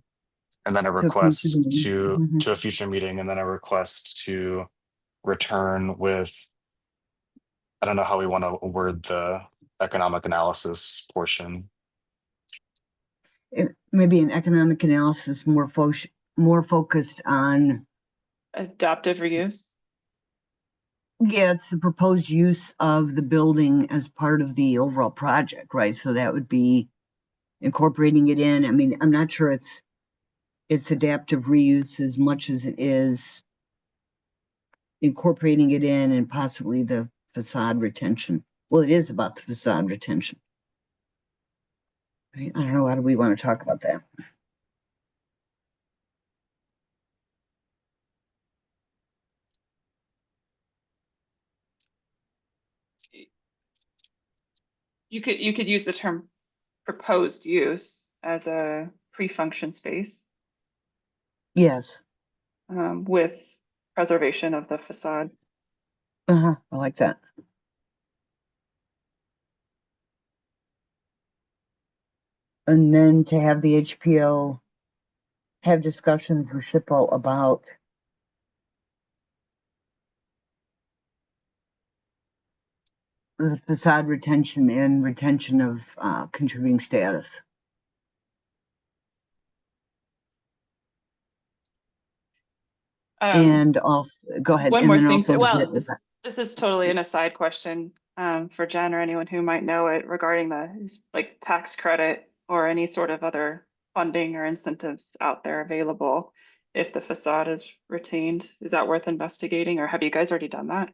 F: then a request to a future meeting, and then a request to return with, I don't know how we want to word the economic analysis portion.
A: Maybe an economic analysis more focused on
C: Adaptive reuse.
A: Yeah, it's the proposed use of the building as part of the overall project, right? So that would be incorporating it in. I mean, I'm not sure it's adaptive reuse as much as it is incorporating it in and possibly the facade retention. Well, it is about the facade retention. Right? I don't know, how do we want to talk about that?
C: You could use the term proposed use as a pre-function space.
A: Yes.
C: With preservation of the facade.
A: I like that. And then to have the HPO have discussions with SHPO about the facade retention and retention of contributing status. And also, go ahead.
C: One
A: and
C: more
A: then
C: thing.
A: also
C: Well, this is totally an aside question for Jen or anyone who might know it regarding the like tax credit or any sort of other funding or incentives out there available if the facade is retained. Is that worth investigating, or have you guys already done that?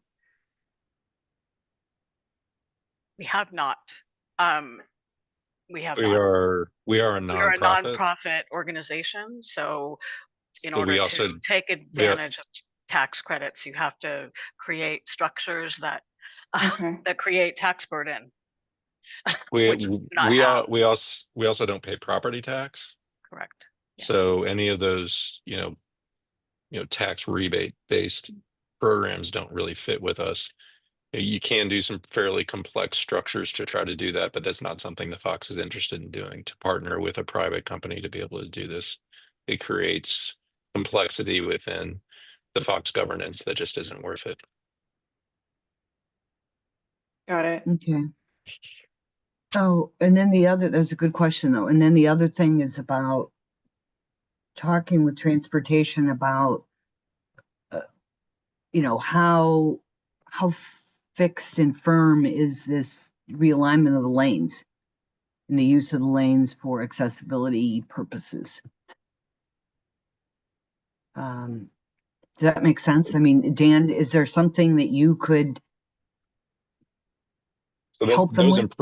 D: We have not. We have
E: We
D: not.
E: are a
D: We are a
E: nonprofit.
D: nonprofit organization, so in
E: So
D: order
E: we
D: to
E: also
D: take advantage of tax credits, you have to create structures that
C: Okay.
D: that create tax burden,
E: we
D: which we do not have.
E: we also don't pay property tax.
D: Correct. Yes.
E: So any of those, tax rebate based programs don't really fit with us. You can do some fairly complex structures to try to do that, but that's not something the Fox is interested in doing, to partner with a private company to be able to do this. It creates complexity within the Fox governance that just isn't worth it.
C: Got it.
A: Okay. Oh, and then that's a good question though. And then the other thing is about talking with transportation about, how fixed and firm is this realignment of the lanes and the use of the lanes for accessibility purposes. Does that make sense? I mean, Dan, is there something that you could help them with?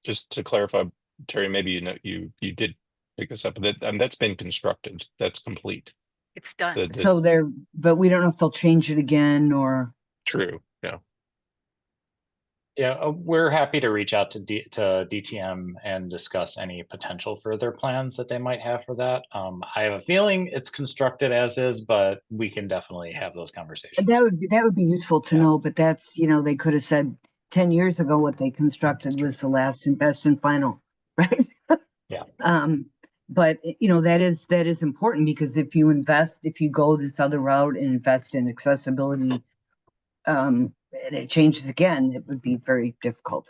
E: Just to clarify, Terry, maybe you did pick this up, but that's been constructed. That's complete.
D: It's done.
A: But we don't know if they'll change it again or.
E: True. Yeah.
H: Yeah, we're happy to reach out to DTM and discuss any potential further plans that they might have for that. I have a feeling it's constructed as is, but we can definitely have those conversations.
A: That would be useful to know, but that's, they could have said 10 years ago what they constructed was the last and best and final, right?
H: Yeah.
A: But that is important, because if you go this other route and invest in accessibility, and it changes again, it would be very difficult.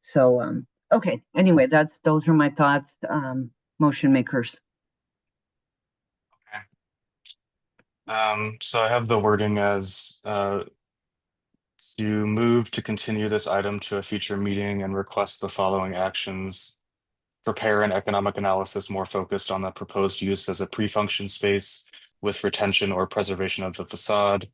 A: So, okay. Anyway, those are my thoughts, motion makers.
F: Okay. So I have the wording as to move to continue this item to a future meeting and request the following actions. Prepare an economic analysis more focused on the proposed use as a pre-function space with retention or preservation of the facade.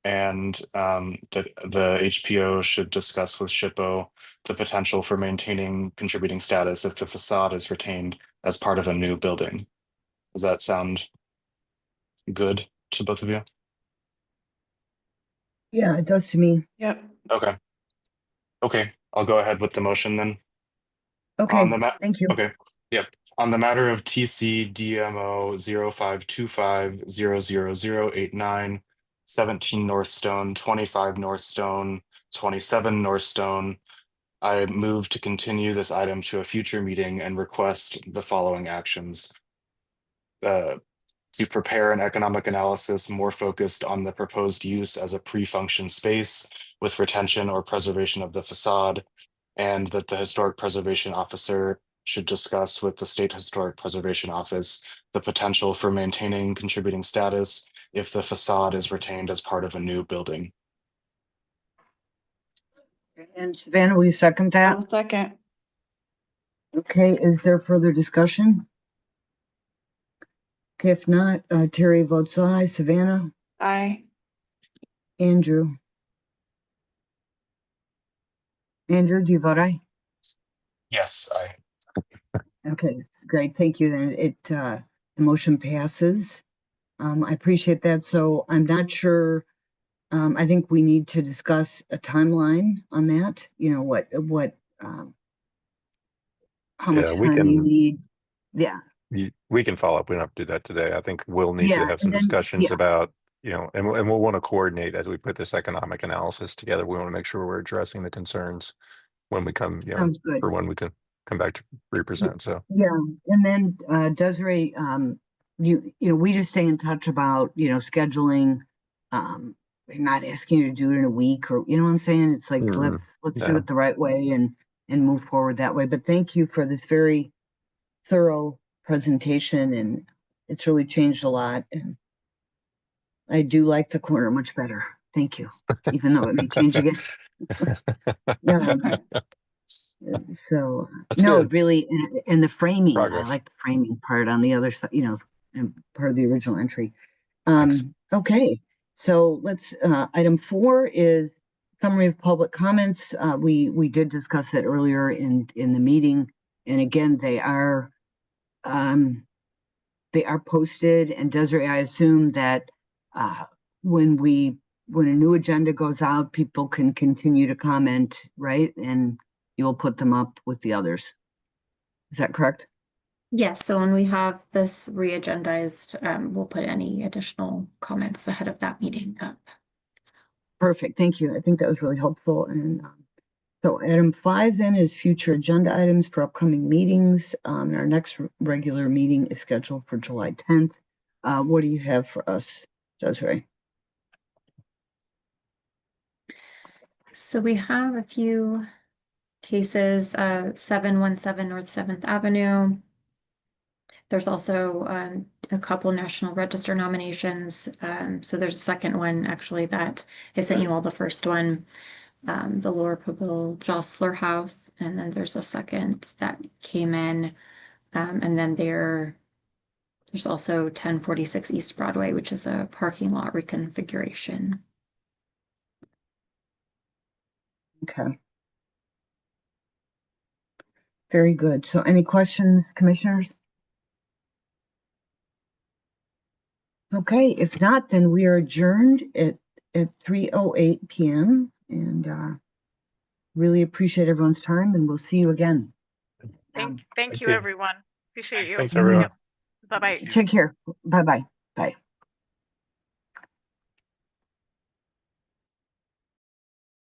F: And that the HPO should discuss with SHPO the potential for maintaining contributing status if the facade is retained as part of a new building. Does that sound good to both of you?
A: Yeah, it does to me.
C: Yep.
F: Okay, I'll go ahead with the motion then.
A: Okay, thank you.
F: Okay, yep. On the matter of TC DMO 0525000089, 17 North Stone, 25 North Stone, 27 North Stone, I move to continue this item to a future meeting and request the following actions. To prepare an economic analysis more focused on the proposed use as a pre-function space with retention or preservation of the facade, and that the Historic Preservation Officer should discuss with the State Historic Preservation Office the potential for maintaining contributing status if the facade is retained as part of a new building.
A: And Savannah, will you second that?
C: I'll second.
A: Okay, is there further discussion? Okay, if not, Terry votes aye. Savannah?
C: Aye.
A: Andrew? Andrew, do you vote aye?
F: Yes, aye.
A: Okay, great. Thank you. Then the motion passes. I appreciate that. So I'm not sure. I think we need to discuss a timeline on that. How much time you need. Yeah.
E: We can follow up. We don't have to do that today. I think we'll need to have some discussions about, and we'll want to coordinate as we put this economic analysis together. We want to make sure we're addressing the concerns when we come,
A: Sounds good.
E: for when we can come back to represent. So
A: yeah, and then Desiree, we just stay in touch about scheduling we're not asking you to do it in a week, or you know what I'm saying? It's like
E: Mm,
A: let's do
E: yeah.
A: it the right way and move forward that way. But thank you for this very thorough presentation, and it's really changed a lot. And I do like the corner much better. Thank you, even though it may change again. So
E: That's
A: no,
E: good
A: really, and the framing, I
E: progress.
A: like the framing part on the other side, you know, and part of the original entry.
E: Thanks.
A: Okay, so let's, item 4 is summary of public comments. We did discuss it earlier in the meeting, and again, they are posted. And Desiree, I assume that when a new agenda goes out, people can continue to comment, right? And you'll put them up with the others. Is that correct?
B: Yes, so when we have this re-agendized, we'll put any additional comments ahead of that meeting up.
A: Perfect, thank you. I think that was really helpful. And so item 5 then is future agenda items for upcoming meetings. Our next regular meeting is scheduled for July 10th. What do you have for us, Desiree?
B: So we have a few cases, 717 North 7th Avenue. There's also a couple National Register nominations. So there's a second one actually that I sent you all the first one, the Laura Pablo Jostler House, and then there's a second that came in, and then there's also 1046 East Broadway, which is a parking lot reconfiguration.
A: Okay. Very good. So any questions, commissioners? Okay, if not, then we are adjourned at 3:08 p.m. and really appreciate everyone's time, and we'll see you again.
D: Thank you, everyone. Appreciate you.
E: Thanks, everyone.
D: Bye-bye.
A: Take care. Bye-bye.